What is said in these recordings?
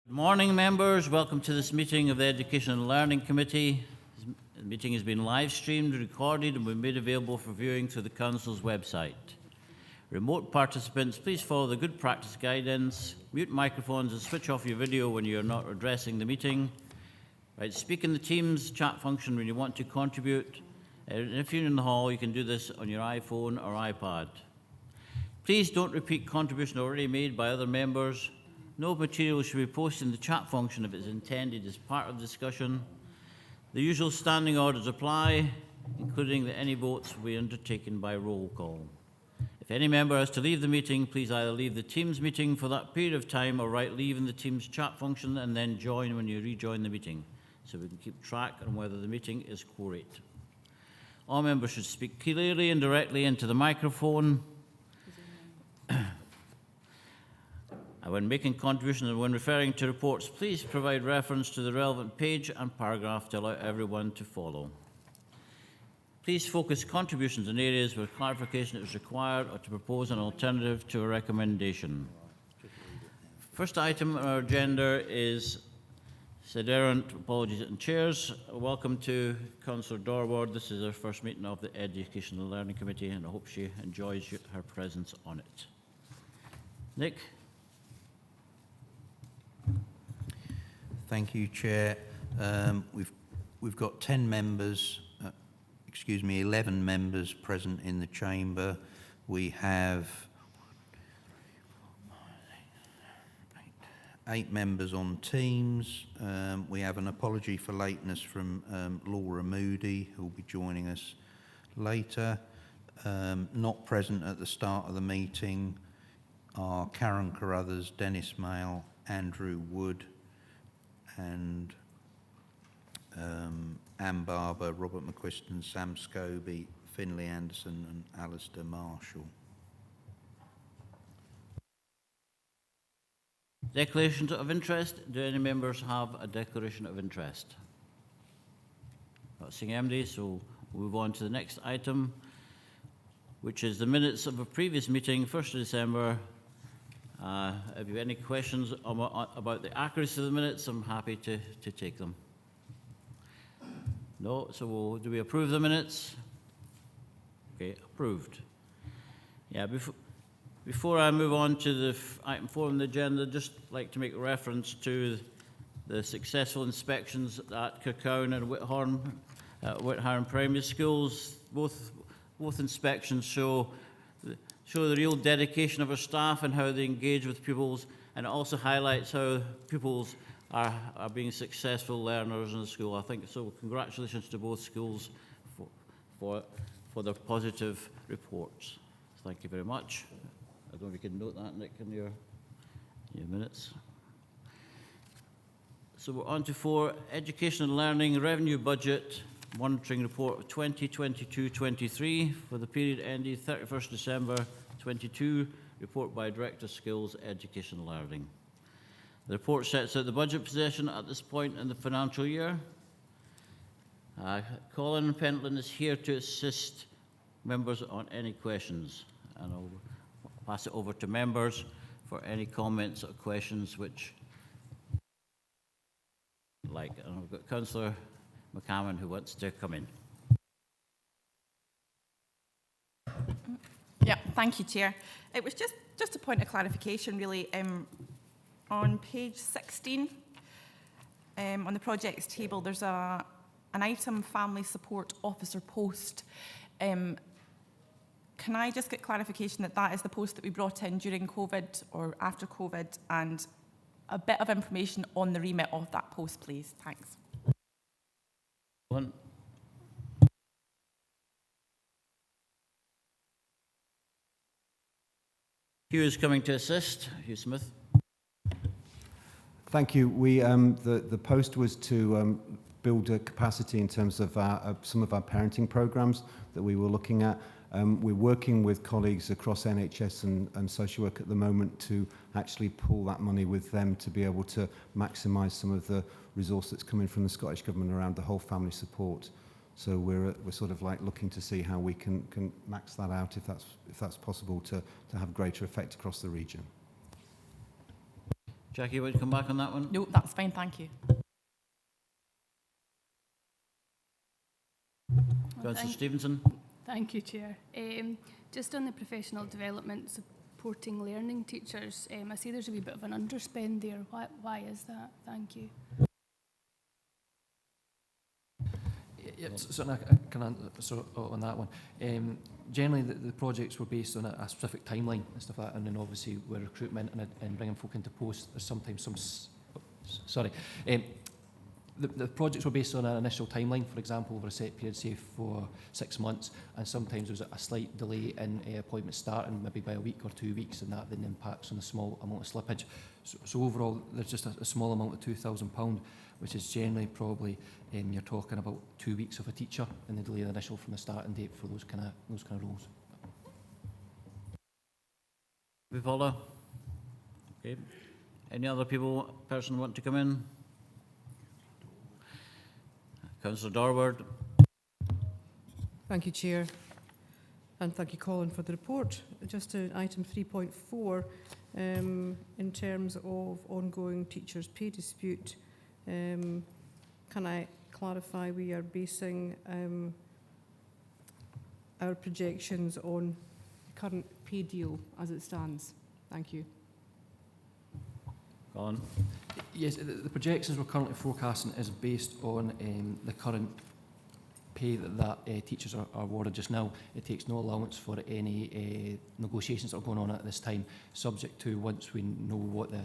Good morning, members. Welcome to this meeting of the Education and Learning Committee. The meeting has been live streamed, recorded, and will be made available for viewing through the Council's website. Remote participants, please follow the good practice guidance, mute microphones and switch off your video when you are not addressing the meeting. Speak in the Teams chat function when you want to contribute. And if you're in the hall, you can do this on your iPhone or iPad. Please don't repeat contributions already made by other members. No material should be posted in the chat function if it's intended as part of the discussion. The usual standing orders apply, including that any votes will be undertaken by roll call. If any member has to leave the meeting, please either leave the Teams meeting for that period of time or write leave in the Teams chat function and then join when you rejoin the meeting, so we can keep track on whether the meeting is quorate. All members should speak clearly and directly into the microphone. When making contributions and when referring to reports, please provide reference to the relevant page and paragraph to allow everyone to follow. Please focus contributions in areas where clarification is required or to propose an alternative to a recommendation. First item on our agenda is said errant apologies and chairs. Welcome to Councillor Dorward. This is our first meeting of the Education and Learning Committee, and I hope she enjoys her presence on it. Nick? Thank you, Chair. We've got 10 members, 11 members present in the chamber. We have 8 members on Teams. We have an apology for lateness from Laura Moody, who will be joining us later. Not present at the start of the meeting are Karen Carruthers, Dennis Mail, Andrew Wood, and Anne Barber, Robert McQuiston, Sam Scobie, Finlay Anderson and Alistair Marshall. Declarations of interest. Do any members have a declaration of interest? Not seeing anybody, so we'll move on to the next item, which is the minutes of a previous meeting, 1st of December. If you have any questions about the accuracy of the minutes, I'm happy to take them. No? So do we approve the minutes? Okay, approved. Yeah, before I move on to the item 4 on the agenda, I'd just like to make reference to the successful inspections at Kirkcaldy and Whitharn Primary Schools. Both inspections show the real dedication of our staff and how they engage with pupils, and it also highlights how pupils are being successful learners in the school. I think so. Congratulations to both schools for their positive reports. Thank you very much. I don't know if you can note that, Nick, in your minutes. So we're on to 4, Education and Learning Revenue Budget Monitoring Report of 2022-23 for the period ending 31st December 22, report by Director of Skills, Education and Learning. The report sets out the budget position at this point in the financial year. Colin Pentland is here to assist members on any questions, and I'll pass it over to members for any comments or questions which like. And we've got Councillor McCammon who wants to come in. Yeah, thank you, Chair. It was just a point of clarification, really. On page 16, on the projects table, there's an item, Family Support Officer post. Can I just get clarification that that is the post that we brought in during COVID or after COVID, and a bit of information on the remit of that post, please? Thanks. Hugh is coming to assist. Hugh Smith. Thank you. The post was to build a capacity in terms of some of our parenting programs that we were looking at. We're working with colleagues across NHS and social work at the moment to actually pull that money with them to be able to maximise some of the resource that's coming from the Scottish Government around the whole family support. So we're sort of like looking to see how we can max that out if that's possible to have greater effect across the region. Jackie, want to come back on that one? No, that's fine, thank you. Councillor Stevenson? Thank you, Chair. Just on the professional development supporting learning teachers, I see there's a wee bit of an underspend there. Why is that? Thank you. Yeah, so I can answer on that one. Generally, the projects were based on a specific timeline and stuff like that, and then obviously with recruitment and bringing folk into post, there's sometimes some. Sorry. The projects were based on an initial timeline, for example, over a set period, say for 6 months, and sometimes there was a slight delay in appointment starting, maybe by a week or 2 weeks, and that then impacts on a small amount of slippage. So overall, there's just a small amount of £2,000, which is generally probably you're talking about 2 weeks of a teacher in the delay initial from the starting date for those kind of roles. We follow? Okay. Any other person want to come in? Councillor Dorward. Thank you, Chair, and thank you, Colin, for the report. Just to item 3.4, in terms of ongoing teachers' pay dispute, can I clarify we are basing our projections on the current pay deal as it stands? Thank you. Colin. Yes, the projections we're currently forecasting is based on the current pay that teachers are awarded just now. It takes no allowance for any negotiations that are going on at this time, subject to once we know what the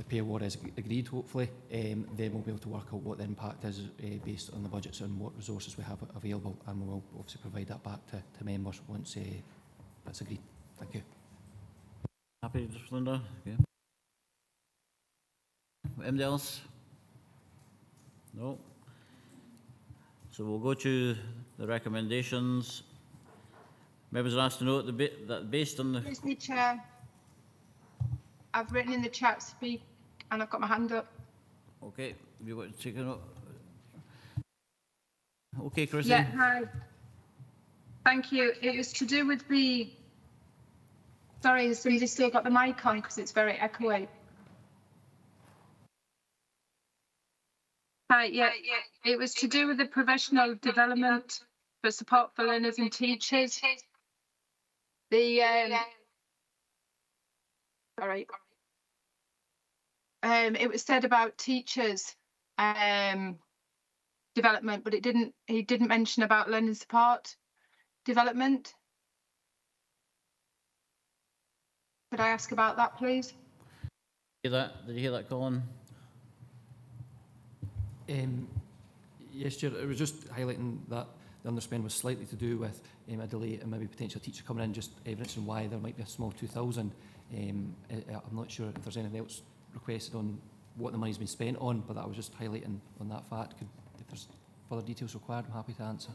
pay award is agreed, hopefully, then we'll be able to work out what the impact is based on the budgets and what resources we have available, and we'll obviously provide that back to members once that's agreed. Thank you. Happy, Linda? Okay. Anybody else? No. So we'll go to the recommendations. Members are asked to note that based on the... Excuse me, Chair. I've written in the chat speak and I've got my hand up. Okay, you want to take a note? Okay, Chrissy. Yeah, hi. Thank you. It was to do with the... Sorry, has somebody still got the mic on because it's very echoey? Hi, yeah. It was to do with the professional development for support for learners and teachers. The sorry. It was said about teachers development, but he didn't mention about learning support development. Could I ask about that, please? Did you hear that, Colin? Yes, Chair. It was just highlighting that the underspend was slightly to do with a delay and maybe potential teacher coming in, just evidencing why there might be a small 2,000. I'm not sure if there's anything else requested on what the money's been spent on, but that was just highlighting on that fact. If there's further details required, I'm happy to answer.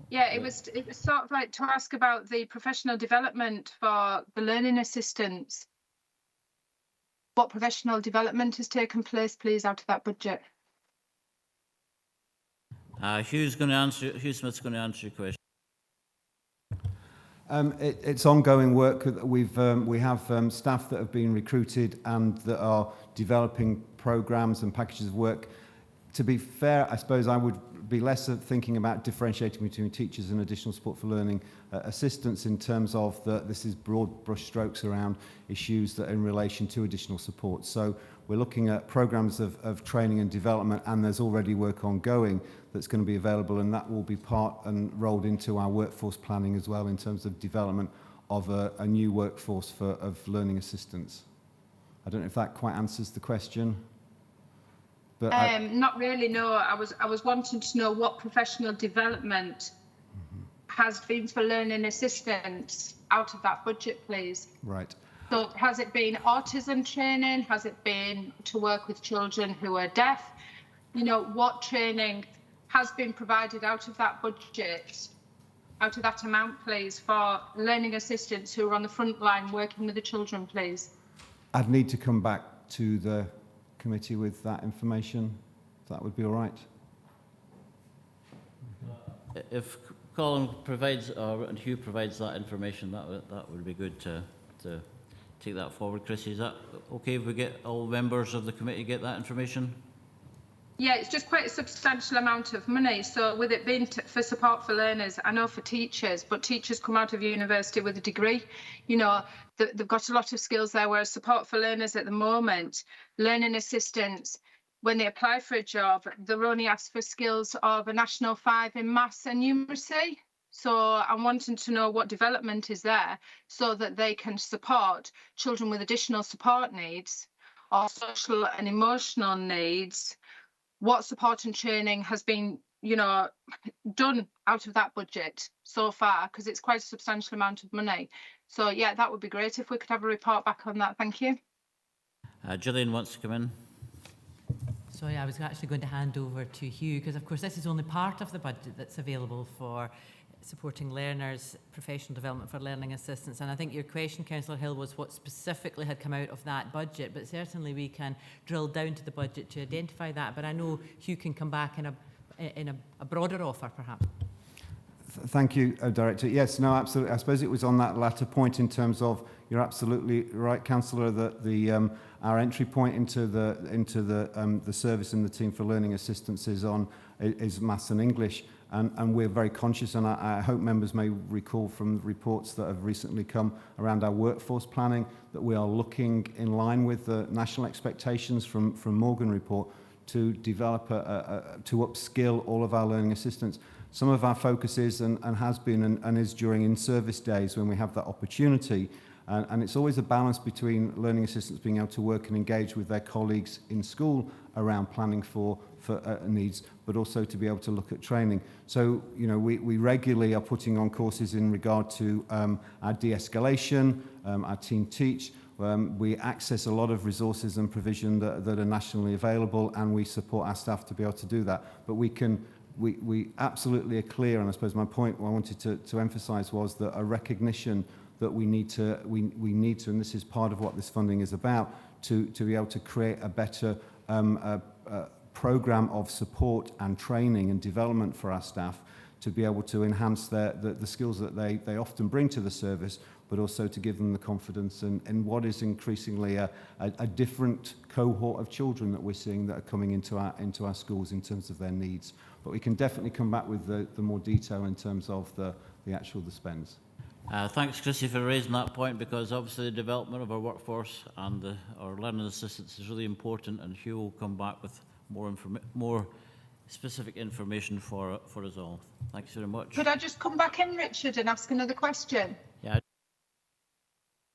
Yeah, it was sort of like to ask about the professional development for the learning assistants. What professional development has taken place, please, out of that budget? Hugh Smith's going to answer your question. It's ongoing work. We have staff that have been recruited and that are developing programs and packages of work. To be fair, I suppose I would be less of thinking about differentiating between teachers and additional support for learning assistants in terms of this is broad brush strokes around issues that are in relation to additional support. So we're looking at programs of training and development, and there's already work ongoing that's going to be available, and that will be part and rolled into our workforce planning as well in terms of development of a new workforce of learning assistants. I don't know if that quite answers the question. But not really, no. I was wanting to know what professional development has been for learning assistants out of that budget, please. Right. So has it been autism training? Has it been to work with children who are deaf? You know, what training has been provided out of that budget, out of that amount, please, for learning assistants who are on the front line working with the children, please? I'd need to come back to the committee with that information. That would be all right. If Colin provides and Hugh provides that information, that would be good to take that forward. Chrissy, is that okay if we get all members of the committee get that information? Yeah, it's just quite a substantial amount of money. So with it being for support for learners, I know for teachers, but teachers come out of university with a degree. You know, they've got a lot of skills there, whereas support for learners at the moment, learning assistants, when they apply for a job, they're only asked for skills of a National 5 in maths and numeracy. So I'm wanting to know what development is there so that they can support children with additional support needs or social and emotional needs. What support and training has been, you know, done out of that budget so far, because it's quite a substantial amount of money. So yeah, that would be great if we could have a report back on that. Thank you. Gillian wants to come in. Sorry, I was actually going to hand over to Hugh, because of course this is only part of the budget that's available for supporting learners, professional development for learning assistants. And I think your question, Councillor Hill, was what specifically had come out of that budget, but certainly we can drill down to the budget to identify that. But I know Hugh can come back in a broader offer, perhaps. Thank you, Director. Yes, no, absolutely. I suppose it was on that latter point in terms of, you're absolutely right, Councillor, that the our entry point into the service and the team for learning assistance is maths and English. And we're very conscious, and I hope members may recall from reports that have recently come around our workforce planning, that we are looking in line with the national expectations from Morgan report to develop, to upskill all of our learning assistants. Some of our focus is, and has been, and is during in-service days when we have that opportunity. And it's always a balance between learning assistants being able to work and engage with their colleagues in school around planning for needs, but also to be able to look at training. So, you know, we regularly are putting on courses in regard to our de-escalation, our Team Teach. We access a lot of resources and provision that are nationally available, and we support our staff to be able to do that. But we absolutely are clear, and I suppose my point I wanted to emphasise was that a recognition that we need to, and this is part of what this funding is about, to be able to create a better programme of support and training and development for our staff, to be able to enhance the skills that they often bring to the service, but also to give them the confidence in what is increasingly a different cohort of children that we're seeing that are coming into our schools in terms of their needs. But we can definitely come back with the more detail in terms of the spends. Thanks, Chrissy, for raising that point, because obviously the development of our workforce and our learning assistants is really important, and Hugh will come back with more specific information for us all. Thanks very much. Could I just come back in, Richard, and ask another question? Yeah.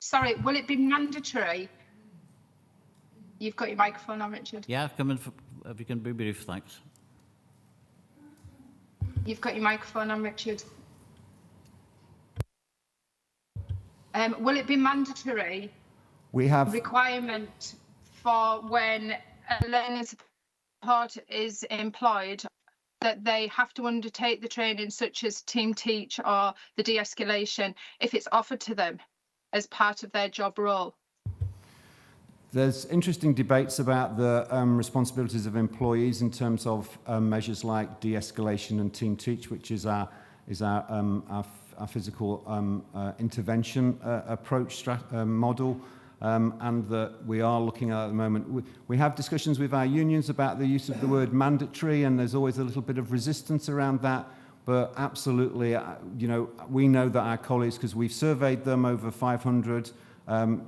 Sorry, will it be mandatory? You've got your microphone on, Richard. Yeah, come in if you can be brief, thanks. You've got your microphone on, Richard. Will it be mandatory? We have requirement for when a learning support is employed that they have to undertake the training such as Team Teach or the de-escalation if it's offered to them as part of their job role? There's interesting debates about the responsibilities of employees in terms of measures like de-escalation and Team Teach, which is our physical intervention approach model, and that we are looking at the moment. We have discussions with our unions about the use of the word mandatory, and there's always a little bit of resistance around that. But absolutely, you know, we know that our colleagues, because we've surveyed them, over 500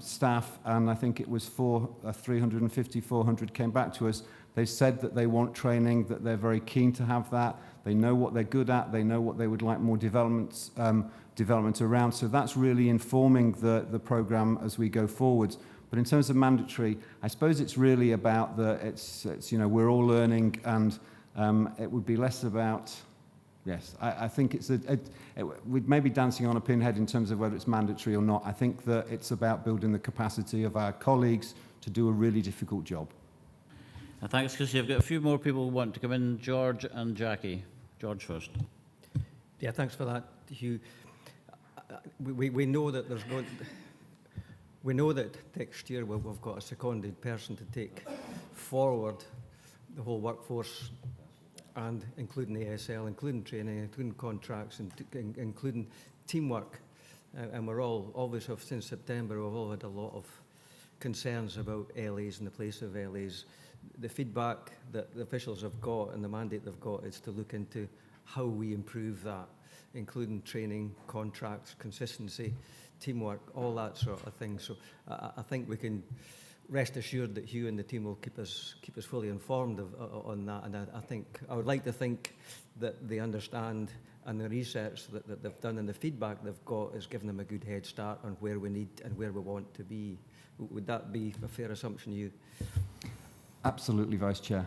staff, and I think it was 350, 400 came back to us. They said that they want training, that they're very keen to have that. They know what they're good at. They know what they would like more development around. So that's really informing the programme as we go forwards. But in terms of mandatory, I suppose it's really about it's you know, we're all learning, and it would be less about. Yes, I think it's we may be dancing on a pinhead in terms of whether it's mandatory or not. I think that it's about building the capacity of our colleagues to do a really difficult job. Thanks, Chrissy. I've got a few more people who want to come in. George and Jackie. George first. Yeah, thanks for that, Hugh. We know that there's going. We know that next year we've got a seconded person to take forward the whole workforce, and including the ASL, including training, including contracts, and including teamwork. and we're all, always have, since September, we've all had a lot of concerns about LAs and the place of LAs. The feedback that the officials have got and the mandate they've got is to look into how we improve that, including training, contracts, consistency, teamwork, all that sort of thing. So I think we can rest assured that Hugh and the team will keep us fully informed on that. And I think I would like to think that they understand, and the research that they've done and the feedback they've got is giving them a good head start on where we need and where we want to be. Would that be a fair assumption, Hugh? Absolutely, Vice Chair.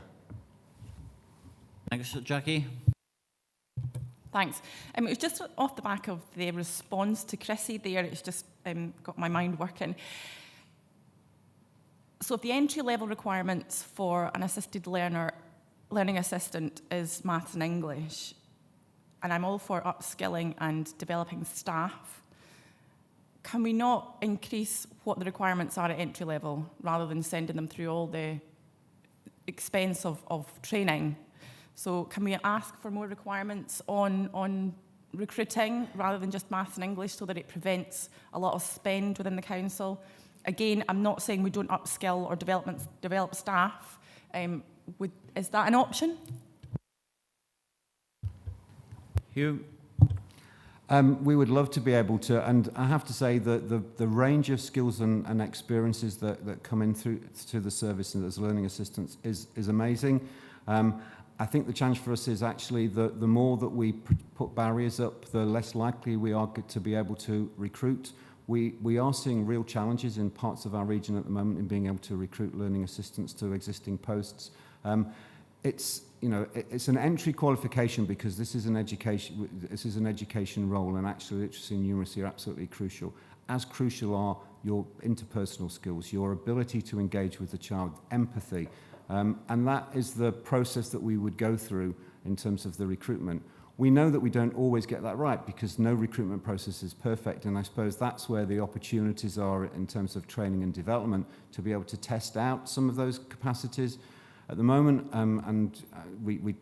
Thanks, Jackie. Thanks. It was just off the back of the response to Chrissy there, it's just got my mind working. So if the entry-level requirements for an assisted learning assistant is maths and English, and I'm all for upskilling and developing staff, can we not increase what the requirements are at entry level rather than sending them through all the expense of training? So can we ask for more requirements on recruiting rather than just maths and English so that it prevents a lot of spend within the council? Again, I'm not saying we don't upskill or develop staff. Is that an option? Hugh? We would love to be able to, and I have to say that the range of skills and experiences that come in through to the service and as learning assistants is amazing. I think the challenge for us is actually the more that we put barriers up, the less likely we are to be able to recruit. We are seeing real challenges in parts of our region at the moment in being able to recruit learning assistants to existing posts. It's an entry qualification because this is an education role, and actually literacy and numeracy are absolutely crucial. As crucial are your interpersonal skills, your ability to engage with the child, empathy, and that is the process that we would go through in terms of the recruitment. We know that we don't always get that right because no recruitment process is perfect, and I suppose that's where the opportunities are in terms of training and development to be able to test out some of those capacities. At the moment, we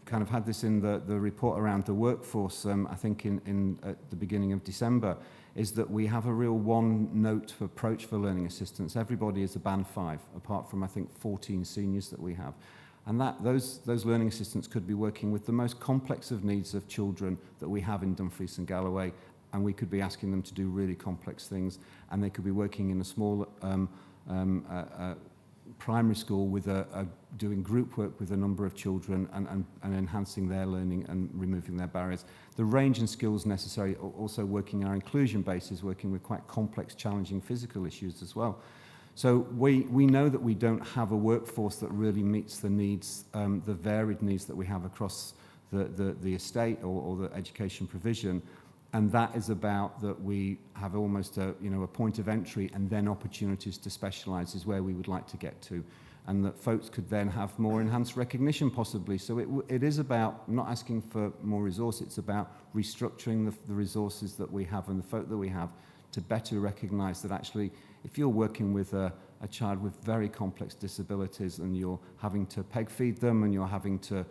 kind of had this in the report around the workforce, I think at the beginning of December, is that we have a real one-note approach for learning assistants. Everybody is a band 5, apart from, I think, 14 seniors that we have. And those learning assistants could be working with the most complex of needs of children that we have in Dumfries and Galloway, and we could be asking them to do really complex things, and they could be working in a small primary school with doing group work with a number of children and enhancing their learning and removing their barriers. The range and skills necessary, also working our inclusion basis, working with quite complex, challenging physical issues as well. So we know that we don't have a workforce that really meets the needs, the varied needs that we have across the estate or the education provision. And that is about that we have almost a point of entry and then opportunities to specialise is where we would like to get to. And that folks could then have more enhanced recognition possibly. So it is about not asking for more resource, it's about restructuring the resources that we have and the folk that we have to better recognise that actually if you're working with a child with very complex disabilities and you're having to peg feed them and you're having to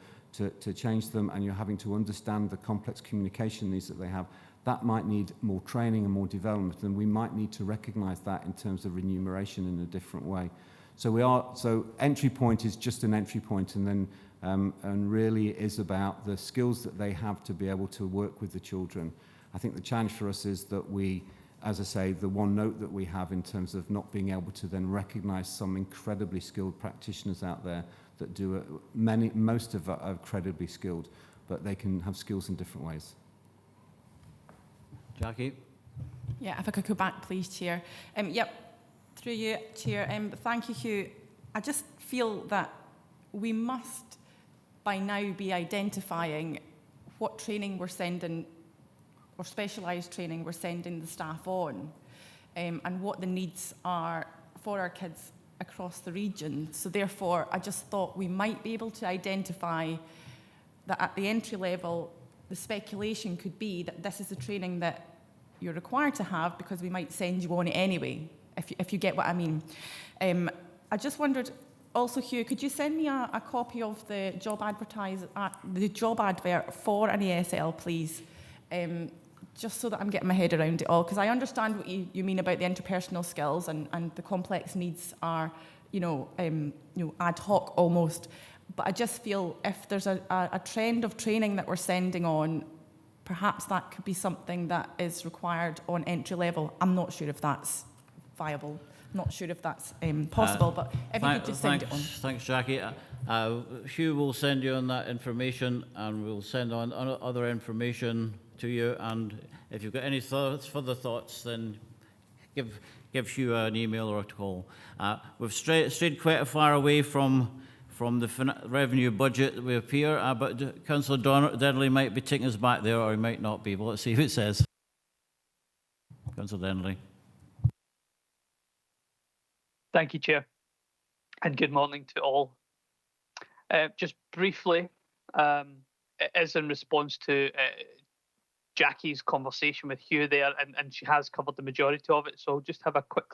change them and you're having to understand the complex communication needs that they have, that might need more training and more development, and we might need to recognise that in terms of remuneration in a different way. So entry point is just an entry point, and then and really it is about the skills that they have to be able to work with the children. I think the challenge for us is that we, as I say, the one note that we have in terms of not being able to then recognise some incredibly skilled practitioners out there that do most of are incredibly skilled, but they can have skills in different ways. Jackie? Yeah, if I could go back, please, Chair. Through you, Chair. Thank you, Hugh. I just feel that we must, by now, be identifying what training we're sending, or specialised training we're sending the staff on, and what the needs are for our kids across the region. So therefore, I just thought we might be able to identify that at the entry level, the speculation could be that this is the training that you're required to have because we might send you on it anyway, if you get what I mean. I just wondered, also, Hugh, could you send me a copy of the job advert for an ESL, please? just so that I'm getting my head around it all, because I understand what you mean about the interpersonal skills and the complex needs are, ad hoc almost. But I just feel if there's a trend of training that we're sending on, perhaps that could be something that is required on entry level. I'm not sure if that's viable. I'm not sure if that's possible, but if you could just send it on. Thanks, Jackie. Hugh will send you on that information, and we'll send on other information to you. And if you've got any further thoughts, then give Hugh an email or a call. We've strayed quite far away from the revenue budget we appear, but Councillor Denley might be taking us back there, or he might not be. Well, let's see who it says. Councillor Denley. Thank you, Chair, and good morning to all. Just briefly, it is in response to Jackie's conversation with Hugh there, and she has covered the majority of it, so I'll just have a quick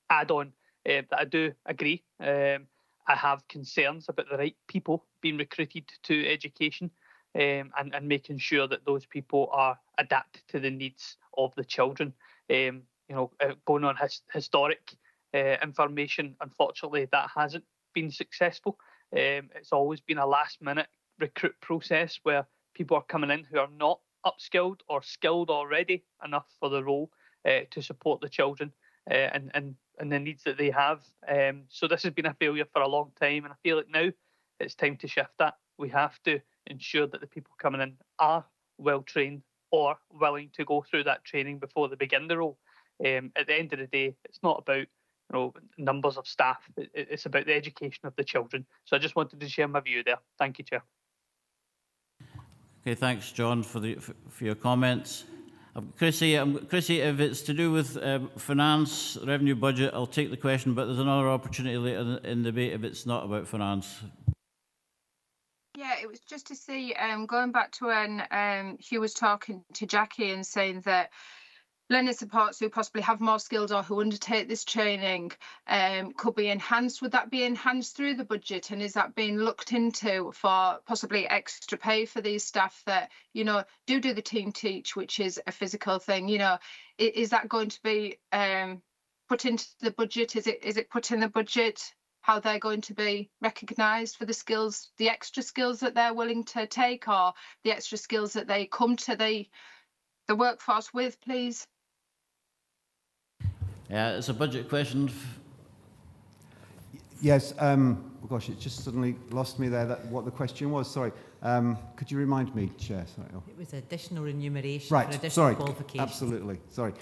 add-on that I do agree. I have concerns about the right people being recruited to education and making sure that those people are adapted to the needs of the children. Going on historic information, unfortunately, that hasn't been successful. It's always been a last-minute recruit process where people are coming in who are not upskilled or skilled already enough for the role to support the children and the needs that they have. So this has been a failure for a long time, and I feel like now it's time to shift that. We have to ensure that the people coming in are well trained or willing to go through that training before they begin the role. At the end of the day, it's not about numbers of staff. It's about the education of the children. So I just wanted to share my view there. Thank you, Chair. Okay, thanks, John, for your comments. Chrissy, if it's to do with finance, revenue budget, I'll take the question, but there's another opportunity later in the debate if it's not about finance. Yeah, it was just to see, going back to when Hugh was talking to Jackie and saying that learning supports who possibly have more skills or who undertake this training could be enhanced. Would that be enhanced through the budget, and is that being looked into for possibly extra pay for these staff that do the team teach, which is a physical thing? Is that going to be put into the budget? Is it put in the budget how they're going to be recognised for the skills, the extra skills that they're willing to take, or the extra skills that they come to the workforce with, please? Yeah, it's a budget question. Yes. Oh gosh, it just suddenly lost me there. What the question was? Sorry. Could you remind me, Chair? Sorry. It was additional remuneration Right. for additional Sorry. qualifications. Absolutely. Sorry.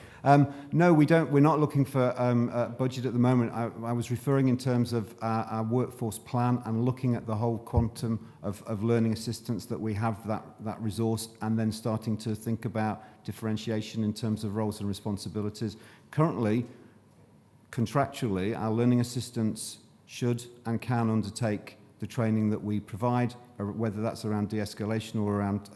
No, we don't. We're not looking for a budget at the moment. I was referring in terms of our workforce plan and looking at the whole quantum of learning assistants that we have that resource, and then starting to think about differentiation in terms of roles and responsibilities. Currently, contractually, our learning assistants should and can undertake the training that we provide, whether that's around de-escalation or around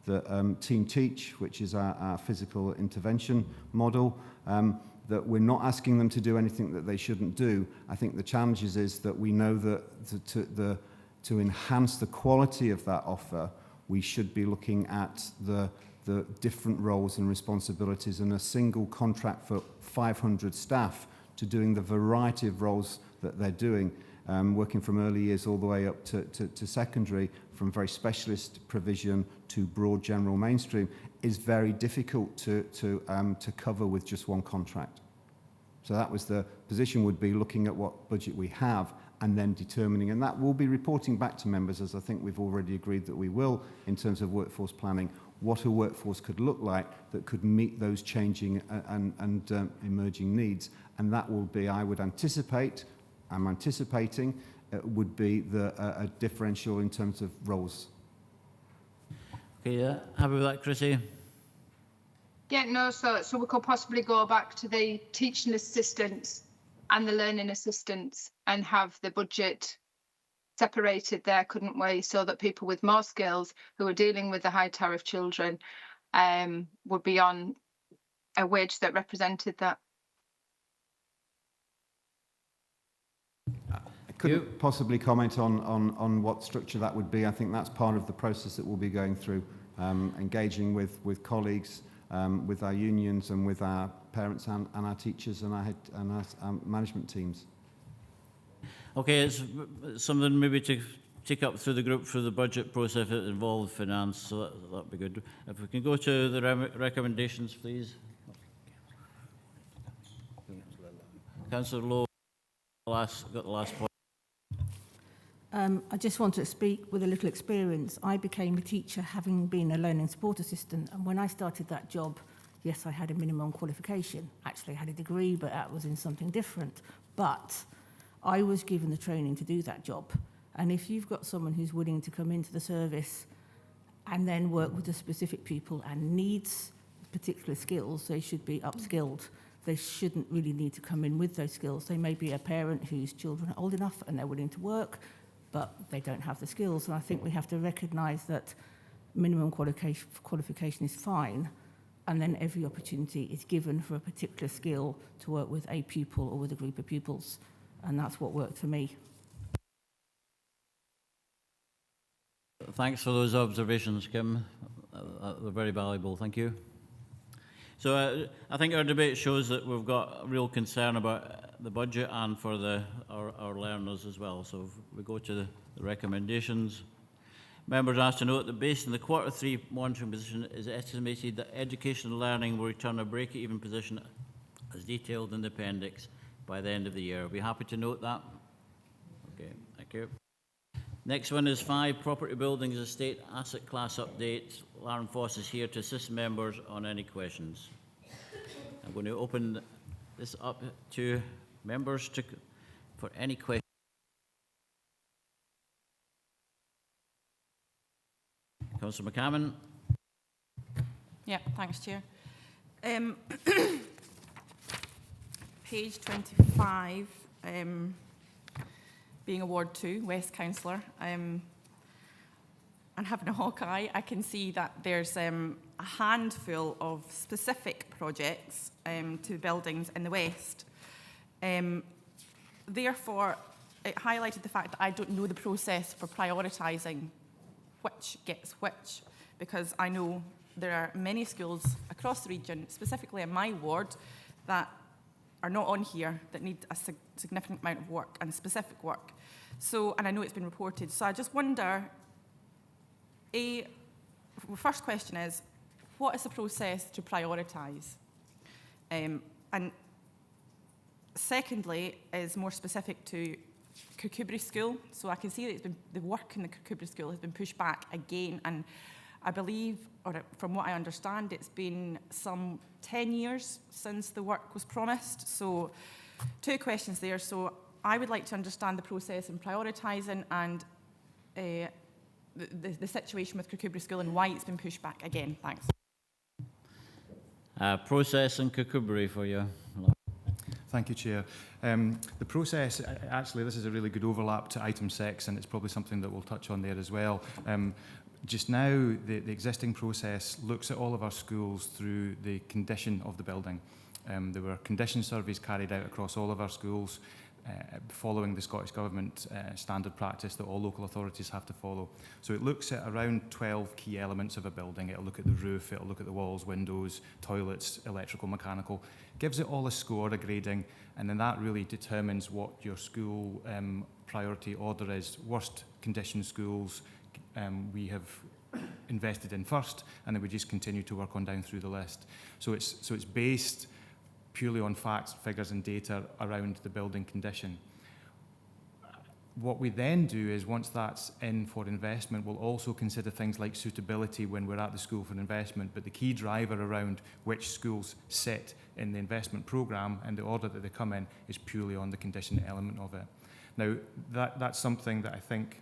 the team teach, which is our physical intervention model, that we're not asking them to do anything that they shouldn't do. I think the challenge is that we know that to enhance the quality of that offer, we should be looking at the different roles and responsibilities, and a single contract for 500 staff to doing the variety of roles that they're doing, working from early years all the way up to secondary, from very specialist provision to broad general mainstream, is very difficult to cover with just one contract. So that was the position, would be looking at what budget we have and then determining, and that will be reporting back to members, as I think we've already agreed that we will, in terms of workforce planning, what a workforce could look like that could meet those changing and emerging needs. And that will be, I'm anticipating, would be a differential in terms of roles. Okay, yeah, happy with that, Chrissy? Yeah, no, so we could possibly go back to the teaching assistants and the learning assistants and have the budget separated there, couldn't we? So that people with more skills who are dealing with the high tariff children would be on a wage that represented that. I couldn't possibly comment on what structure that would be. I think that's part of the process that we'll be going through, engaging with colleagues with our unions and with our parents and our teachers and our management teams. Okay, it's something maybe to take up through the group through the budget process if it involved finance, so that'd be good. If we can go to the recommendations, please. Councillor Lowe, got the last point. I just wanted to speak with a little experience. I became a teacher having been a learning support assistant, and when I started that job, yes, I had a minimum qualification. Actually, I had a degree, but that was in something different. But I was given the training to do that job. And if you've got someone who's willing to come into the service and then work with the specific people and needs particular skills, they should be upskilled. They shouldn't really need to come in with those skills. They may be a parent whose children are old enough and they're willing to work, but they don't have the skills. And I think we have to recognise that minimum qualification is fine, and then every opportunity is given for a particular skill to work with a pupil or with a group of pupils. And that's what worked for me. Thanks for those observations, Kim. They're very valuable. Thank you. So I think our debate shows that we've got a real concern about the budget and for our learners as well. So if we go to the recommendations. Members asked to note that based on the Q3 monitoring position, it is estimated that education and learning will return a break-even position as detailed in the appendix by the end of the year. Are we happy to note that? Okay, thank you. Next one is 5 property buildings estate asset class update. Lauren Foss is here to assist members on any questions. I'm going to open this up to members for any questions. Councillor McCammon. Yeah, thanks, Chair. Page 25, being Award 2, West Councillor, and having a hawk eye, I can see that there's a handful of specific projects to buildings in the West. Therefore, it highlighted the fact that I don't know the process for prioritising which gets which, because I know there are many schools across the region, specifically in my ward, that are not on here, that need a significant amount of work and specific work. So, and I know it's been reported. So I just wonder, the first question is, what is the process to prioritise? And secondly, is more specific to Kirkcudbright School. So I can see that the work in the Kirkcudbright School has been pushed back again, and I believe, or from what I understand, it's been some 10 years since the work was promised. So 2 questions there. So I would like to understand the process in prioritising and the situation with Kirkcudbright School and why it's been pushed back again. Thanks. Process in Kirkcudbright for you. Thank you, Chair. The process, actually, this is a really good overlap to item 6, and it's probably something that we'll touch on there as well. Just now, the existing process looks at all of our schools through the condition of the building. There were condition surveys carried out across all of our schools, following the Scottish Government standard practice that all local authorities have to follow. So it looks at around 12 key elements of a building. It'll look at the roof, it'll look at the walls, windows, toilets, electrical, mechanical. Gives it all a score, a grading, and then that really determines what your school priority order is. Worst condition schools we have invested in first, and then we just continue to work on down through the list. So it's based purely on facts, figures and data around the building condition. What we then do is, once that's in for investment, we'll also consider things like suitability when we're at the school for investment, but the key driver around which schools sit in the investment programme and the order that they come in is purely on the condition element of it. Now, that's something that I think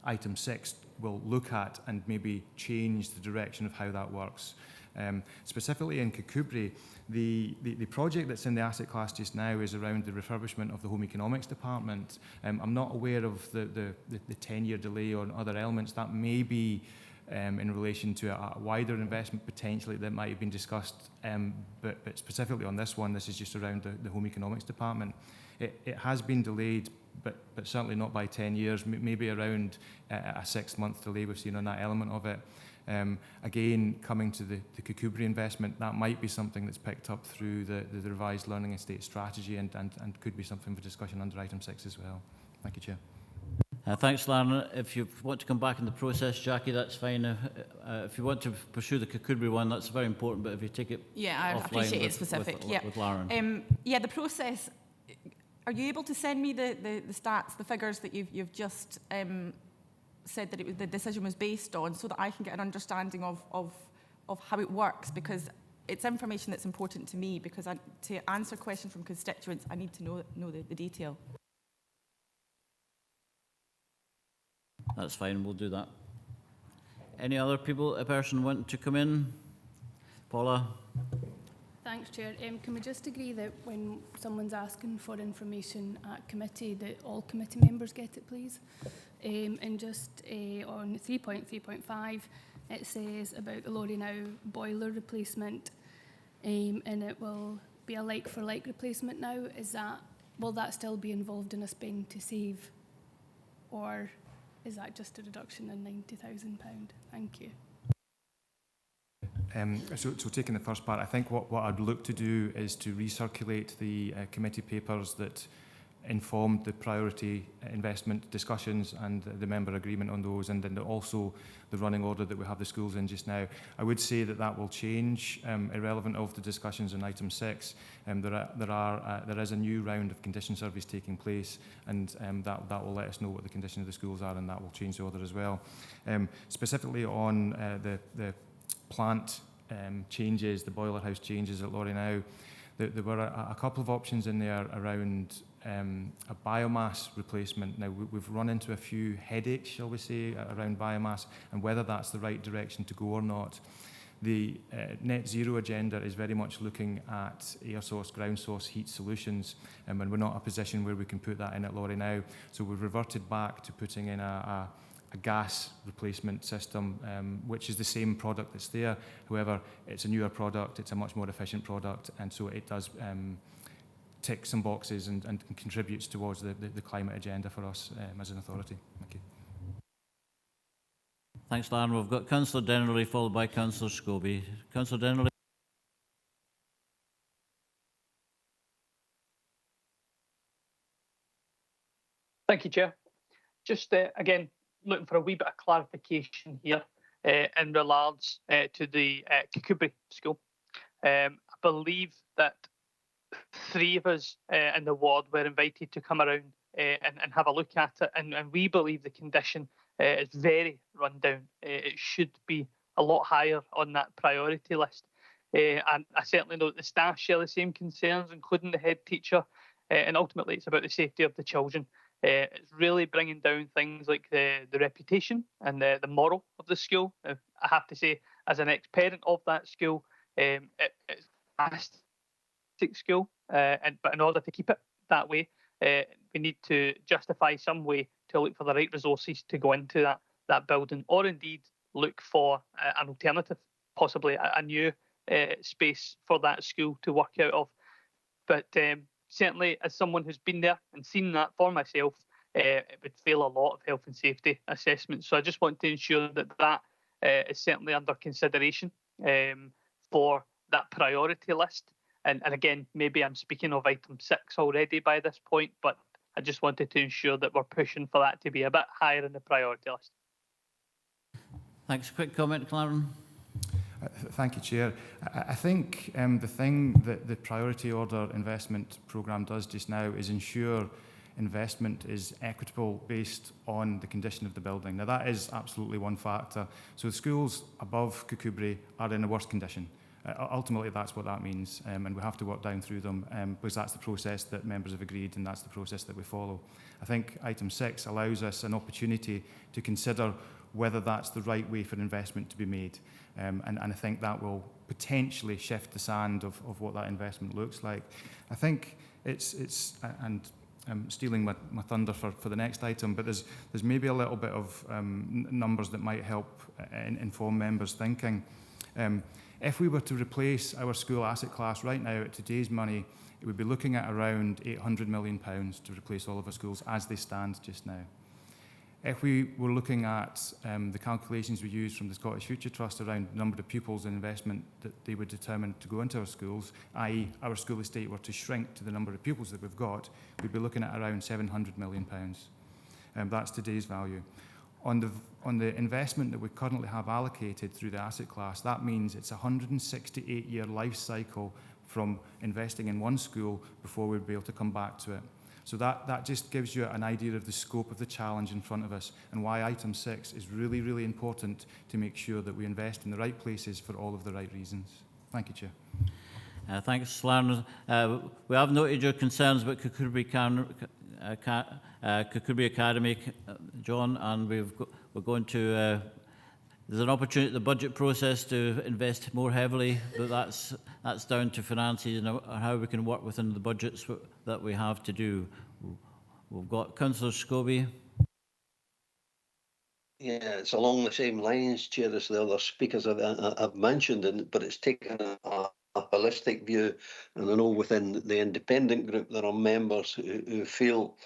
item 6 will look at and maybe change the direction of how that works. Specifically in Kirkcudbright, the project that's in the asset class just now is around the refurbishment of the home economics department. I'm not aware of the 10-year delay on other elements. That may be in relation to a wider investment potentially that might have been discussed, but specifically on this one, this is just around the home economics department. It has been delayed but certainly not by 10 years, maybe around a 6-month delay we've seen on that element of it. Again, coming to the Kukubri investment, that might be something that's picked up through the revised learning estate strategy and could be something for discussion under item 6 as well. Thank you, Chair. Thanks, Lauren. If you want to come back in the process, Jackie, that's fine. If you want to pursue the Kukubri one, that's very important, but if you take it I offline appreciate it with, specific. with Lauren. The process, are you able to send me the stats, the figures that you've just said that the decision was based on, so that I can get an understanding of how it works? Because it's information that's important to me, because to answer questions from constituents, I need to know the detail. That's fine, we'll do that. Any other person want to come in? Paula? Thanks, Chair. Can we just agree that when someone's asking for information at committee, that all committee members get it, please? And just on 3.3.5, it says about the Lorry-Now boiler replacement, and it will be a like-for-like replacement now. Will that still be involved in a spend to save, or is that just a reduction in £90,000? Thank you. So taking the first part, I think what I'd look to do is to recirculate the committee papers that informed the priority investment discussions and the member agreement on those, and then also the running order that we have the schools in just now. I would say that will change, irrelevant of the discussions on item 6. There is a new round of condition surveys taking place, and that will let us know what the condition of the schools are, and that will change the order as well. Specifically on the plant changes, the boiler house changes at Lorry-Now, there were a couple of options in there around a biomass replacement. Now, we've run into a few headaches, shall we say, around biomass and whether that's the right direction to go or not. The net zero agenda is very much looking at air source, ground source heat solutions, and we're not in a position where we can put that in at Lorry-Now. So we've reverted back to putting in a gas replacement system, which is the same product that's there. However, it's a newer product, it's a much more efficient product, and so it does tick some boxes and contributes towards the climate agenda for us as an authority. Thank you. Thanks, Lauren. We've got Councillor Dennerley followed by Councillor Scobie. Councillor Dennerley. Thank you, Chair. Just again, looking for a wee bit of clarification here in regards to the Kukubri school. I believe that 3 of us in the ward were invited to come around and have a look at it, and we believe the condition is very run down. It should be a lot higher on that priority list. And I certainly know that the staff share the same concerns, including the head teacher, and ultimately it's about the safety of the children. It's really bringing down things like the reputation and the moral of the school. I have to say, as an ex-parent of that school, it's a fantastic school, but in order to keep it that way, we need to justify some way to look for the right resources to go into that building, or indeed look for an alternative, possibly a new space for that school to work out of. But certainly, as someone who's been there and seen that for myself, it would fail a lot of health and safety assessments. So I just want to ensure that is certainly under consideration for that priority list. And again, maybe I'm speaking of item 6 already by this point, but I just wanted to ensure that we're pushing for that to be a bit higher in the priority list. Thanks. Quick comment, Claren. Thank you, Chair. I think the thing that the priority order investment programme does just now is ensure investment is equitable based on the condition of the building. Now, that is absolutely one factor. So the schools above Kukubri are in a worse condition. Ultimately, that's what that means, and we have to work down through them because that's the process that members have agreed, and that's the process that we follow. I think item 6 allows us an opportunity to consider whether that's the right way for investment to be made. And I think that will potentially shift the sand of what that investment looks like. I think it's and I'm stealing my thunder for the next item, but there's maybe a little bit of numbers that might help inform members' thinking. If we were to replace our school asset class right now at today's money, it would be looking at around £800 million to replace all of our schools as they stand just now. If we were looking at the calculations we use from the Scottish Future Trust around the number of pupils and investment that they would determine to go into our schools, i.e. our school estate were to shrink to the number of pupils that we've got, we'd be looking at around £700 million. That's today's value. On the investment that we currently have allocated through the asset class, that means it's a 168-year life cycle from investing in one school before we'd be able to come back to it. So that just gives you an idea of the scope of the challenge in front of us and why item 6 is really, really important to make sure that we invest in the right places for all of the right reasons. Thank you, Chair. Thanks, Lauren. We have noted your concerns about Kirkcudbright Academy, John, and we're going to... there's an opportunity in the budget process to invest more heavily, but that's down to finances and how we can work within the budgets that we have to do. We've got Councillor Scobie. Yeah, it's along the same lines, Chair, as the other speakers have mentioned, but it's taken a holistic view. And I know within the independent group there are members who feel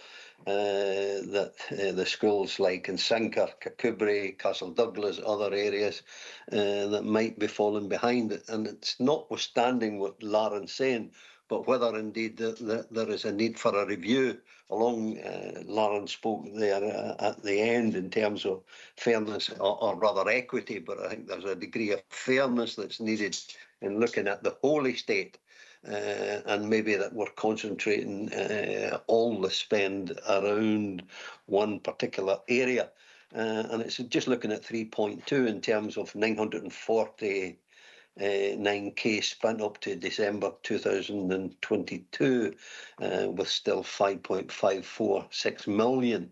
that the schools like in Sinker, Kirkcudbright, Castle Douglas, other areas that might be falling behind. And it's notwithstanding what Lauren's saying, but whether indeed there is a need for a review along, Lauren spoke there at the end in terms of fairness or rather equity, but I think there's a degree of fairness that's needed in looking at the whole estate. And maybe that we're concentrating all the spend around one particular area. And it's just looking at 3.2 in terms of 949k spent up to December 2022, with still 5.546 million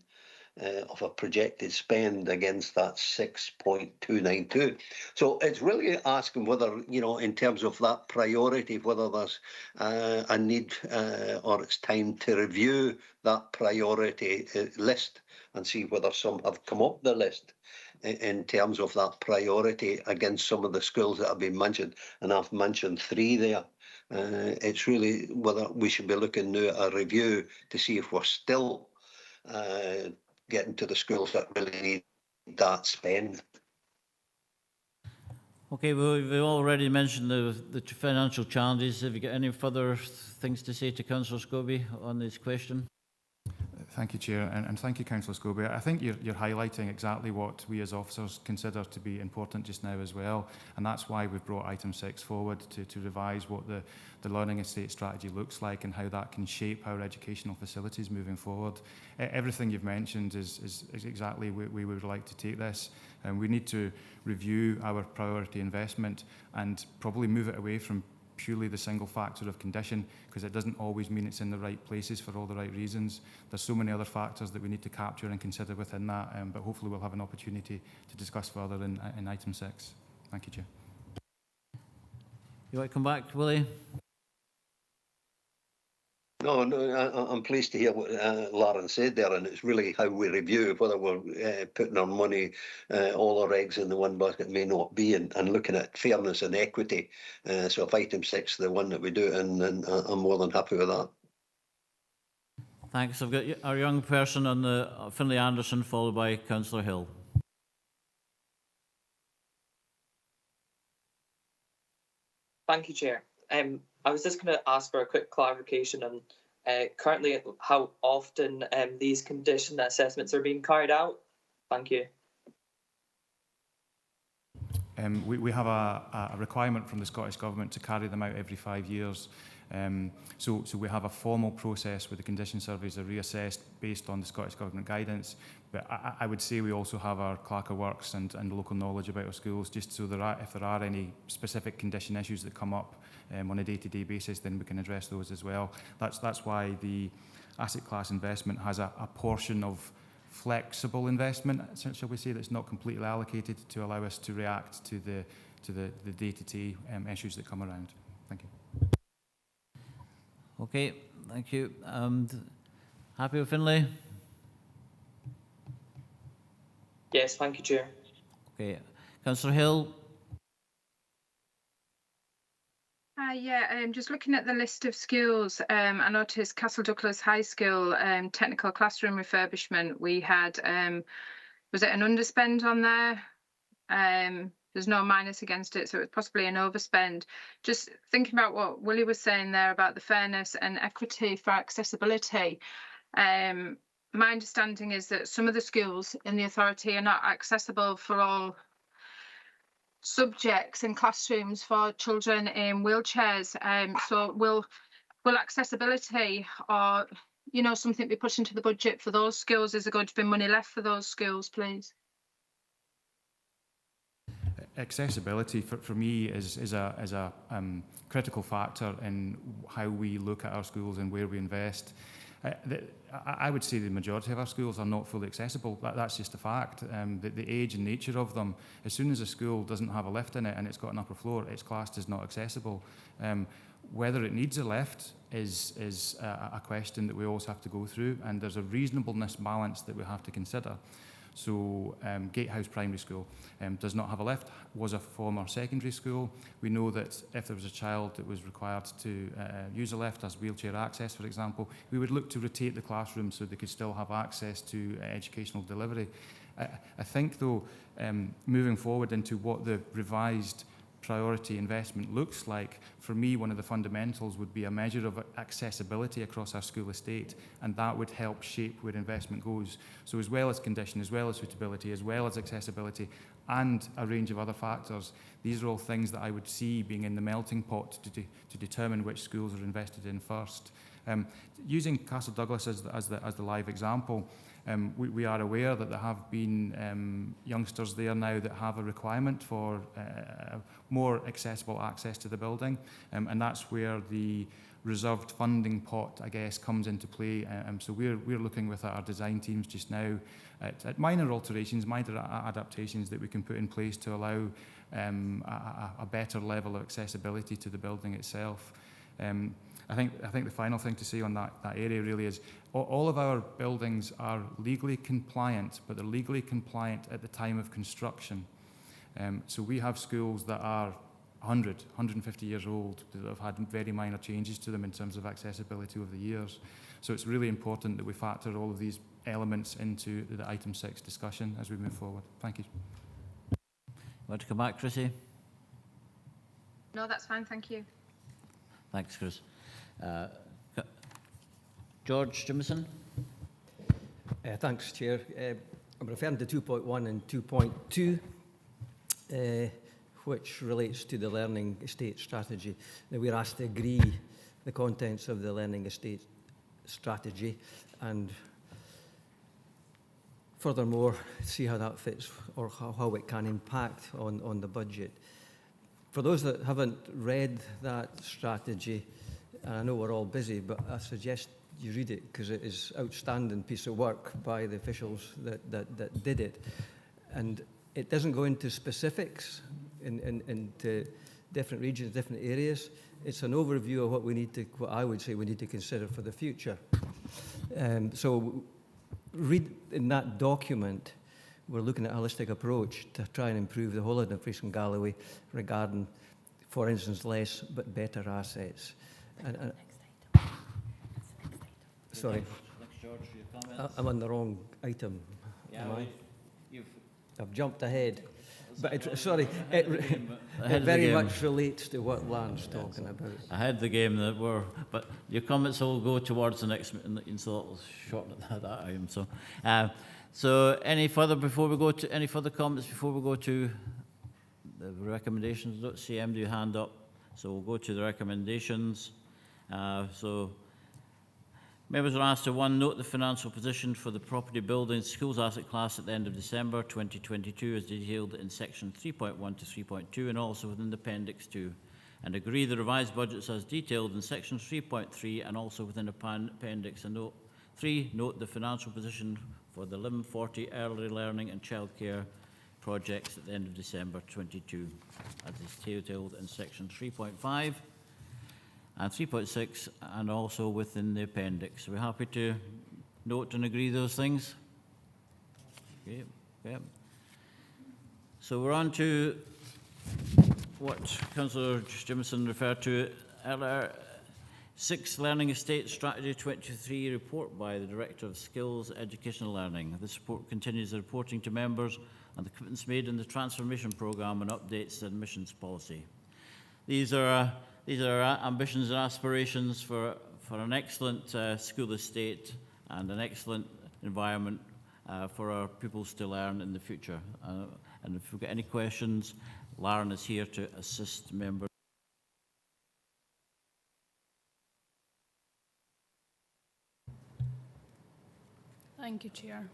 of a projected spend against that 6.292. So it's really asking whether, in terms of that priority, whether there's a need or it's time to review that priority list and see whether some have come up the list in terms of that priority against some of the schools that have been mentioned. And I've mentioned 3 there. It's really whether we should be looking now at a review to see if we're still getting to the schools that really need that spend. Okay, well, we've already mentioned the financial challenges. Have you got any further things to say to Councillor Scobie on this question? Thank you, Chair, and thank you, Councillor Scobie. I think you're highlighting exactly what we as officers consider to be important just now as well, and that's why we've brought item 6 forward to revise what the learning estate strategy looks like and how that can shape our educational facilities moving forward. Everything you've mentioned is exactly where we would like to take this, and we need to review our priority investment and probably move it away from purely the single factor of condition, because it doesn't always mean it's in the right places for all the right reasons. There's so many other factors that we need to capture and consider within that, but hopefully we'll have an opportunity to discuss further in item 6. Thank you, Chair. You want to come back, Willie? No, I'm pleased to hear what Lauren said there, and it's really how we review whether we're putting our money, all our eggs in the one basket may not be, and looking at fairness and equity. So if item 6 is the one that we do, and I'm more than happy with that. Thanks. I've got our young person on the Finlay Anderson, followed by Councillor Hill. Thank you, Chair. I was just going to ask for a quick clarification on currently how often these condition assessments are being carried out. Thank you. We have a requirement from the Scottish Government to carry them out every 5 years. So we have a formal process where the condition surveys are reassessed based on the Scottish Government guidance. But I would say we also have our clerk of works and local knowledge about our schools, just so if there are any specific condition issues that come up on a day-to-day basis, then we can address those as well. That's why the asset class investment has a portion of flexible investment, shall we say, that's not completely allocated to allow us to react to the day-to-day issues that come around. Thank you. Okay, thank you. Happy with Finlay? Yes, thank you, Chair. Okay, Councillor Hill. Just looking at the list of schools, I noticed Castle Douglas High School technical classroom refurbishment. We had, was it an underspend on there? There's no minus against it, so it's possibly an overspend. Just thinking about what Willie was saying there about the fairness and equity for accessibility. My understanding is that some of the schools in the authority are not accessible for all subjects in classrooms for children in wheelchairs. So will accessibility or something be put into the budget for those schools? Is there going to be money left for those schools, please? Accessibility for me is a critical factor in how we look at our schools and where we invest. I would say the majority of our schools are not fully accessible. That's just a fact. The age and nature of them, as soon as a school doesn't have a lift in it and it's got an upper floor, it's classed as not accessible. Whether it needs a lift is a question that we always have to go through, and there's a reasonableness balance that we have to consider. So Gatehouse Primary School does not have a lift, was a former secondary school. We know that if there was a child that was required to use a lift as wheelchair access, for example, we would look to rotate the classroom so they could still have access to educational delivery. I think, though, moving forward into what the revised priority investment looks like, for me, one of the fundamentals would be a measure of accessibility across our school estate, and that would help shape where investment goes. So as well as condition, as well as suitability, as well as accessibility, and a range of other factors, these are all things that I would see being in the melting pot to determine which schools are invested in first. Using Castle Douglas as the live example, we are aware that there have been youngsters there now that have a requirement for more accessible access to the building, and that's where the reserved funding pot, I guess, comes into play. So we're looking with our design teams just now at minor alterations, minor adaptations that we can put in place to allow a better level of accessibility to the building itself. I think the final thing to say on that area really is all of our buildings are legally compliant, but they're legally compliant at the time of construction. So we have schools that are 100, 150 years old that have had very minor changes to them in terms of accessibility over the years. So it's really important that we factor all of these elements into the item 6 discussion as we move forward. Thank you. Want to come back, Chrissy? No, that's fine, thank you. Thanks, Chris. George Jimison. Thanks, Chair. I'm referring to 2.1 and 2.2, which relates to the learning estate strategy. Now, we're asked to agree the contents of the learning estate strategy and furthermore see how that fits or how it can impact on the budget. For those that haven't read that strategy, and I know we're all busy, but I suggest you read it because it is an outstanding piece of work by the officials that did it. And it doesn't go into specifics into different regions, different areas. It's an overview of what I would say we need to consider for the future. So read in that document, we're looking at a holistic approach to try and improve the whole of Dumfries and Galloway regarding, for instance, less but better assets. Sorry, I'm on the wrong item. Yeah, am I? I've jumped ahead. But it the very game. much relates to what Lan's talking about. I had the game that were, but your comments will go towards the next, and so it'll shorten that item. So any further comments before we go to the recommendations? Don't see MD hand up, so we'll go to the recommendations. So members are asked to 1, note the financial position for the property building schools asset class at the end of December 2022 as detailed in section 3.1 to 3.2 and also within the appendix 2, and agree the revised budgets as detailed in section 3.3 and also within the appendix. And note 3, note the financial position for the 1140 early learning and childcare projects at the end of December 22 as is detailed in section 3.5 and 3.6 and also within the appendix. Are we happy to note and agree those things? Okay. So we're on to what Councillor Jimison referred to earlier, 6th Learning Estate Strategy 23 report by the Director of Skills, Education and Learning. This report continues the reporting to members on the commitments made in the transformation programme and updates the admissions policy. These are ambitions and aspirations for an excellent school estate and an excellent environment for our pupils to learn in the future. And if we've got any questions, Lauren is here to assist members. Thank you, Chair.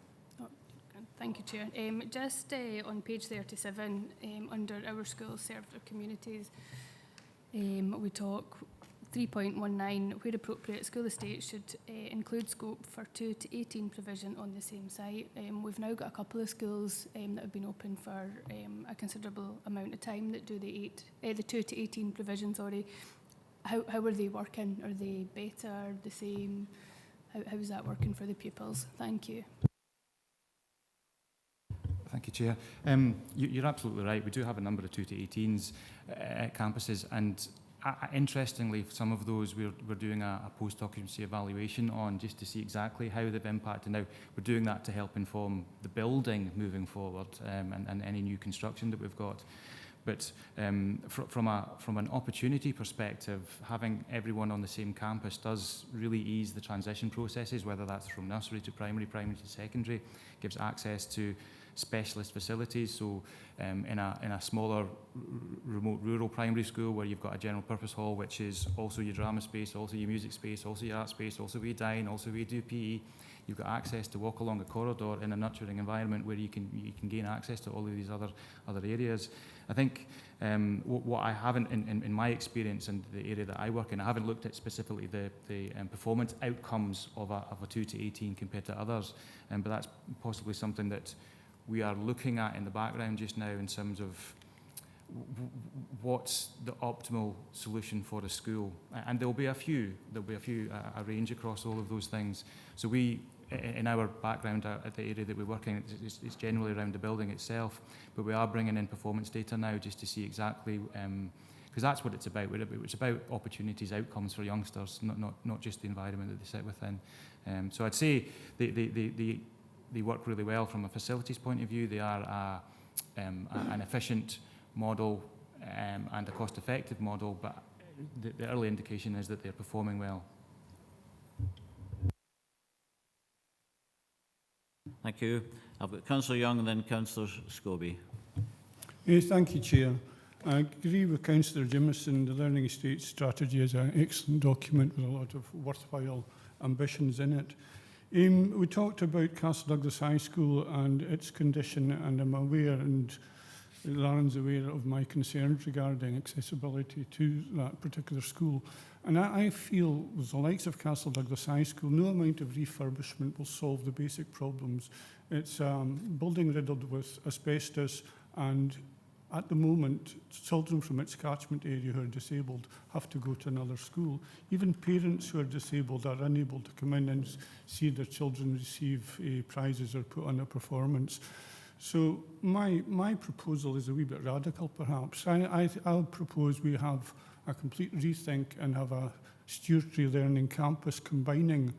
Thank you, Chair. Just on page 37, under Our Schools Serve Their Communities, we talk 3.19, where appropriate, school estates should include scope for 2 to 18 provision on the same site. We've now got a couple of schools that have been open for a considerable amount of time that do the 2 to 18 provision, sorry. How are they working? Are they better, the same? How is that working for the pupils? Thank you. Thank you, Chair. You're absolutely right. We do have a number of 2 to 18s at campuses, and interestingly, some of those we're doing a post-occupancy evaluation on, just to see exactly how they've impacted. Now, we're doing that to help inform the building moving forward, and any new construction that we've got. But from an opportunity perspective, having everyone on the same campus does really ease the transition processes, whether that's from nursery to primary to secondary, gives access to specialist facilities. So in a smaller remote rural primary school where you've got a general purpose hall, which is also your drama space, also your music space, also your art space, also where you dine, also where you do PE, you've got access to walk along a corridor in a nurturing environment where you can gain access to all of these other areas. I think what I haven't, in my experience and the area that I work in, I haven't looked at specifically the performance outcomes of a 2 to 18 compared to others, but that's possibly something that we are looking at in the background just now in terms of what's the optimal solution for a school. And there'll be a range across all of those things. So we, in our background at the area that we work in, it's generally around the building itself, but we are bringing in performance data now just to see exactly, because that's what it's about. It's about opportunities, outcomes for youngsters, not just the environment that they sit within. So I'd say they work really well from a facilities point of view. They are an efficient model and a cost-effective model, but the early indication is that they're performing well. Thank you. I've got Councillor Young and then Councillor Scobie. Yes, thank you, Chair. I agree with Councillor Jimison. The Learning Estate Strategy is an excellent document with a lot of worthwhile ambitions in it. We talked about Castle Douglas High School and its condition, and I'm aware, and Lauren's aware of my concerns regarding accessibility to that particular school. And I feel, with the likes of Castle Douglas High School, no amount of refurbishment will solve the basic problems. It's building riddled with asbestos, and at the moment, children from its catchment area who are disabled have to go to another school. Even parents who are disabled are unable to come in and see their children receive prizes or put on a performance. So my proposal is a wee bit radical, perhaps. I'll propose we have a complete rethink and have a stewardship learning campus combining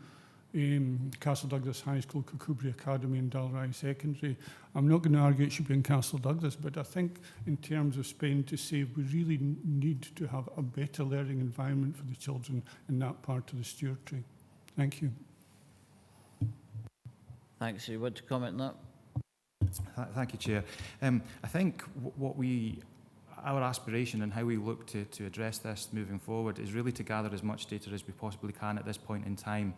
Castle Douglas High School, Kirkcudbright Academy and Dalry Secondary. I'm not going to argue it should be in Castle Douglas, but I think in terms of spend to save, we really need to have a better learning environment for the children in that part of the stewardship. Thank you. Thanks. You want to comment on that? Thank you, Chair. I think our aspiration and how we look to address this moving forward is really to gather as much data as we possibly can at this point in time,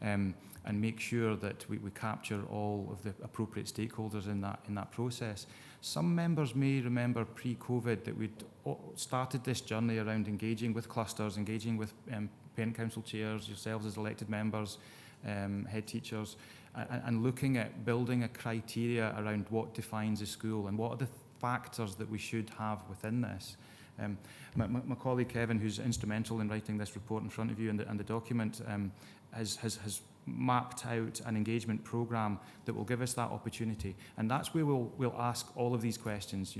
and make sure that we capture all of the appropriate stakeholders in that process. Some members may remember pre-COVID that we'd started this journey around engaging with clusters, engaging with parent council chairs, yourselves as elected members, head teachers, and looking at building a criteria around what defines a school and what are the factors that we should have within this. My colleague Kevin, who's instrumental in writing this report in front of you and the document, has mapped out an engagement programme that will give us that opportunity, and that's where we'll ask all of these questions.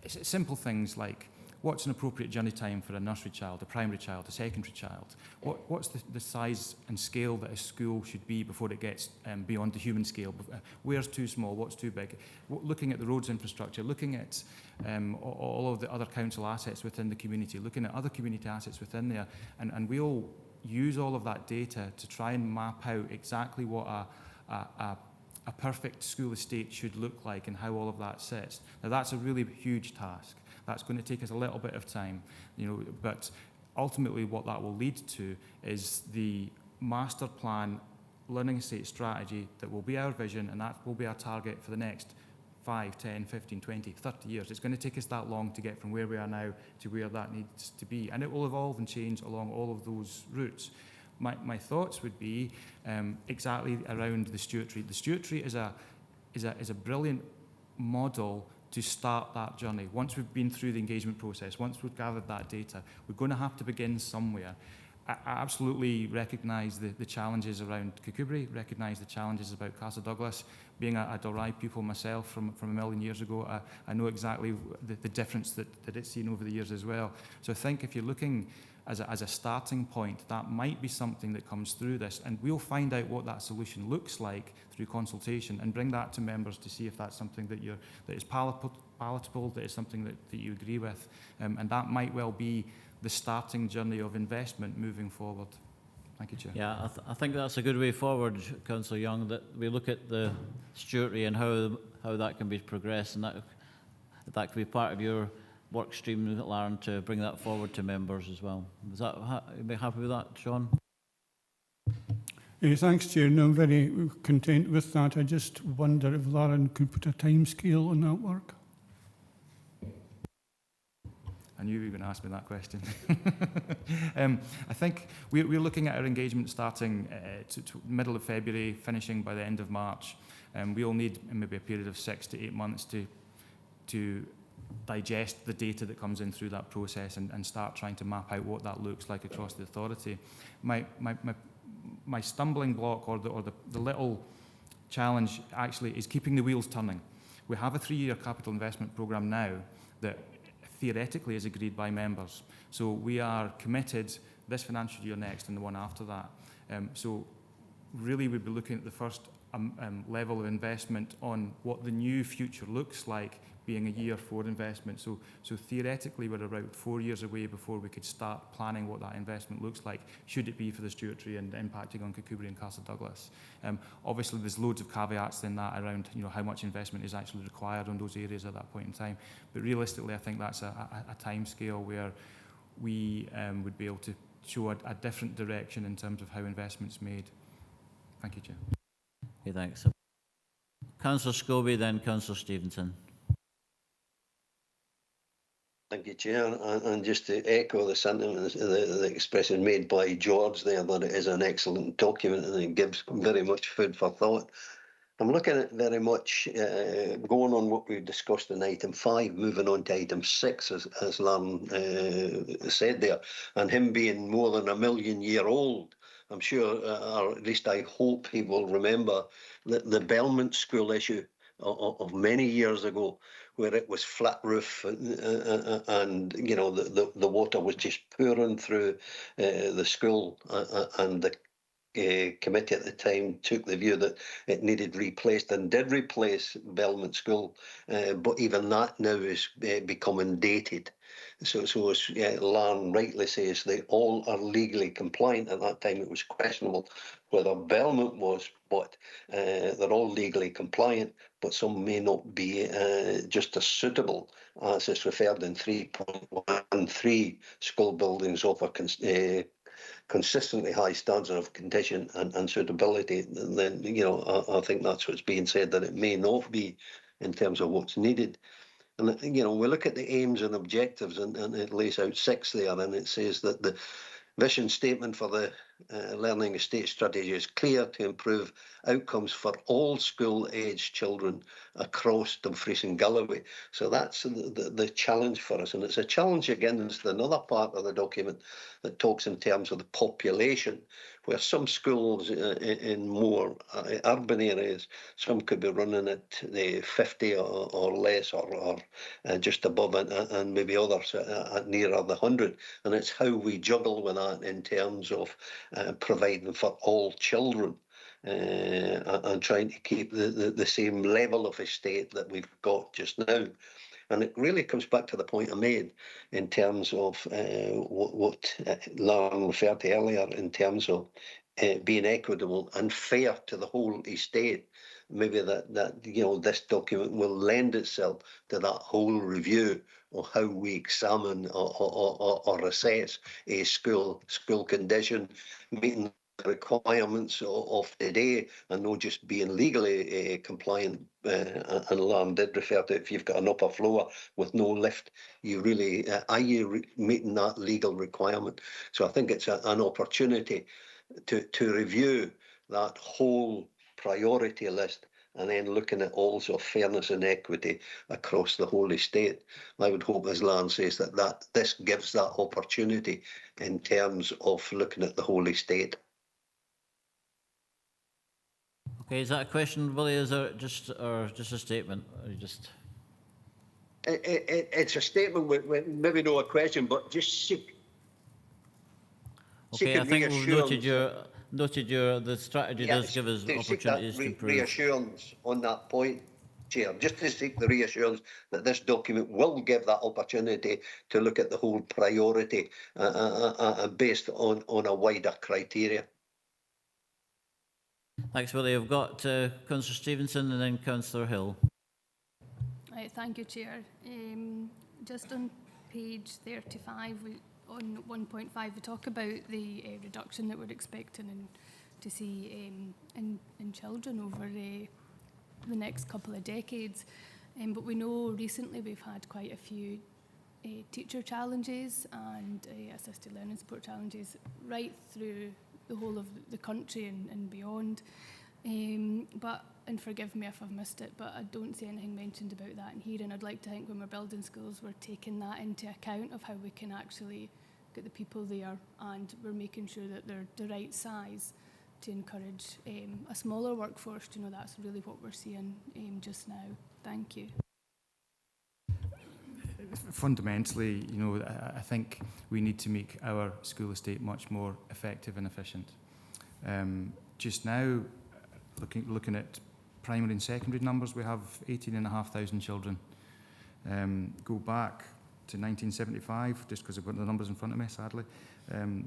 Simple things like, what's an appropriate journey time for a nursery child, a primary child, a secondary child? What's the size and scale that a school should be before it gets beyond the human scale? Where's too small, what's too big? Looking at the roads infrastructure, looking at all of the other council assets within the community, looking at other community assets within there, and we'll use all of that data to try and map out exactly what a perfect school estate should look like and how all of that sits. Now that's a really huge task. That's going to take us a little bit of time, but ultimately what that will lead to is the master plan learning estate strategy that will be our vision, and that will be our target for the next 5, 10, 15, 20, 30 years. It's going to take us that long to get from where we are now to where that needs to be, and it will evolve and change along all of those routes. My thoughts would be exactly around the Stewardship. The Stewardship is a brilliant model to start that journey. Once we've been through the engagement process, once we've gathered that data, we're going to have to begin somewhere. I absolutely recognise the challenges around Kirkcudbright, recognise the challenges about Castle Douglas. Being a Dalry pupil myself from a million years ago, I know exactly the difference that it's seen over the years as well. So I think if you're looking as a starting point, that might be something that comes through this, and we'll find out what that solution looks like through consultation and bring that to members to see if that's something that is palatable, that is something that you agree with, and that might well be the starting journey of investment moving forward. Thank you, Chair. Yeah, I think that's a good way forward, Councillor Young, that we look at the stewardship and how that can be progressed, and that could be part of your work stream, Lauren, to bring that forward to members as well. Is that, you be happy with that, Sean? Thanks, Chair. No, I'm very content with that. I just wonder if Lauren could put a time scale on that work. I knew you were going to ask me that question. I think we're looking at our engagement starting to middle of February, finishing by the end of March. We'll need maybe a period of 6 to 8 months to digest the data that comes in through that process and start trying to map out what that looks like across the authority. My stumbling block or the little challenge actually is keeping the wheels turning. We have a 3-year capital investment programme now that theoretically is agreed by members. So we are committed this financial year next and the one after that. So really we'd be looking at the first level of investment on what the new future looks like being a year 4 investment. So theoretically we're about 4 years away before we could start planning what that investment looks like, should it be for the stewardship and impacting on Kirkcudbright and Castle Douglas. Obviously there's loads of caveats in that around how much investment is actually required on those areas at that point in time. But realistically I think that's a time scale where we would be able to show a different direction in terms of how investment's made. Thank you, Chair. Okay, thanks. Councillor Scobie, then Councillor Stevenson. Thank you, Chair. And just to echo the sentiments, the expression made by George there, that it is an excellent document and it gives very much food for thought. I'm looking at very much going on what we discussed in item 5, moving on to item 6, as Lauren said there, and him being more than a million-year-old. I'm sure, or at least I hope he will remember the Belmont School issue of many years ago, where it was flat roof and the water was just pouring through the school, and the committee at the time took the view that it needed replaced and did replace Belmont School, but even that now is becoming dated. So as Lauren rightly says, they all are legally compliant. At that time it was questionable whether Belmont was, but they're all legally compliant, but some may not be just as suitable as is referred in 3.13. School buildings offer consistently high standards of condition and suitability. Then I think that's what's being said, that it may not be in terms of what's needed. And we look at the aims and objectives, and it lays out 6 there, and it says that the vision statement for the learning estate strategy is clear: to improve outcomes for all school-aged children across Dumfries and Galloway. So that's the challenge for us, and it's a challenge against another part of the document that talks in terms of the population, where some schools in more urban areas, some could be running at 50 or less, or just above it, and maybe others at nearer the 100. And it's how we juggle with that in terms of providing for all children. And trying to keep the same level of estate that we've got just now. And it really comes back to the point I made in terms of what Lauren referred to earlier, in terms of being equitable and fair to the whole estate. Maybe that this document will lend itself to that whole review of how we examine or assess a school condition, meeting requirements of today and not just being legally compliant. And Lauren did refer to, if you've got an upper floor with no lift, you really are you meeting that legal requirement? So I think it's an opportunity to review that whole priority list, and then looking at also fairness and equity across the whole estate. I would hope, as Lauren says, that this gives that opportunity in terms of looking at the whole estate. Okay, is that a question, Willie? Is it just a statement? Or just... It's a statement with maybe no a question, but just seek. Okay, I think we've noted the strategy does give us opportunities to improve. Reassurance on that point, Chair, just to seek the reassurance that this document will give that opportunity to look at the whole priority based on a wider criteria. Thanks, Willie. I've got Councillor Stevenson and then Councillor Hill. Thank you, Chair. Just on page 35, on 1.5, we talk about the reduction that we're expecting to see in children over the next couple of decades. But we know recently we've had quite a few teacher challenges and assisted learning support challenges right through the whole of the country and beyond. And forgive me if I've missed it, but I don't see anything mentioned about that in here, and I'd like to think when we're building schools we're taking that into account of how we can actually get the people there, and we're making sure that they're the right size to encourage a smaller workforce. You know, that's really what we're seeing just now. Thank you. Fundamentally, you know, I think we need to make our school estate much more effective and efficient. Just now, looking at primary and secondary numbers, we have 18,500 children. Go back to 1975, just because I've got the numbers in front of me, sadly,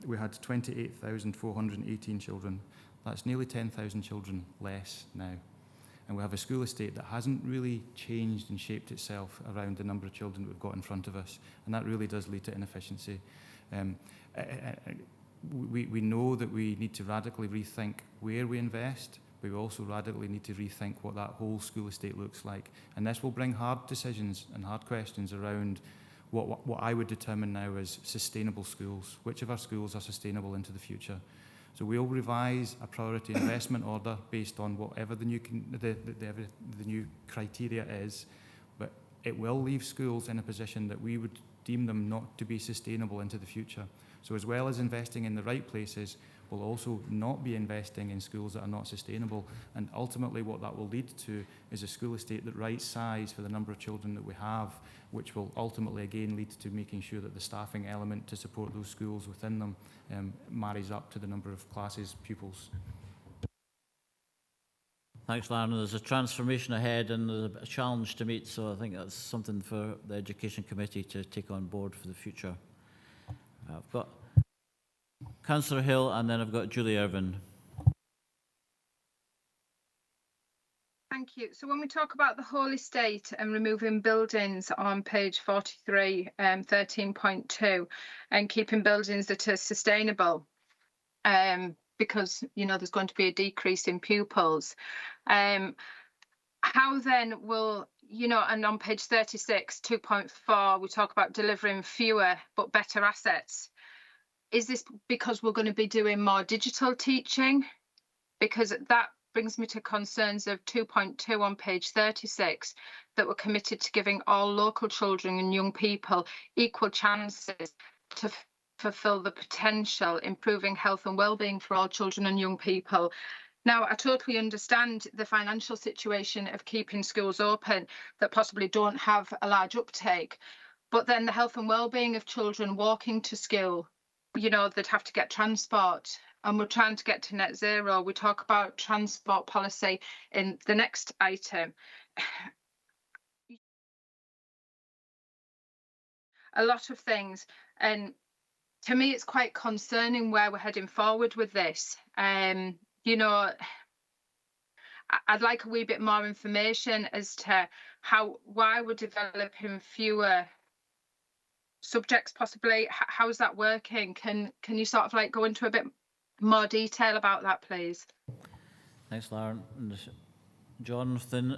we had 28,418 children. That's nearly 10,000 children less now. And we have a school estate that hasn't really changed and shaped itself around the number of children that we've got in front of us. And that really does lead to inefficiency. We know that we need to radically rethink where we invest, but we also radically need to rethink what that whole school estate looks like. And this will bring hard decisions and hard questions around what I would determine now as sustainable schools. Which of our schools are sustainable into the future? So we'll revise a priority investment order based on whatever the new criteria is, but it will leave schools in a position that we would deem them not to be sustainable into the future. So as well as investing in the right places, we'll also not be investing in schools that are not sustainable. And ultimately what that will lead to is a school estate that right size for the number of children that we have, which will ultimately again lead to making sure that the staffing element to support those schools within them marries up to the number of classes, pupils. Thanks, Lauren. There's a transformation ahead and there's a challenge to meet, so I think that's something for the Education Committee to take on board for the future. I've got Councillor Hill and then I've got Julie Irvin. Thank you. So when we talk about the whole estate and removing buildings on page 43, 13.2, and keeping buildings that are sustainable, because, you know, there's going to be a decrease in pupils, how then will, you know, and on page 36, 2.4, we talk about delivering fewer but better assets. Is this because we're going to be doing more digital teaching? Because that brings me to concerns of 2.2 on page 36, that we're committed to giving all local children and young people equal chances to fulfil the potential, improving health and well-being for all children and young people. Now, I totally understand the financial situation of keeping schools open that possibly don't have a large uptake, but then the health and well-being of children walking to school, you know, they'd have to get transport, and we're trying to get to net zero. We talk about transport policy in the next item. A lot of things, and to me it's quite concerning where we're heading forward with this. You know, I'd like a wee bit more information as to why we're developing fewer subjects possibly. How's that working? Can you sort of like go into a bit more detail about that, please? Thanks, Lauren. And Jonathan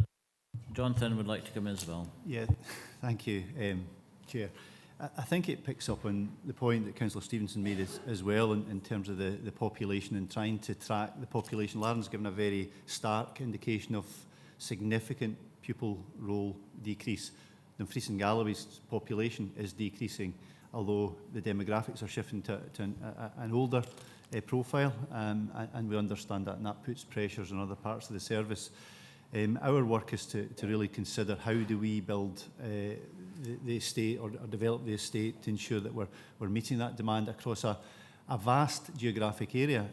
would like to come in as well. Yeah, thank you, Chair. I think it picks up on the point that Councillor Stevenson made as well in terms of the population and trying to track the population. Lauren's given a very stark indication of significant pupil roll decrease. Dumfries and Galloway's population is decreasing, although the demographics are shifting to an older profile, and we understand that, and that puts pressures on other parts of the service. Our work is to really consider how do we build the estate or develop the estate to ensure that we're meeting that demand across a vast geographic area.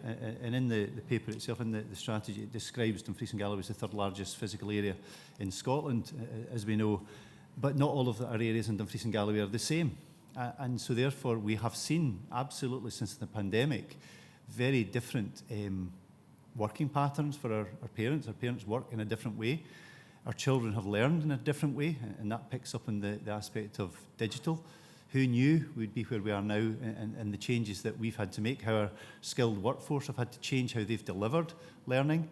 And in the paper itself, in the strategy, it describes Dumfries and Galloway as the third largest physical area in Scotland, as we know. But not all of our areas in Dumfries and Galloway are the same. And so therefore we have seen absolutely since the pandemic very different working patterns for our parents. Our parents work in a different way. Our children have learned in a different way, and that picks up in the aspect of digital. Who knew we'd be where we are now, and the changes that we've had to make, how our skilled workforce have had to change how they've delivered learning.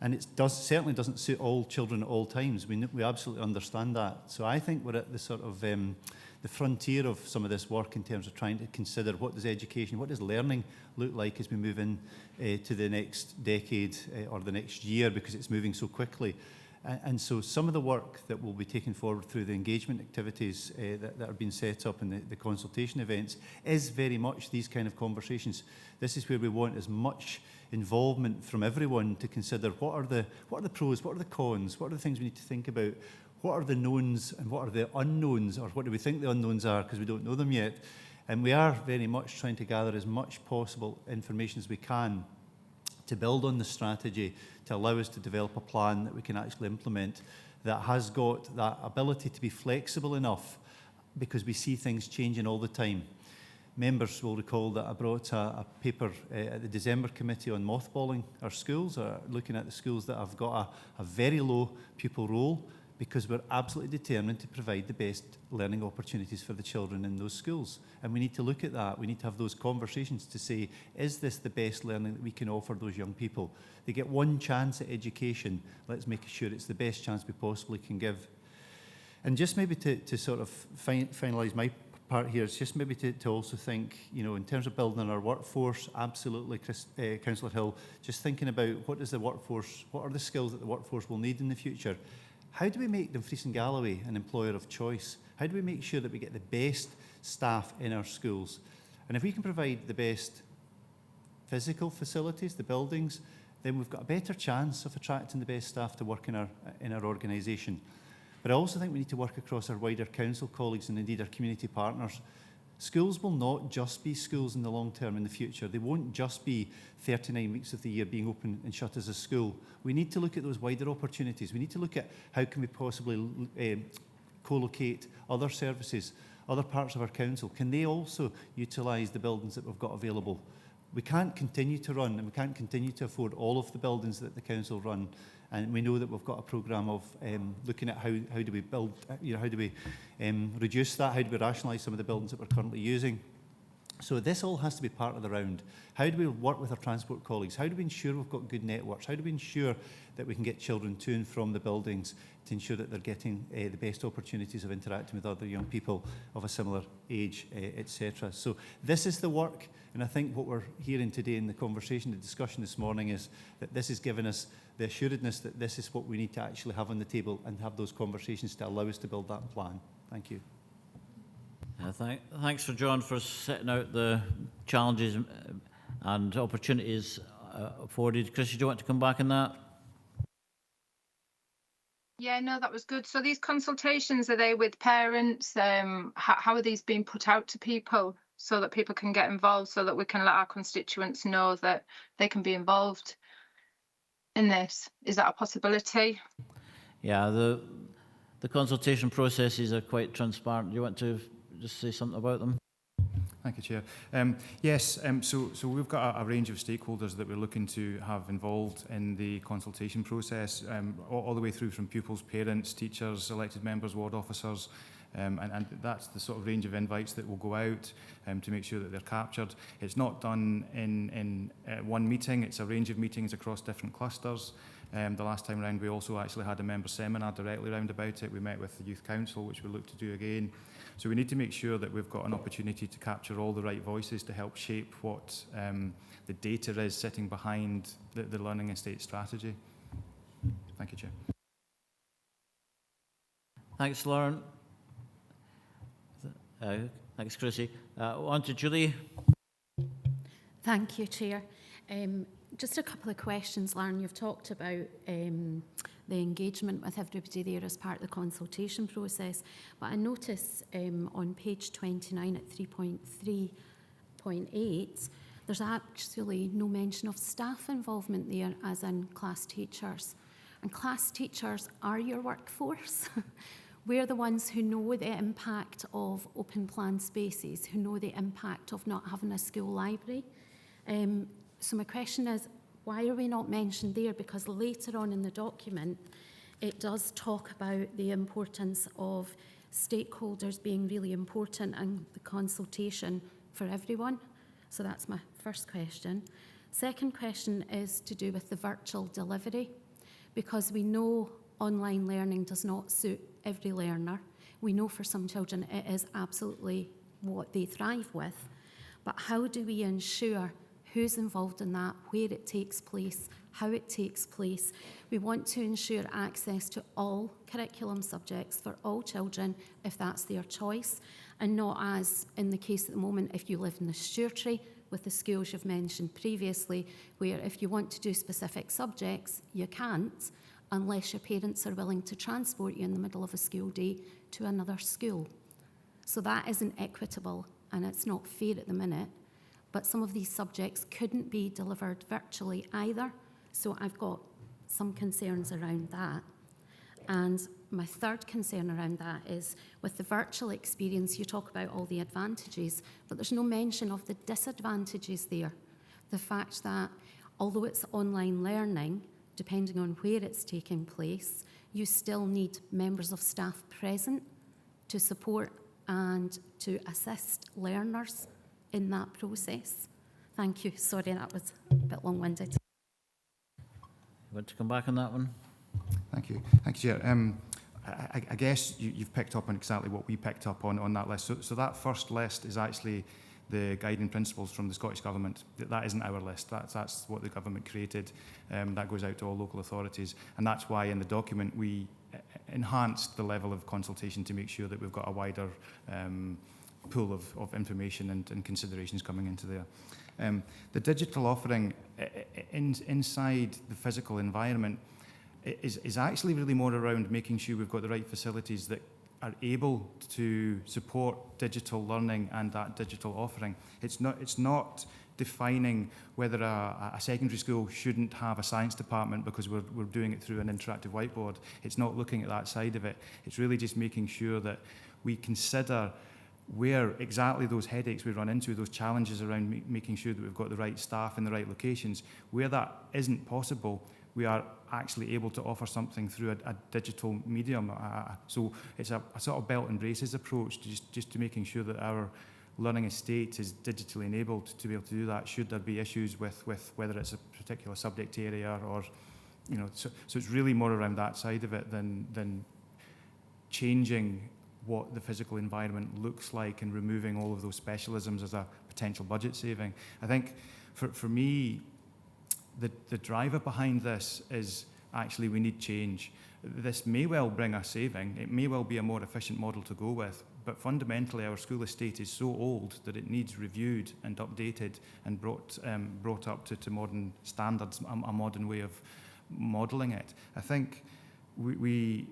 And it certainly doesn't suit all children at all times. We absolutely understand that. So I think we're at the sort of the frontier of some of this work in terms of trying to consider what does education, what does learning look like as we move in to the next decade or the next year, because it's moving so quickly. And so some of the work that will be taken forward through the engagement activities that are being set up in the consultation events is very much these kind of conversations. This is where we want as much involvement from everyone to consider what are the pros, what are the cons, what are the things we need to think about, what are the knowns and what are the unknowns, or what do we think the unknowns are because we don't know them yet. And we are very much trying to gather as much possible information as we can to build on the strategy to allow us to develop a plan that we can actually implement that has got that ability to be flexible enough, because we see things changing all the time. Members will recall that I brought a paper at the December committee on mothballing our schools, looking at the schools that have got a very low pupil roll, because we're absolutely determined to provide the best learning opportunities for the children in those schools. And we need to look at that. We need to have those conversations to say, is this the best learning that we can offer those young people? They get one chance at education. Let's make sure it's the best chance we possibly can give. And just maybe to sort of finalise my part here, is just maybe to also think, you know, in terms of building our workforce, absolutely, Councillor Hill, just thinking about what are the skills that the workforce will need in the future. How do we make Dumfries and Galloway an employer of choice? How do we make sure that we get the best staff in our schools? And if we can provide the best physical facilities, the buildings, then we've got a better chance of attracting the best staff to work in our organisation. But I also think we need to work across our wider council colleagues and indeed our community partners. Schools will not just be schools in the long term in the future. They won't just be 39 weeks of the year being open and shut as a school. We need to look at those wider opportunities. We need to look at how can we possibly co-locate other services, other parts of our council. Can they also utilise the buildings that we've got available? We can't continue to run, and we can't continue to afford all of the buildings that the council run. And we know that we've got a programme of looking at how do we build, how do we reduce that, how do we rationalise some of the buildings that we're currently using. So this all has to be part of the round. How do we work with our transport colleagues? How do we ensure we've got good networks? How do we ensure that we can get children to and from the buildings to ensure that they're getting the best opportunities of interacting with other young people of a similar age, etc. So this is the work, and I think what we're hearing today in the conversation, the discussion this morning, is that this has given us the assuredness that this is what we need to actually have on the table and have those conversations to allow us to build that plan. Thank you. Thanks for John for setting out the challenges and opportunities afforded. Chris, do you want to come back on that? Yeah, no, that was good. So these consultations, are they with parents? How are these being put out to people so that people can get involved, so that we can let our constituents know that they can be involved in this? Is that a possibility? Yeah, the consultation processes are quite transparent. Do you want to just say something about them? Thank you, Chair. Yes, so we've got a range of stakeholders that we're looking to have involved in the consultation process, all the way through from pupils, parents, teachers, elected members, ward officers, and that's the sort of range of invites that will go out to make sure that they're captured. It's not done in one meeting, it's a range of meetings across different clusters. The last time around we also actually had a member seminar directly round about it. We met with the Youth Council, which we'll look to do again. So we need to make sure that we've got an opportunity to capture all the right voices to help shape what the data is sitting behind the learning estate strategy. Thank you, Chair. Thanks, Lauren. Thanks, Chrissy. On to Julie. Thank you, Chair. Just a couple of questions, Lauren. You've talked about the engagement with everybody there as part of the consultation process, but I notice on page 29 at 3.3.8, there's actually no mention of staff involvement there, as in class teachers. And class teachers are your workforce. We're the ones who know the impact of open plan spaces, who know the impact of not having a school library. So my question is, why are we not mentioned there? Because later on in the document, it does talk about the importance of stakeholders being really important and the consultation for everyone. So that's my first question. Second question is to do with the virtual delivery, because we know online learning does not suit every learner. We know for some children it is absolutely what they thrive with. But how do we ensure who's involved in that, where it takes place, how it takes place? We want to ensure access to all curriculum subjects for all children if that's their choice, and not as in the case at the moment if you live in the Stewartry with the schools you've mentioned previously, where if you want to do specific subjects, you can't unless your parents are willing to transport you in the middle of a school day to another school. So that isn't equitable and it's not fair at the minute. But some of these subjects couldn't be delivered virtually either. So I've got some concerns around that. And my third concern around that is with the virtual experience, you talk about all the advantages, but there's no mention of the disadvantages there. The fact that although it's online learning, depending on where it's taking place, you still need members of staff present to support and to assist learners in that process. Thank you. Sorry, that was a bit long-winded. You want to come back on that one? Thank you. Thank you, Chair. I guess you've picked up on exactly what we picked up on that list. So that first list is actually the guiding principles from the Scottish Government. That isn't our list. That's what the government created. That goes out to all local authorities. And that's why in the document we enhanced the level of consultation to make sure that we've got a wider pool of information and considerations coming into there. The digital offering inside the physical environment is actually really more around making sure we've got the right facilities that are able to support digital learning and that digital offering. It's not defining whether a secondary school shouldn't have a science department because we're doing it through an interactive whiteboard. It's not looking at that side of it. It's really just making sure that we consider where exactly those headaches we run into, those challenges around making sure that we've got the right staff in the right locations, where that isn't possible, we are actually able to offer something through a digital medium. So it's a sort of belt and braces approach to just to making sure that our learning estate is digitally enabled to be able to do that should there be issues with whether it's a particular subject area or, you know, so it's really more around that side of it than changing what the physical environment looks like and removing all of those specialisms as a potential budget saving. I think for me, the driver behind this is actually we need change. This may well bring a saving, it may well be a more efficient model to go with, but fundamentally our school estate is so old that it needs reviewed and updated and brought up to modern standards, a modern way of modelling it. I think we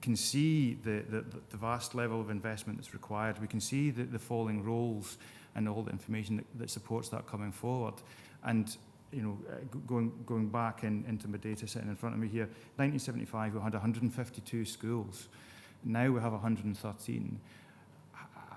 can see the vast level of investment that's required. We can see the falling roles and all the information that supports that coming forward. And you know, going back into my data sitting in front of me here, 1975 we had 152 schools. Now we have 113.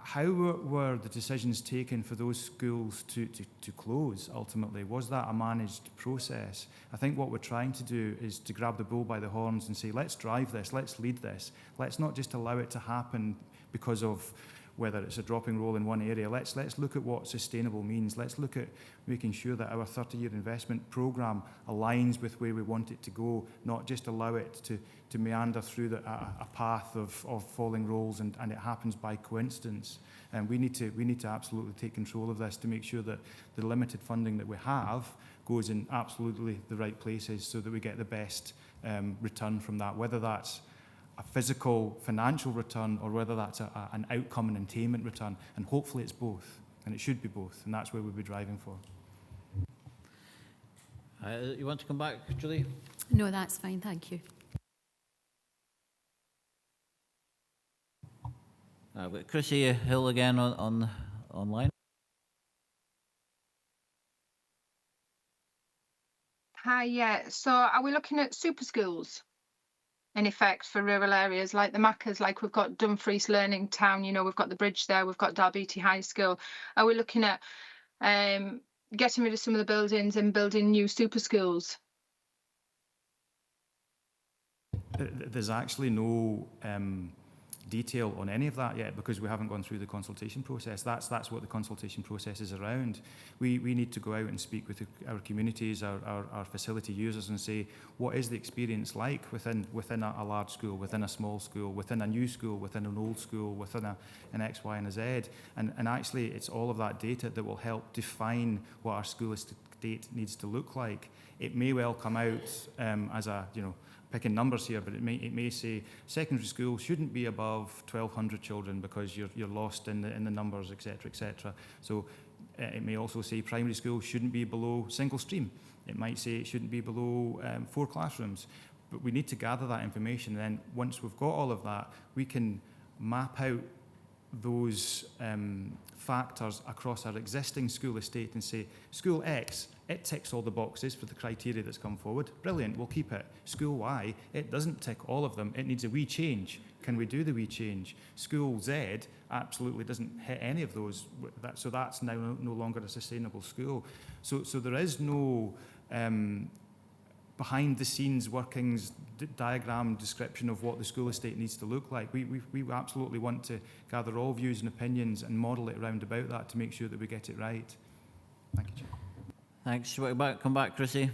How were the decisions taken for those schools to close ultimately? Was that a managed process? I think what we're trying to do is to grab the bull by the horns and say, let's drive this, let's lead this. Let's not just allow it to happen because of whether it's a dropping roll in one area. Let's look at what sustainable means. Let's look at making sure that our 30-year investment programme aligns with where we want it to go, not just allow it to meander through a path of falling rolls and it happens by coincidence. And we need to absolutely take control of this to make sure that the limited funding that we have goes in absolutely the right places so that we get the best return from that, whether that's a physical financial return or whether that's an outcome and attainment return, and hopefully it's both, and it should be both, and that's where we'll be driving for. You want to come back, Julie? No, that's fine, thank you. I've got Chrissy Hill again online. Hi, yeah. So are we looking at super schools? In effect for rural areas like the Maccas, like we've got Dumfries Learning Town, you know, we've got the bridge there, we've got Dalbeattie High School. Are we looking at getting rid of some of the buildings and building new super schools? There's actually no detail on any of that yet because we haven't gone through the consultation process. That's what the consultation process is around. We need to go out and speak with our communities, our facility users, and say, what is the experience like within a large school, within a small school, within a new school, within an old school, within an X, Y, and a Z. And actually it's all of that data that will help define what our school estate needs to look like. It may well come out as a, you know, picking numbers here, but it may say secondary school shouldn't be above 1,200 children because you're lost in the numbers, etc., etc. So it may also say primary school shouldn't be below single stream. It might say it shouldn't be below 4 classrooms. But we need to gather that information. And then once we've got all of that, we can map out those factors across our existing school estate and say, school X, it ticks all the boxes for the criteria that's come forward. Brilliant, we'll keep it. School Y, it doesn't tick all of them. It needs a wee change. Can we do the wee change? School Z absolutely doesn't hit any of those. So that's now no longer a sustainable school. So there is no behind the scenes workings diagram description of what the school estate needs to look like. We absolutely want to gather all views and opinions and model it round about that to make sure that we get it right. Thank you, Chair. Thanks. Come back, Chrissy.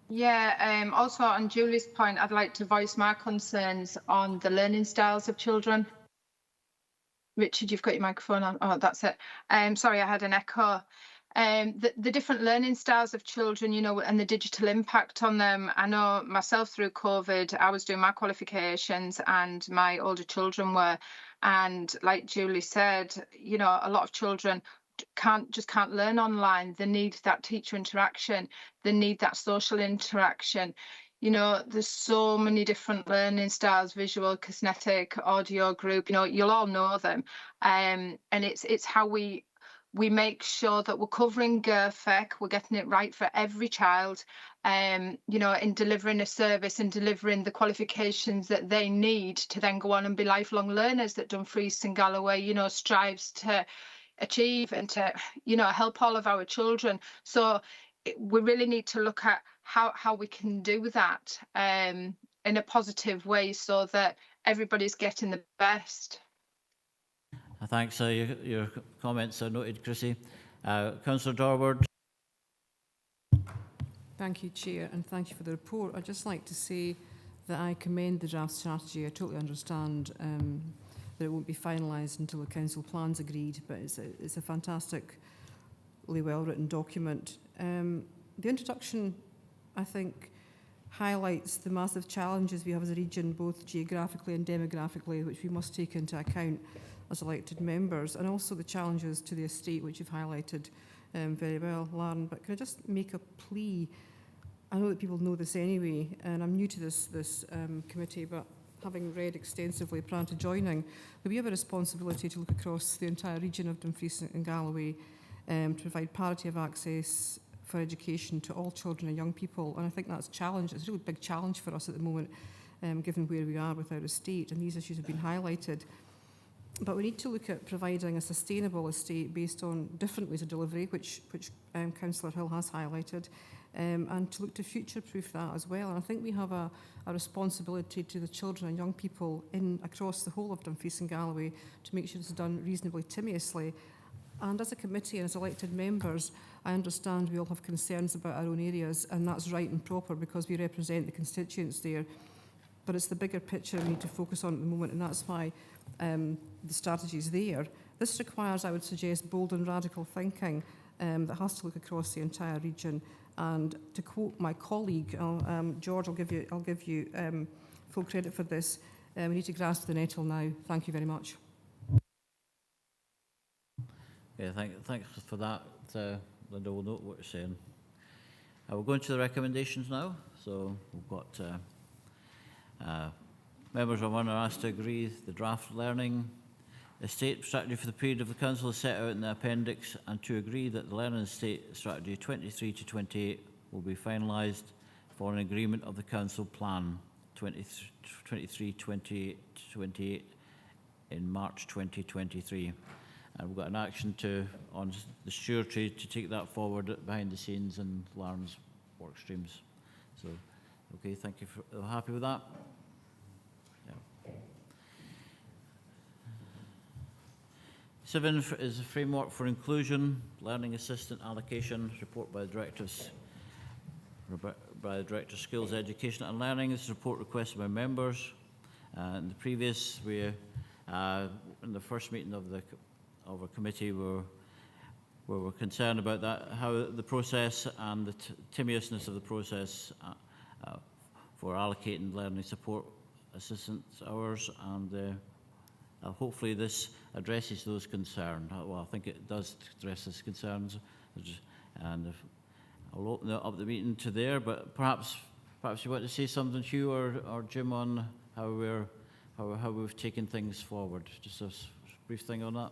Yeah, also on Julie's point, I'd like to voice my concerns on the learning styles of children. Richard, you've got your microphone on. Oh, that's it. Sorry, I had an echo. The different learning styles of children, you know, and the digital impact on them. I know myself through COVID, I was doing my qualifications and my older children were. And like Julie said, you know, a lot of children can't learn online. They need that teacher interaction. They need that social interaction. You know, there's so many different learning styles, visual, kinesthetic, audio group, you know, you'll all know them. And it's how we make sure that we're covering GERFEC, we're getting it right for every child, you know, in delivering a service and delivering the qualifications that they need to then go on and be lifelong learners that Dumfries and Galloway, you know, strives to achieve and to, you know, help all of our children. So we really need to look at how we can do that in a positive way so that everybody's getting the best. Thanks. Your comments are noted, Chrissy. Councillor Dorward. Thank you, Chair, and thank you for the report. I'd just like to say that I commend the draft strategy. I totally understand that it won't be finalised until the council plan's agreed, but it's a fantastically well-written document. The introduction, I think, highlights the massive challenges we have as a region, both geographically and demographically, which we must take into account as elected members, and also the challenges to the estate, which you've highlighted very well, Lauren. But can I just make a plea? I know that people know this anyway, and I'm new to this committee, but having read extensively prior to joining, that we have a responsibility to look across the entire region of Dumfries and Galloway to provide parity of access for education to all children and young people. And I think that's a challenge. It's a really big challenge for us at the moment, given where we are with our estate, and these issues have been highlighted. But we need to look at providing a sustainable estate based on different ways of delivery, which Councillor Hill has highlighted, and to look to future-proof that as well. And I think we have a responsibility to the children and young people across the whole of Dumfries and Galloway to make sure this is done reasonably timiously. And as a committee and as elected members, I understand we all have concerns about our own areas, and that's right and proper because we represent the constituents there. But it's the bigger picture we need to focus on at the moment, and that's why the strategy is there. This requires, I would suggest, bold and radical thinking that has to look across the entire region. And to quote my colleague, George, I'll give you full credit for this. We need to grasp the nettle now. Thank you very much. Yeah, thanks for that, Linda. We'll note what you're saying. We'll go into the recommendations now. So we've got members of one are asked to agree the draft learning estate strategy for the period of the council is set out in the appendix, and to agree that the learning estate strategy 23 to 28 will be finalised for an agreement of the council plan 23 28 in March 2023. And we've got an action on the stewardship to take that forward behind the scenes and Lauren's work streams. So, okay, thank you. Happy with that? Yeah. 7 is a framework for inclusion, learning assistant allocation, report by the Director of Skills, Education and Learning. This report requested by members. In the previous, in the first meeting of our committee, we were concerned about that, how the process and the timiousness of the process for allocating learning support assistance hours, and hopefully this addresses those concerns. Well, I think it does address those concerns, and I'll open up the meeting to there. But perhaps you want to say something, Hugh or Jim, on how we've taken things forward. Just a brief thing on that.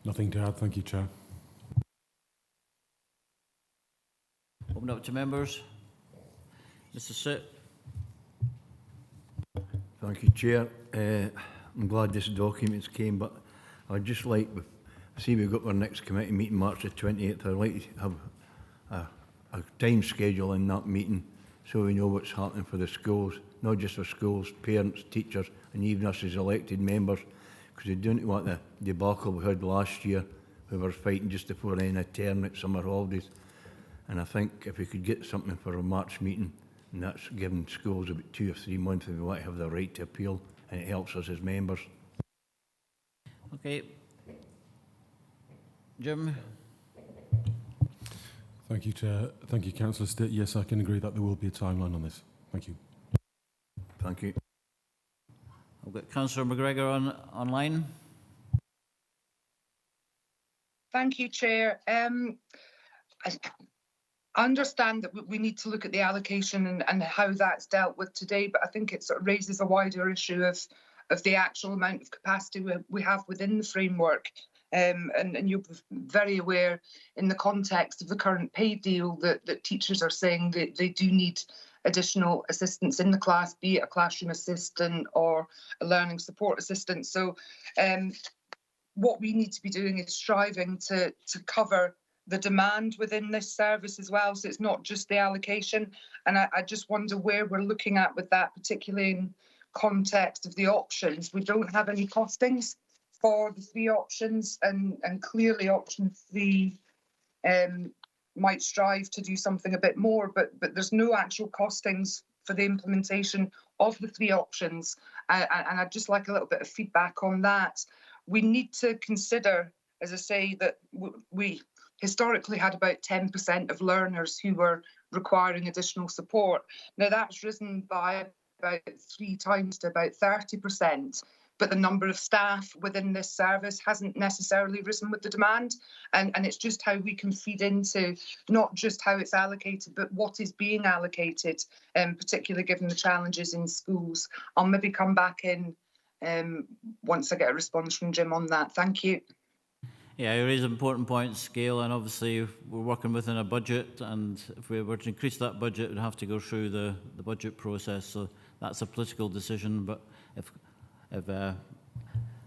Nothing to add, thank you, Chair. Open up to members. Mr. Sitt. Thank you, Chair. I'm glad this document came, but I'd just like, see we've got our next committee meeting March the 28th, I'd like to have a time schedule in that meeting so we know what's happening for the schools, not just for schools, parents, teachers, and even us as elected members, because we don't want the debacle we had last year. We were fighting just before the end of term at summer holidays. And I think if we could get something for a March meeting, and that's giving schools about 2 or 3 months if we want to have the right to appeal, and it helps us as members. Okay. Jim? Thank you, Chair. Thank you, Councillor Stitt. Yes, I can agree that there will be a timeline on this. Thank you. Thank you. I've got Councillor McGregor online. Thank you, Chair. I understand that we need to look at the allocation and how that's dealt with today, but I think it sort of raises a wider issue of the actual amount of capacity we have within the framework. And you're very aware in the context of the current pay deal that teachers are saying that they do need additional assistance in the class, be it a classroom assistant or a learning support assistant. So what we need to be doing is striving to cover the demand within this service as well. So it's not just the allocation. And I just wonder where we're looking at with that, particularly in context of the options. We don't have any costings for the 3 options, and clearly option 3 might strive to do something a bit more, but there's no actual costings for the implementation of the 3 options. And I'd just like a little bit of feedback on that. We need to consider, as I say, that historically had about 10% of learners who were requiring additional support. Now that's risen by about 3 times to about 30%. But the number of staff within this service hasn't necessarily risen with the demand. And it's just how we can feed into not just how it's allocated, but what is being allocated, particularly given the challenges in schools. I'll maybe come back in once I get a response from Jim on that. Thank you. Yeah, you raise important points, Gail, and obviously we're working within a budget, and if we were to increase that budget, we'd have to go through the budget process. So that's a political decision, but if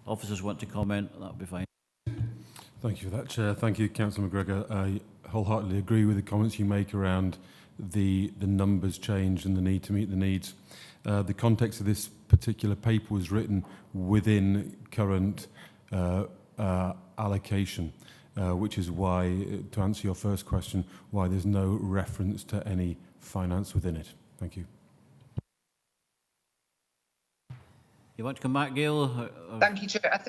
officers want to comment, that would be fine. Thank you for that, Chair. Thank you, Councillor McGregor. I wholeheartedly agree with the comments you make around the numbers change and the need to meet the needs. The context of this particular paper was written within current allocation, which is why, to answer your first question, why there's no reference to any finance within it. Thank you. You want to come back, Gail? Thank you, Chair.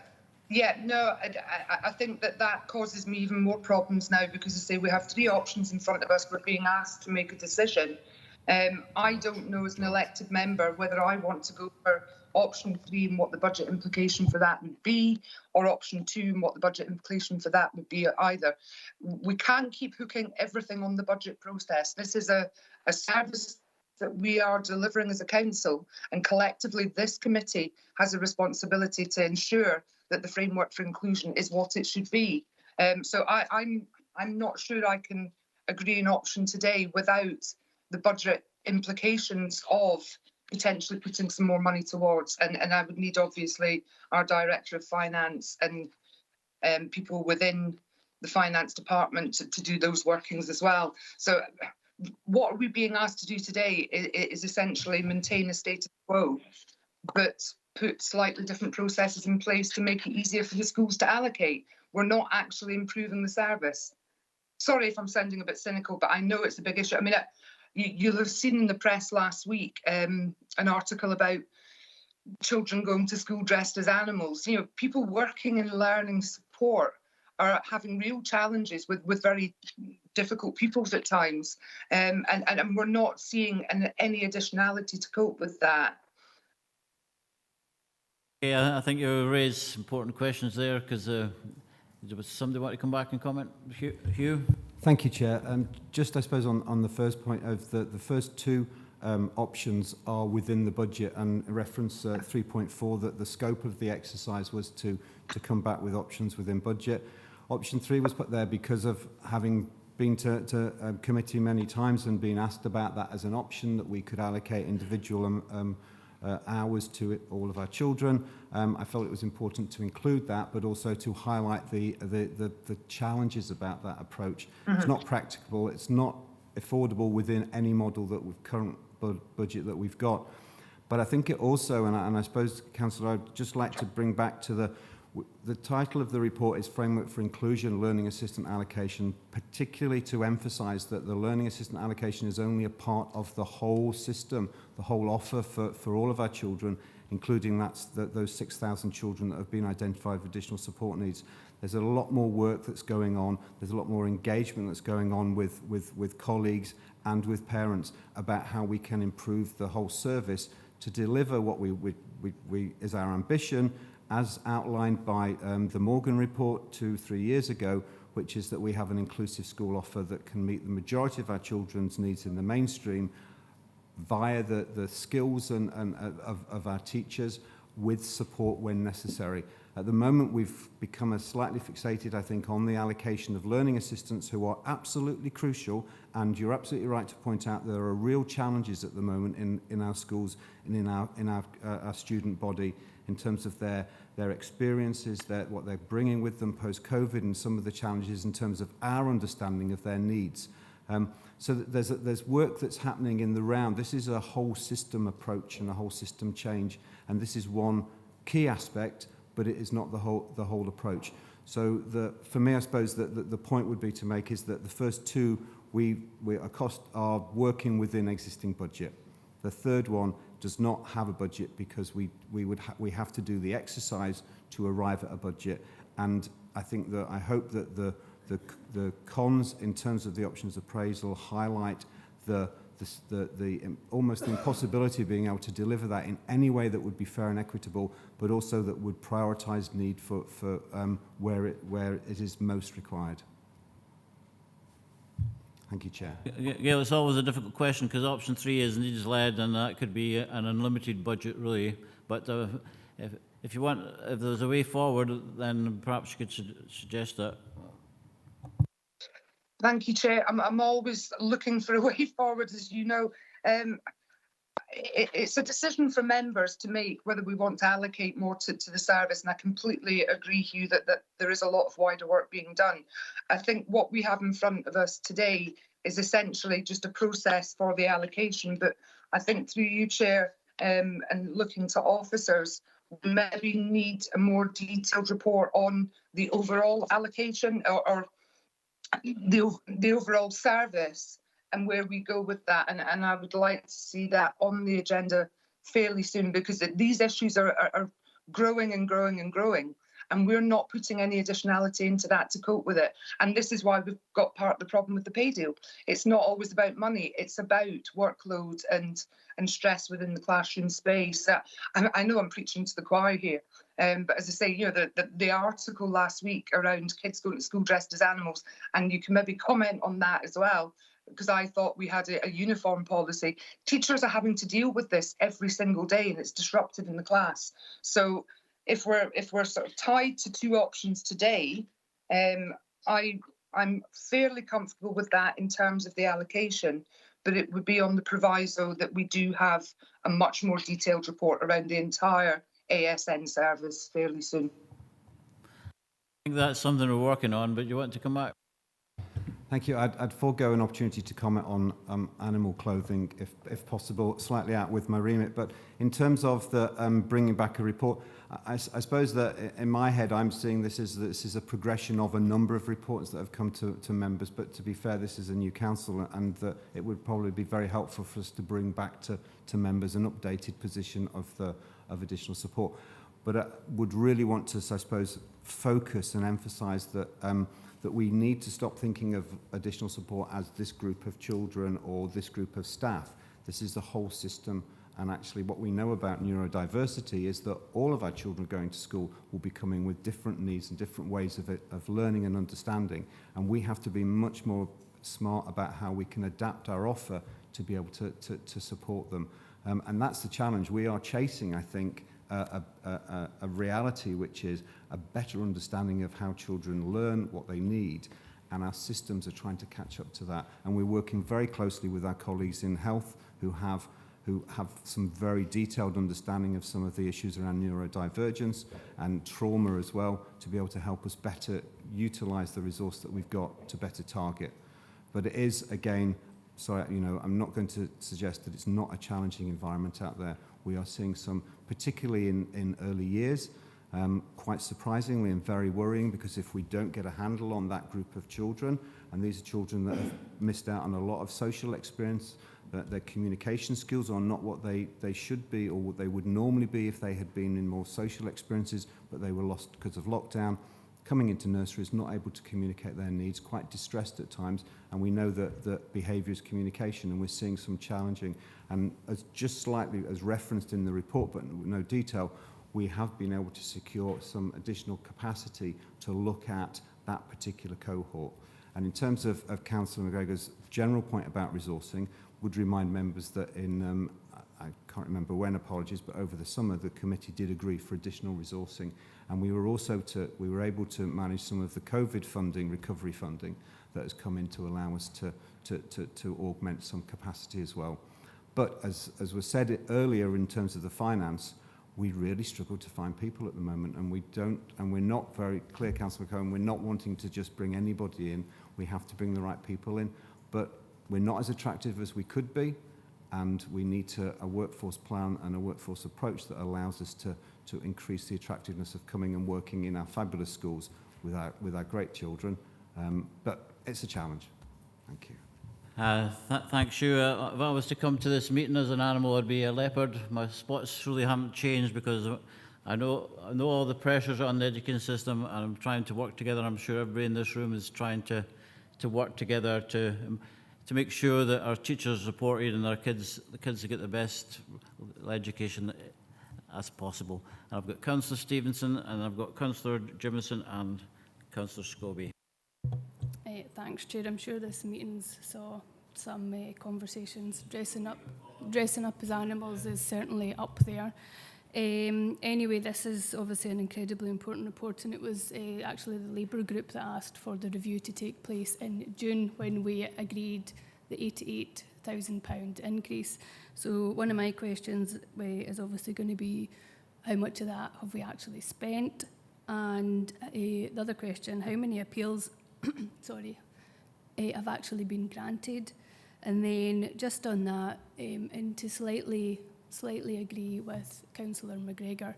I think that causes me even more problems now, because, as I say, we have 3 options in front of us. We're being asked to make a decision. I don't know, as an elected member, whether I want to go for option 3 and what the budget implication for that would be, or option 2 and what the budget implication for that would be either. We can't keep hooking everything on the budget process. This is a service that we are delivering as a council, and collectively this committee has a responsibility to ensure that the framework for inclusion is what it should be. So I'm not sure I can agree an option today without the budget implications of potentially putting some more money towards, and I would need obviously our Director of Finance and people within the Finance Department to do those workings as well. So what are we being asked to do today is essentially maintain a status quo, but put slightly different processes in place to make it easier for the schools to allocate. We're not actually improving the service. Sorry if I'm sounding a bit cynical, but I know it's a big issue. I mean, you'll have seen in the press last week an article about children going to school dressed as animals. You know, people working in learning support are having real challenges with very difficult pupils at times, and we're not seeing any additionality to cope with that. Yeah, I think you raised important questions there, because does somebody want to come back and comment? Hugh? Thank you, Chair. Just, I suppose, on the first point of the first 2 options are within the budget, and reference 3.4 that the scope of the exercise was to come back with options within budget. Option 3 was put there because of having been to committee many times and been asked about that as an option, that we could allocate individual hours to all of our children. I felt it was important to include that, but also to highlight the challenges about that approach. It's not practicable, it's not affordable within any model that with current budget that we've got. But I think it also, and I suppose, Councillor, I'd just like to bring back to the title of the report is Framework for Inclusion, Learning Assistant Allocation, particularly to emphasise that the learning assistant allocation is only a part of the whole system, the whole offer for all of our children, including those 6,000 children that have been identified with additional support needs. There's a lot more work that's going on. There's a lot more engagement that's going on with colleagues and with parents about how we can improve the whole service to deliver what we is our ambition, as outlined by the Morgan report 2-3 years ago, which is that we have an inclusive school offer that can meet the majority of our children's needs in the mainstream via the skills of our teachers, with support when necessary. At the moment, we've become slightly fixated, I think, on the allocation of learning assistants, who are absolutely crucial, and you're absolutely right to point out there are real challenges at the moment in our schools and in our student body, in terms of their experiences, what they're bringing with them post-COVID, and some of the challenges in terms of our understanding of their needs. So there's work that's happening in the round. This is a whole system approach and a whole system change, and this is one key aspect, but it is not the whole approach. So for me, I suppose that the point would be to make is that the first 2 we are working within existing budget. The third one does not have a budget, because we have to do the exercise to arrive at a budget. And I hope that the the cons in terms of the options appraisal highlight the almost the impossibility of being able to deliver that in any way that would be fair and equitable, but also that would prioritise need for where it is most required. Thank you, Chair. Gail, it's always a difficult question because option 3 is needs-led, and that could be an unlimited budget, really. But if there's a way forward, then perhaps you could suggest that. Thank you, Chair. I'm always looking for a way forward, as you know. It's a decision for members to make whether we want to allocate more to the service, and I completely agree, Hugh, that there is a lot of wider work being done. I think what we have in front of us today is essentially just a process for the allocation, but I think through you, Chair, and looking to officers, we maybe need a more detailed report on the overall allocation or the overall service and where we go with that. And I would like to see that on the agenda fairly soon, because these issues are growing and growing and growing, and we're not putting any additionality into that to cope with it. And this is why we've got part of the problem with the pay deal. It's not always about money, it's about workload and stress within the classroom space. I know I'm preaching to the choir here, but as I say, you know, the article last week around kids going to school dressed as animals, and you can maybe comment on that as well, because I thought we had a uniform policy. Teachers are having to deal with this every single day, and it's disruptive in the class. So if we're sort of tied to two options today, I'm fairly comfortable with that in terms of the allocation, but it would be on the proviso that we do have a much more detailed report around the entire ASN service fairly soon. I think that's something we're working on, but you want to come back? Thank you. I'd forego an opportunity to comment on animal clothing, if possible, slightly out with my remit. But in terms of the bringing back a report, I suppose that in my head I'm seeing this is a progression of a number of reports that have come to members. But to be fair, this is a new council, and that it would probably be very helpful for us to bring back to members an updated position of additional support. But I would really want to, I suppose, focus and emphasise that that we need to stop thinking of additional support as this group of children or this group of staff. This is the whole system, and actually what we know about neurodiversity is that all of our children going to school will be coming with different needs and different ways of learning and understanding, and we have to be much more smart about how we can adapt our offer to be able to support them. And that's the challenge. We are chasing, I think, a reality which is a better understanding of how children learn, what they need, and our systems are trying to catch up to that. And we're working very closely with our colleagues in health who have some very detailed understanding of some of the issues around neurodivergence and trauma as well, to be able to help us better utilise the resource that we've got to better target. But it is, again, so I'm not going to suggest that it's not a challenging environment out there. We are seeing some, particularly in early years, quite surprisingly and very worrying, because if we don't get a handle on that group of children, and these are children that have missed out on a lot of social experience, that their communication skills are not what they should be or what they would normally be if they had been in more social experiences, but they were lost because of lockdown. Coming into nurseries, not able to communicate their needs, quite distressed at times, and we know that behaviour is communication, and we're seeing some challenging. And as just slightly as referenced in the report, but no detail, we have been able to secure some additional capacity to look at that particular cohort. And in terms of Councillor McGregor's general point about resourcing, would remind members that in, I can't remember when, apologies, but over the summer the committee did agree for additional resourcing, and we were able to manage some of the COVID funding, recovery funding, that has come in to allow us to augment some capacity as well. But as was said earlier in terms of the finance, we really struggle to find people at the moment, and we're not very clear, Councillor McComb, we're not wanting to just bring anybody in. We have to bring the right people in, but we're not as attractive as we could be, and we need a workforce plan and a workforce approach that allows us to increase the attractiveness of coming and working in our fabulous schools with our great children. But it's a challenge. Thank you. Thanks, you. If I was to come to this meeting as an animal, I'd be a leopard. My spots really haven't changed because I know all the pressures on the education system, and I'm trying to work together. I'm sure everybody in this room is trying to work together to make sure that our teachers are supported and the kids get the best education as possible. And I've got Councillor Stevenson, and I've got Councillor Jimison and Councillor Scobie. Thanks, Chair. I'm sure this meeting's saw some conversations. Dressing up as animals is certainly up there. Anyway, this is obviously an incredibly important report, and it was actually the Labour group that asked for the review to take place in June when we agreed the £88,000 increase. So one of my questions is obviously going to be how much of that have we actually spent? And the other question, how many appeals have actually been granted? And then just on that, and to slightly agree with Councillor McGregor,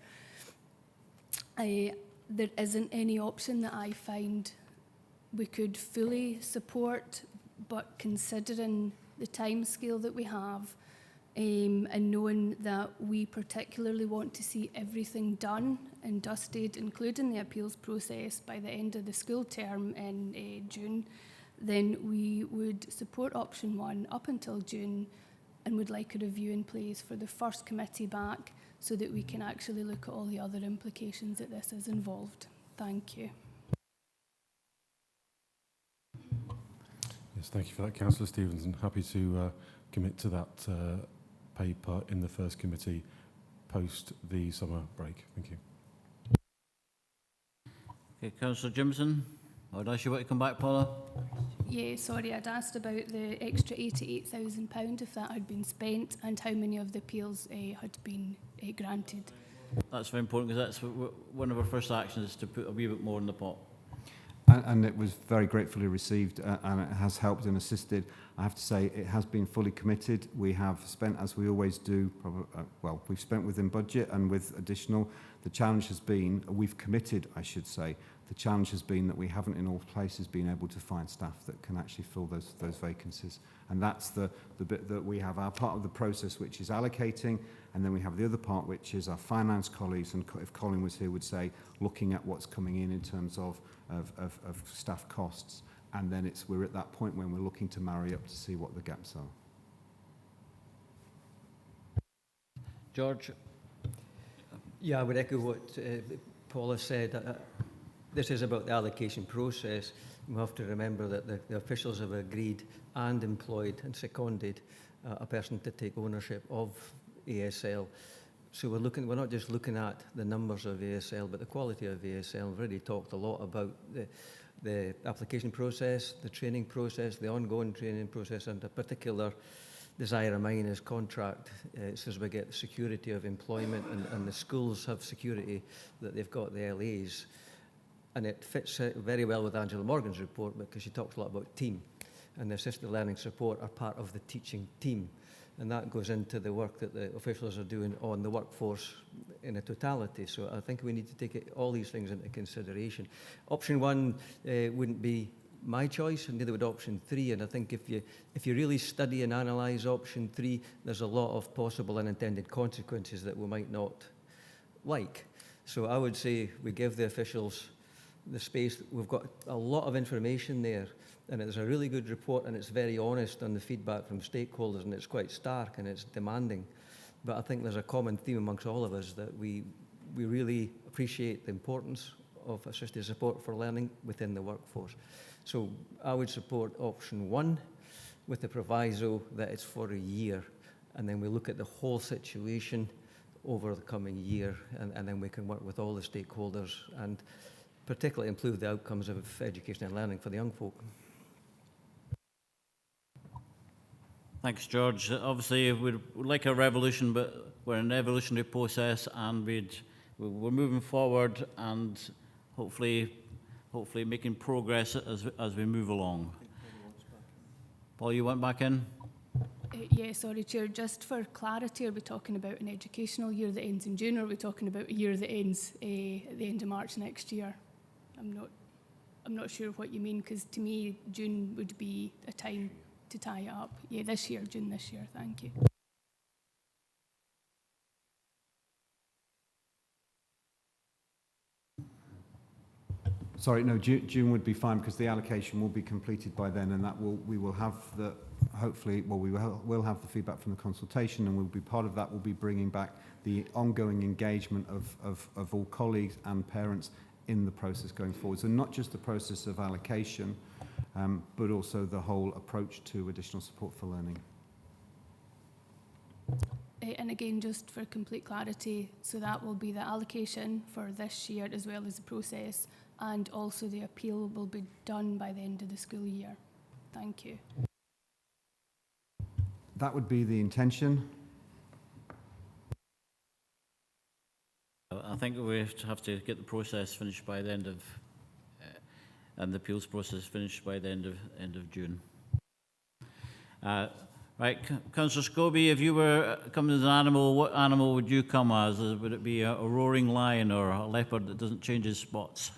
there isn't any option that I find we could fully support, but considering the timescale that we have, and knowing that we particularly want to see everything done and dusted, including the appeals process, by the end of the school term in June, then we would support option 1 up until June, and would like a review in place for the first committee back so that we can actually look at all the other implications that this has involved. Thank you. Yes, thank you for that, Councillor Stevenson. Happy to commit to that paper in the first committee post the summer break. Thank you. Okay, Councillor Jimson. Unless you want to come back, Paula? Yeah, sorry, I'd asked about the extra £88,000, if that had been spent, and how many of the appeals had been granted. That's very important, because that's one of our first actions, is to put a wee bit more in the pot. And it was very gratefully received, and it has helped and assisted. I have to say, it has been fully committed. We have spent, as we always do, we've spent within budget and with additional. The challenge has been, we've committed, I should say. The challenge has been that we haven't in all places been able to find staff that can actually fill those vacancies. And that's the bit that we have, our part of the process, which is allocating, and then we have the other part, which is our finance colleagues, and if Colin was here, would say, looking at what's coming in terms of staff costs. And then we're at that point when we're looking to marry up to see what the gaps are. George? Yeah, I would echo what Paula said. This is about the allocation process. We have to remember that the officials have agreed and employed and seconded a person to take ownership of ASL. So we're not just looking at the numbers of ASL, but the quality of ASL. We've already talked a lot about the application process, the training process, the ongoing training process, and a particular desire of mine is contract. Says we get security of employment, and the schools have security that they've got the LAs. And it fits very well with Angela Morgan's report, because she talks a lot about team. And the assisted learning support are part of the teaching team. And that goes into the work that the officials are doing on the workforce in a totality. So I think we need to take all these things into consideration. Option 1 wouldn't be my choice, and neither would option 3. And I think if you really study and analyse option 3, there's a lot of possible unintended consequences that we might not like. So I would say we give the officials the space. We've got a lot of information there, and it's a really good report, and it's very honest on the feedback from stakeholders, and it's quite stark and it's demanding. But I think there's a common theme amongst all of us that we really appreciate the importance of assisted support for learning within the workforce. So I would support option 1 with the proviso that it's for a year, and then we look at the whole situation over the coming year, and then we can work with all the stakeholders and particularly improve the outcomes of education and learning for the young folk. Thanks, George. Obviously, we'd like a revolution, but we're in an evolutionary process, and we're moving forward, and hopefully making progress as we move along. Paul, you went back in? Yeah, sorry, Chair. Just for clarity, are we talking about an educational year that ends in June, or are we talking about a year that ends at the end of March next year? I'm not sure what you mean, because to me, June would be a time to tie it up. Yeah, this year, June this year. Thank you. Sorry, no, June would be fine because the allocation will be completed by then, and we will have the, hopefully, well, we'll have the feedback from the consultation, and we'll be part of that. We'll be bringing back the ongoing engagement of all colleagues and parents in the process going forward. So not just the process of allocation, but also the whole approach to additional support for learning. And again, just for complete clarity, so that will be the allocation for this year as well as the process, and also the appeal will be done by the end of the school year. Thank you. That would be the intention. I think we have to get the process finished by the end of, and the appeals process finished by the end of June. Right, Councillor Scobie, if you were coming as an animal, what animal would you come as? Would it be a roaring lion or a leopard that doesn't change his spots?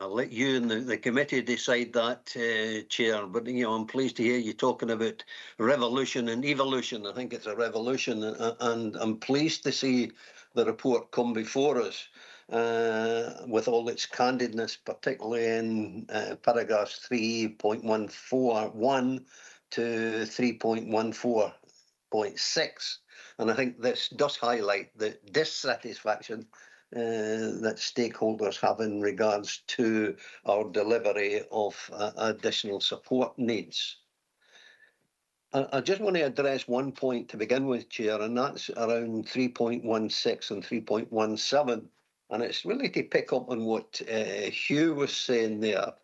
I'll let you and the committee decide that, Chair, but I'm pleased to hear you talking about revolution and evolution. I think it's a revolution, and I'm pleased to see the report come before us with all its candidness, particularly in paragraphs 3.141 to 3.14.6. And I think this does highlight the dissatisfaction that stakeholders have in regards to our delivery of additional support needs. I just want to address one point to begin with, Chair, and that's around 3.16 and 3.17. And it's really to pick up on what Hugh was saying there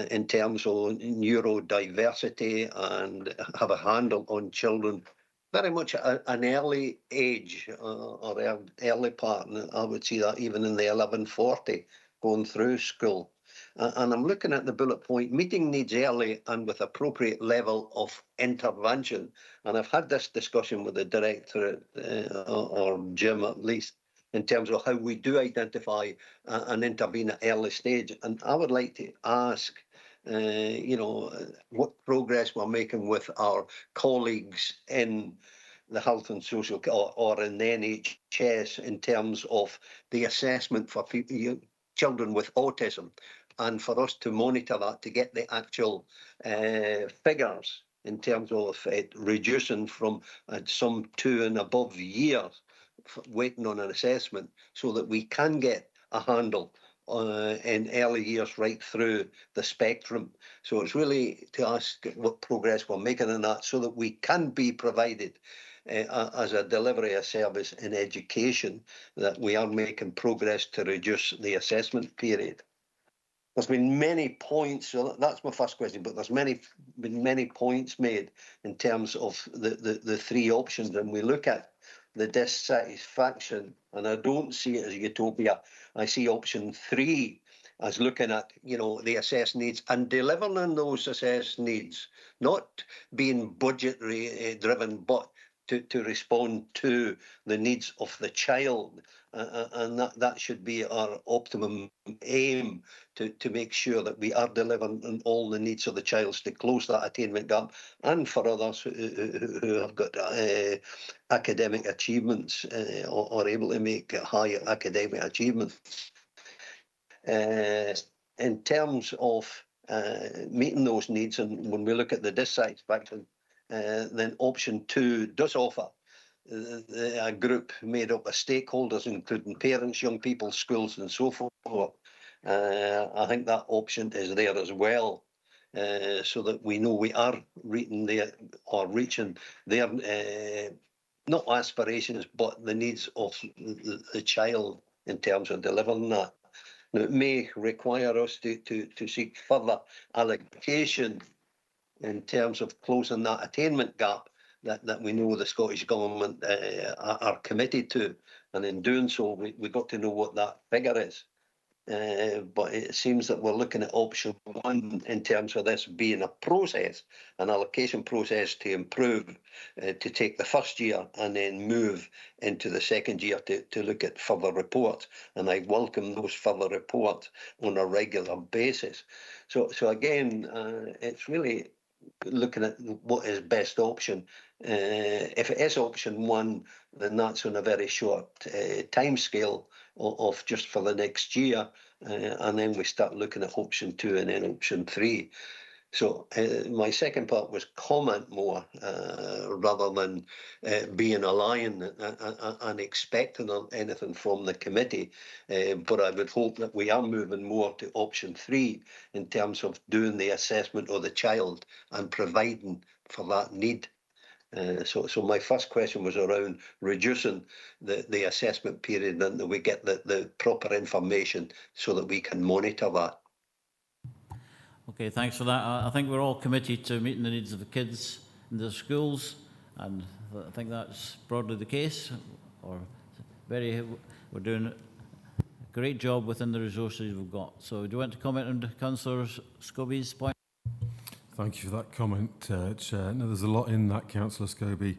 in terms of neurodiversity and have a handle on children very much at an early age or early part, and I would see that even in the 1140 going through school. And I'm looking at the bullet point, meeting needs early and with appropriate level of intervention. And I've had this discussion with the directorate, or Jim at least, in terms of how we do identify and intervene at early stage. And I would like to ask, what progress we're making with our colleagues in the health and social or in the NHS in terms of the assessment for people, children with autism, and for us to monitor that to get the actual figures in terms of it reducing from some 2 and above years waiting on an assessment, so that we can get a handle in early years right through the spectrum. So it's really to ask what progress we're making in that, so that we can be provided as a delivery of service in education, that we are making progress to reduce the assessment period. There's been many points, so that's my first question, but there's been many points made in terms of the three options, and we look at the dissatisfaction, and I don't see it as utopia. I see option 3 as looking at, the assessed needs and delivering on those assessed needs, not being budgetary driven, but to respond to the needs of the child. And that should be our optimum aim, to make sure that we are delivering on all the needs of the child to close that attainment gap, and for others who have got academic achievements or able to make high academic achievements. In terms of meeting those needs, and when we look at the dissatisfaction, then option 2 does offer a group made up of stakeholders, including parents, young people, schools, and so forth. I think that option is there as well, so that we know we are reaching their not aspirations, but the needs of the child in terms of delivering that. Now, it may require us to seek further allocation in terms of closing that attainment gap that we know the Scottish Government are committed to. And in doing so, we got to know what that figure is. But it seems that we're looking at option 1 in terms of this being a process, an allocation process to improve, to take the first year and then move into the second year to look at further reports. And I welcome those further reports on a regular basis. So again, it's really looking at what is best option. If it is option one, then that's on a very short time scale of just for the next year, and then we start looking at option two and then option three. So my second part was comment more rather than being a lion and expecting anything from the committee. But I would hope that we are moving more to option three in terms of doing the assessment of the child and providing for that need. So my first question was around reducing the assessment period and that we get the proper information so that we can monitor that. Okay, thanks for that. I think we're all committed to meeting the needs of the kids in the schools, and I think that's broadly the case. We're doing a great job within the resources we've got. So do you want to comment on Councillor Scobie's point? Thank you for that comment, Chair. Now, there's a lot in that, Councillor Scobie,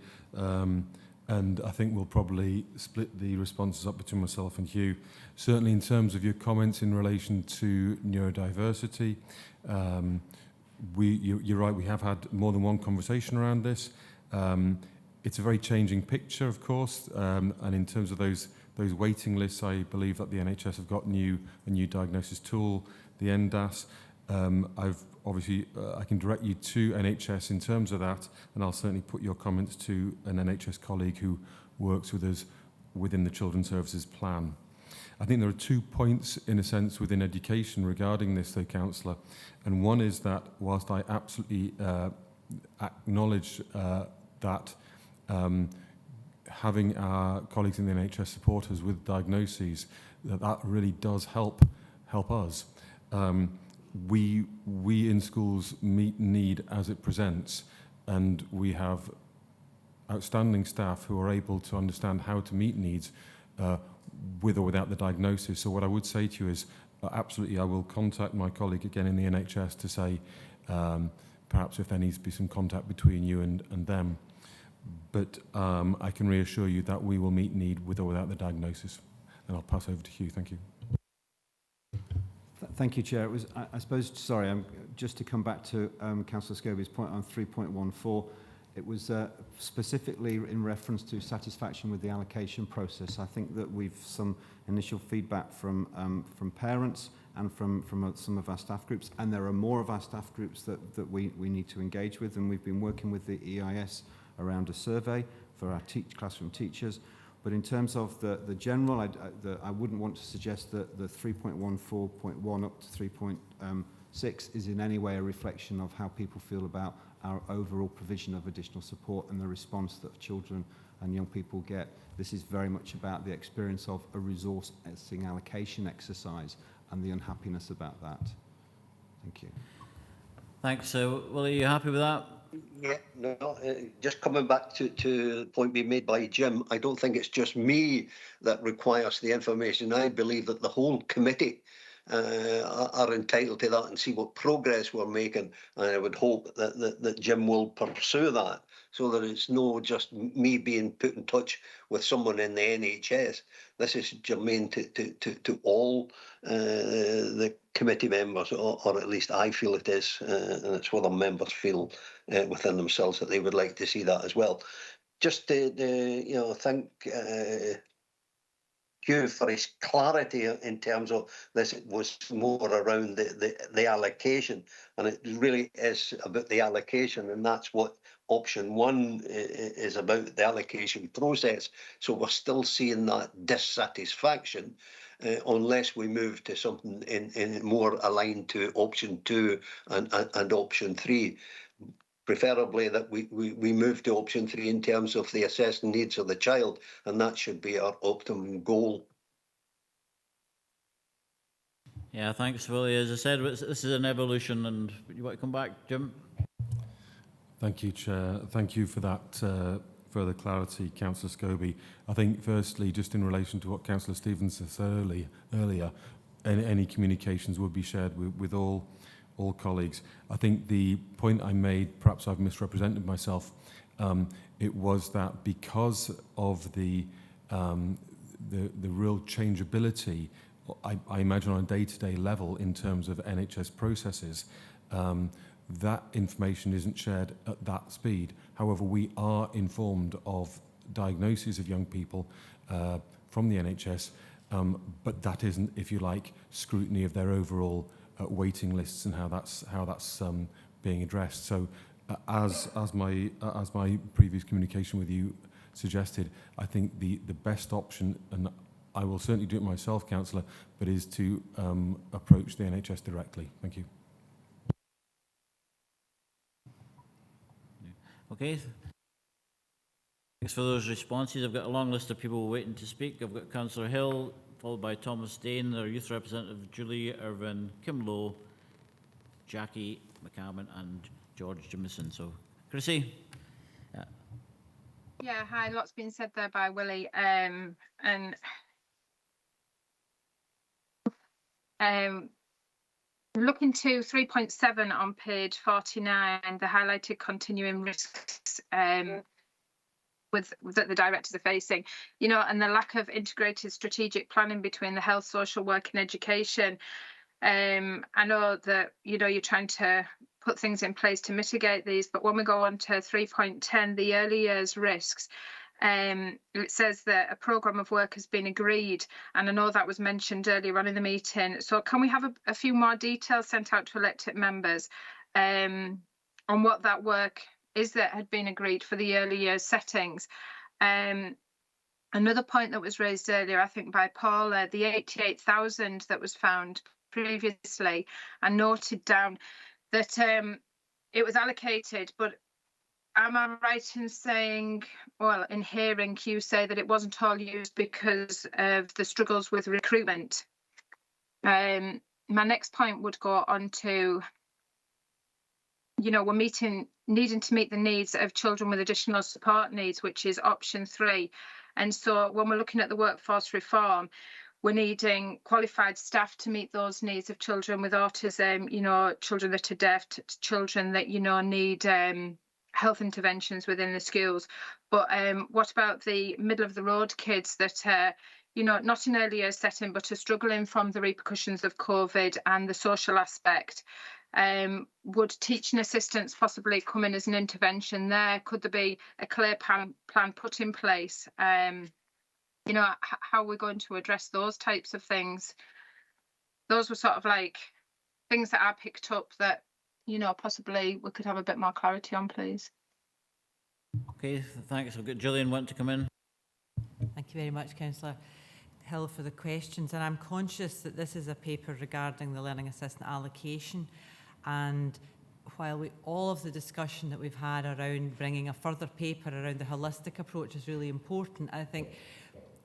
and I think we'll probably split the responses up between myself and Hugh. Certainly in terms of your comments in relation to neurodiversity, you're right, we have had more than one conversation around this. It's a very changing picture, of course, and in terms of those waiting lists, I believe that the NHS have got a new diagnosis tool, the NDAS. I can direct you to NHS in terms of that, and I'll certainly put your comments to an NHS colleague who works with us within the Children's Services Plan. I think there are 2 points, in a sense, within education regarding this, though, Councillor. And one is that whilst I absolutely acknowledge that having our colleagues in the NHS support us with diagnoses, that really does help us. We in schools meet need as it presents, and we have outstanding staff who are able to understand how to meet needs with or without the diagnosis. So what I would say to you is, absolutely, I will contact my colleague again in the NHS to say perhaps if there needs to be some contact between you and them. But I can reassure you that we will meet need with or without the diagnosis. And I'll pass over to Hugh. Thank you. Thank you, Chair. It was, I suppose, sorry, just to come back to Councillor Scobie's point on 3.14, it was specifically in reference to satisfaction with the allocation process. I think that we've some initial feedback from parents and from some of our staff groups, and there are more of our staff groups that we need to engage with, and we've been working with the EIS around a survey for our classroom teachers. But in terms of the general, I wouldn't want to suggest that the 3.14.1 up to 3.6 is in any way a reflection of how people feel about our overall provision of additional support and the response that children and young people get. This is very much about the experience of a resourcing allocation exercise and the unhappiness about that. Thank you. Thanks. Will, are you happy with that? Yeah, no, just coming back to the point being made by Jim, I don't think it's just me that requires the information. I believe that the whole committee are entitled to that and see what progress we're making, and I would hope that Jim will pursue that so that it's not just me being put in touch with someone in the NHS. This is germane to all the committee members, or at least I feel it is, and it's what the members feel within themselves that they would like to see that as well. Just to thank Hugh for his clarity in terms of this. It was more around the allocation, and it really is about the allocation, and that's what option one is about, the allocation process. So we're still seeing that dissatisfaction unless we move to something in more aligned to option two and option three. Preferably that we move to option three in terms of the assessing needs of the child, and that should be our optimum goal. Yeah, thanks, Willie. As I said, this is an evolution, and you want to come back, Jim? Thank you, Chair. Thank you for that further clarity, Councillor Scobie. I think, firstly, just in relation to what Councillor Stevens said earlier, any communications would be shared with all colleagues. I think the point I made, perhaps I've misrepresented myself, it was that because of the real I imagine on a day-to-day level in terms of NHS processes, that information isn't shared at that speed. However, we are informed of diagnoses of young people from the NHS, but that isn't, if you like, scrutiny of their overall waiting lists and how that's being addressed. So, as my previous communication with you suggested, I think the best option, and I will certainly do it myself, Councillor, but is to approach the NHS directly. Thank you. Okay. Thanks for those responses. I've got a long list of people waiting to speak. I've got Councillor Hill, followed by Thomas Dane, our youth representative, Julie Irvin, Kim Lowe, Jackie McCammon, and George Jimison. So, Chrissy. Yeah, hi. Lots been said there by Willie. Looking to 3.7 on page 49, the highlighted continuing risks that the directors are facing, and the lack of integrated strategic planning between the health, social work and education. I know that, you're trying to put things in place to mitigate these, but when we go on to 3.10, the early years risks, it says that a programme of work has been agreed, and I know that was mentioned earlier on in the meeting. So can we have a few more details sent out to elected members on what that work is that had been agreed for the early years settings? Another point that was raised earlier, I think by Paula, the 88,000 that was found previously, and noted down that it was allocated, but am I right in saying, well, in hearing you say that it wasn't all used because of the struggles with recruitment? My next point would go on to, we're needing to meet the needs of children with additional support needs, which is option 3. And so when we're looking at the workforce reform, we're needing qualified staff to meet those needs of children with autism, children that are deaf, children that, need health interventions within the schools. But what about the middle of the road kids that are, not in early years setting, but are struggling from the repercussions of COVID and the social aspect? Would teaching assistants possibly come in as an intervention there? Could there be a clear plan put in place? How we're going to address those types of things? Those were sort of like things that I picked up that, possibly we could have a bit more clarity on, please. Okay, thanks. I've got Gillian want to come in. Thank you very much, Councillor Hill, for the questions. And I'm conscious that this is a paper regarding the learning assistant allocation. And while all of the discussion that we've had around bringing a further paper around the holistic approach is really important, I think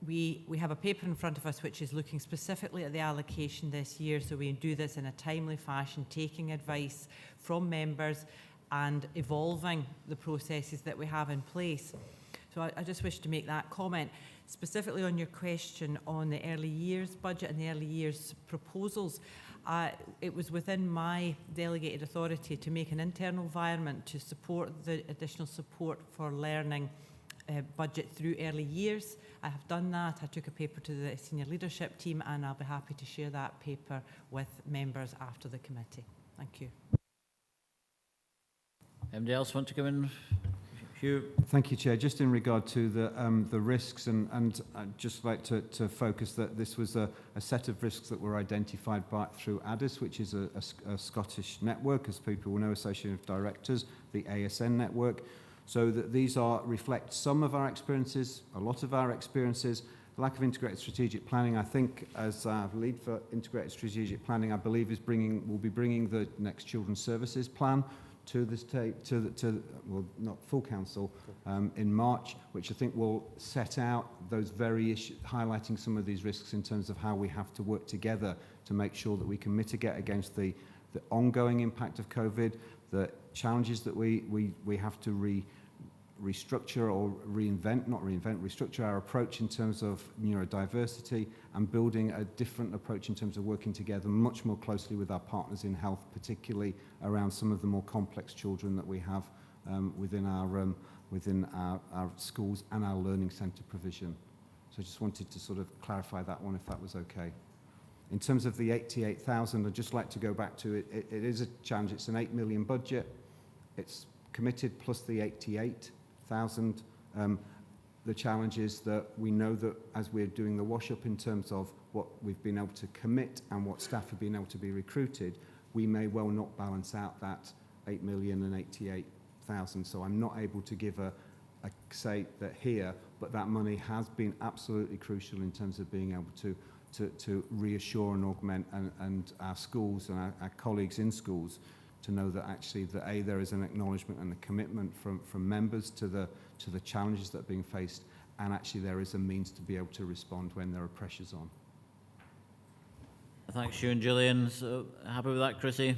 we have a paper in front of us which is looking specifically at the allocation this year, so we do this in a timely fashion, taking advice from members and evolving the processes that we have in place. So I just wish to make that comment. Specifically on your question on the early years budget and the early years proposals, it was within my delegated authority to make an internal environment to support the additional support for learning budget through early years. I have done that. I took a paper to the senior leadership team, and I'll be happy to share that paper with members after the committee. Thank you. Anybody else want to come in? Hugh. Thank you, Chair. Just in regard to the risks, and I'd just like to focus that this was a set of risks that were identified through ADIS, which is a Scottish network, as people will know, Association of Directors, the ASN network. So that these reflect some of our experiences, a lot of our experiences. Lack of integrated strategic planning, I think, as lead for integrated strategic planning, I believe will be bringing the next Children's Services Plan to the state, well, not full council, in March, which I think will set out those very issues, highlighting some of these risks in terms of how we have to work together to make sure that we can mitigate against the ongoing impact of COVID, the challenges that we have to restructure or restructure our approach in terms of neurodiversity and building a different approach in terms of working together much more closely with our partners in health, particularly around some of the more complex children that we have within our schools and our learning centre provision. So I just wanted to sort of clarify that one, if that was okay. In terms of the 88,000, I'd just like to go back to it. It is a challenge. It's an 8 million budget. It's committed plus the 88,000. The challenge is that we know that as we're doing the wash-up in terms of what we've been able to commit and what staff have been able to be recruited, we may well not balance out that 8 million and 88,000. So I'm not able to give a say that here, but that money has been absolutely crucial in terms of being able to reassure and augment and our schools and our colleagues in schools to know that actually that there is an acknowledgement and a commitment from members to the challenges that are being faced, and actually there is a means to be able to respond when there are pressures on. Thanks, Hugh and Gillian. So happy with that, Chrissy?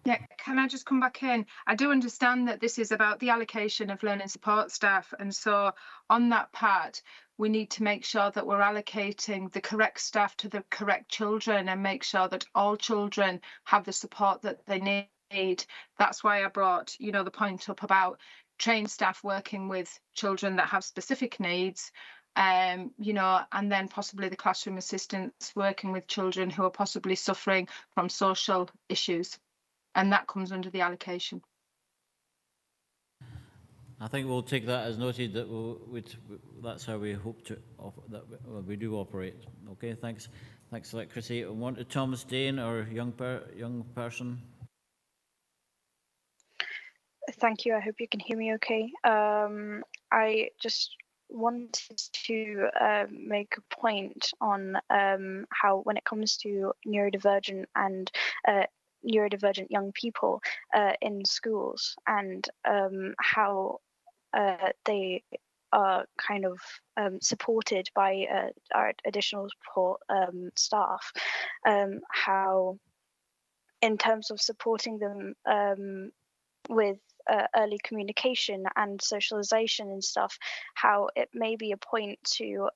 Yeah, can I just come back in? I do understand that this is about the allocation of learning support staff, and so on that part, we need to make sure that we're allocating the correct staff to the correct children and make sure that all children have the support that they need. That's why I brought, the point up about trained staff working with children that have specific needs, and then possibly the classroom assistants working with children who are possibly suffering from social issues. And that comes under the allocation. I think we'll take that as noted that that's how we hope to we do operate. Okay, thanks for that, Chrissy. I want to Thomas Dane, our young person. Thank you. I hope you can hear me okay. I just wanted to make a point on how when it comes to neurodivergent and neurodivergent young people in schools and how they are kind of supported by our additional support staff, how in terms of supporting them with early communication and socialization and stuff, how it may be a point to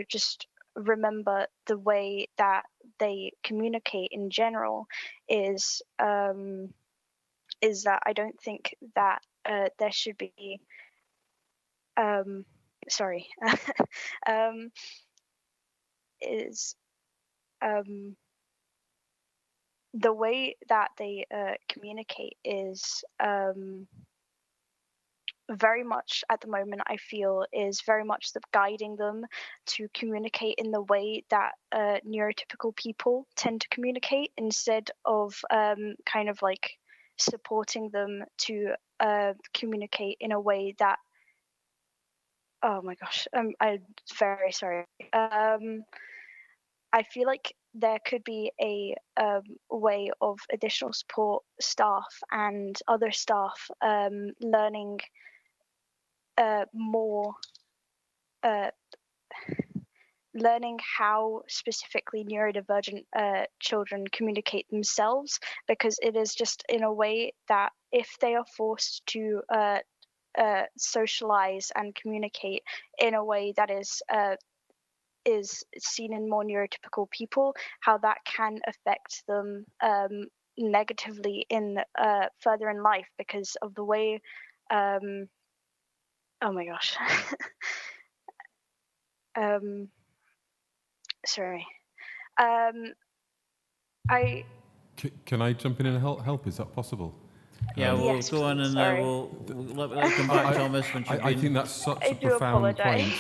just remember the way that they communicate in general is that I don't think that there should be the way that they communicate is very much at the moment I feel is very much guiding them to communicate in the way that neurotypical people tend to communicate, instead of kind of like supporting them to communicate in a way that, oh my gosh, I'm very sorry. I feel like there could be a way of additional support staff and other staff learning more, learning how specifically neurodivergent children communicate themselves, because it is just in a way that if they are forced to socialize and communicate in a way that is seen in more neurotypical people, how that can affect them negatively in further in life because of the way oh my gosh. Sorry. Can I jump in and help? Is that possible? Yeah, we'll go on and we'll let come back, Thomas. I think that's such a profound point.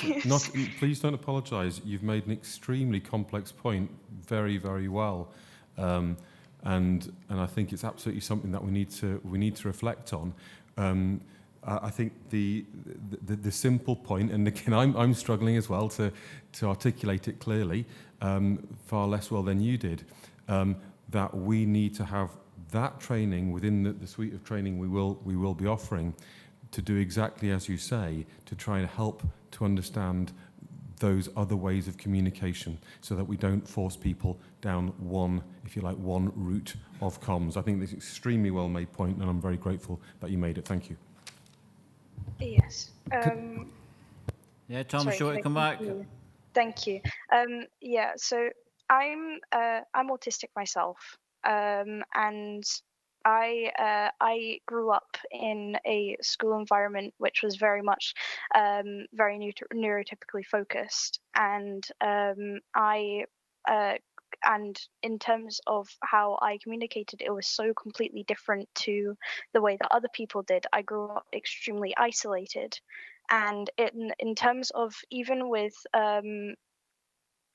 Please don't apologise. You've made an extremely complex point very, very well, and I think it's absolutely something that we need to reflect on. I think the simple point, and again, I'm struggling as well to articulate it clearly, far less well than you did, that we need to have that training within the suite of training we will be offering to do exactly as you say, to try and help to understand those other ways of communication so that we don't force people down one route of comms. I think this is an extremely well made point, and I'm very grateful that you made it. Thank you. Yes. Yeah, Thomas, you want to come back? Thank you. Yeah, so I'm autistic myself, and I grew up in a school environment which was very much very neurotypically focused, and and in terms of how I communicated, it was so completely different to the way that other people did. I grew up extremely isolated, and in terms of even with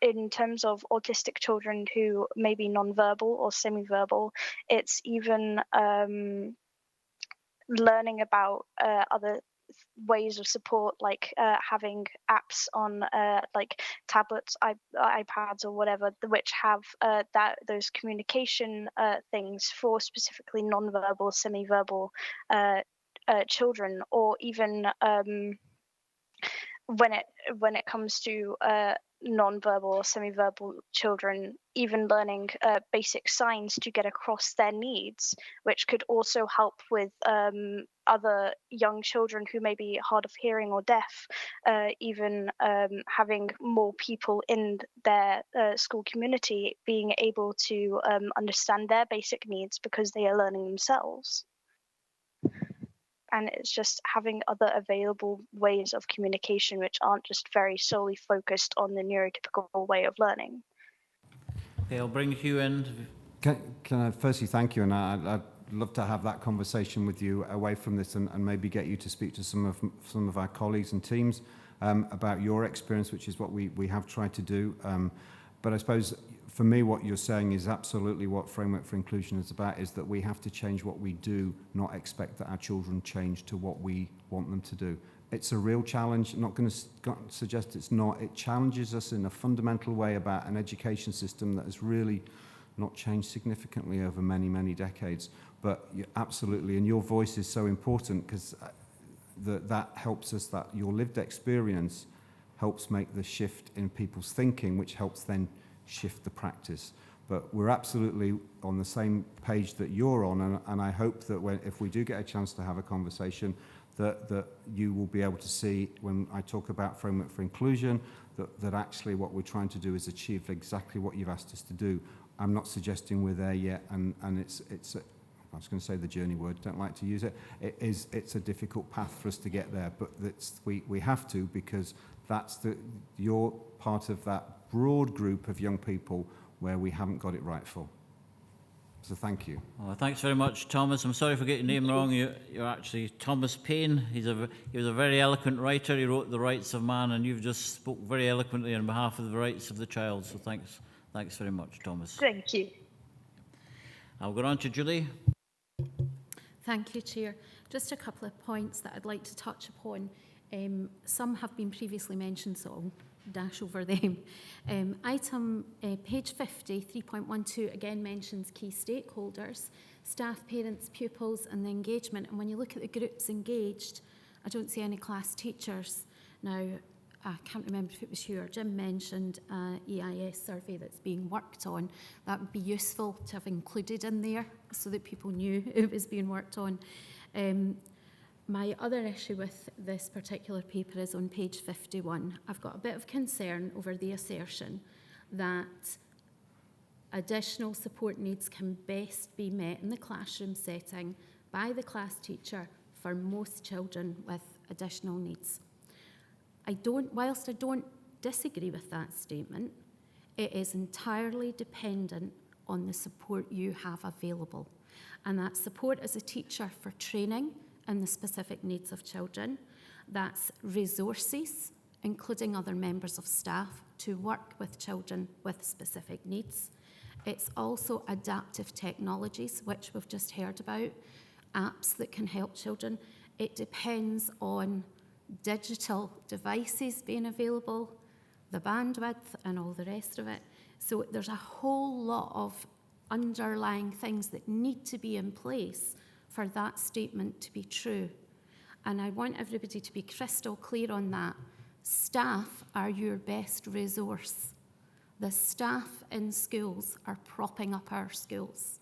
in terms of autistic children who may be nonverbal or semi-verbal, it's even learning about other ways of support, like having apps on like tablets, iPads, or whatever, which have those communication things for specifically non-verbal, semi-verbal children, or even when it comes to non-verbal or semi-verbal children, even learning basic signs to get across their needs, which could also help with other young children who may be hard of hearing or deaf, even having more people in their school community being able to understand their basic needs because they are learning themselves. And it's just having other available ways of communication which aren't just very solely focused on the neurotypical way of learning. Okay, I'll bring Hugh in. Can I firstly thank you, and I'd love to have that conversation with you away from this, and maybe get you to speak to some of our colleagues and teams about your experience, which is what we have tried to do. But I suppose for me, what you're saying is absolutely what Framework for Inclusion is about, is that we have to change what we do, not expect that our children change to what we want them to do. It's a real challenge. I'm not going to suggest it's not. It challenges us in a fundamental way about an education system that has really not changed significantly over many, many decades. But absolutely, and your voice is so important, because that helps us, that your lived experience helps make the shift in people's thinking, which helps then shift the practice. But we're absolutely on the same page that you're on, and I hope that if we do get a chance to have a conversation, that you will be able to see, when I talk about Framework for Inclusion, that actually what we're trying to do is achieve exactly what you've asked us to do. I'm not suggesting we're there yet, and it's I was going to say the journey word, don't like to use it. It's a difficult path for us to get there, but we have to, because you're part of that broad group of young people where we haven't got it right for. So thank you. Well, thanks very much, Thomas. I'm sorry for getting your name wrong. You're actually Thomas Paine. He was a very eloquent writer. He wrote The Rights of Man, and you've just spoke very eloquently on behalf of the rights of the child. So thanks very much, Thomas. Thank you. I'll go on to Julie. Thank you, Chair. Just a couple of points that I'd like to touch upon. Some have been previously mentioned, so I'll dash over them. Item page 50, 3.12, again mentions key stakeholders, staff, parents, pupils, and the engagement. And when you look at the groups engaged, I don't see any class teachers. Now, I can't remember if it was Hugh or Jim mentioned EIS survey that's being worked on. That would be useful to have included in there so that people knew it was being worked on. My other issue with this particular paper is on page 51. I've got a bit of concern over the assertion that additional support needs can best be met in the classroom setting by the class teacher for most children with additional needs. Whilst I don't disagree with that statement, it is entirely dependent on the support you have available. And that support as a teacher for training in the specific needs of children. That's resources, including other members of staff, to work with children with specific needs. It's also adaptive technologies, which we've just heard about, apps that can help children. It depends on digital devices being available, the bandwidth, and all the rest of it. So there's a whole lot of underlying things that need to be in place for that statement to be true. And I want everybody to be crystal clear on that. Staff are your best resource. The staff in schools are propping up our schools.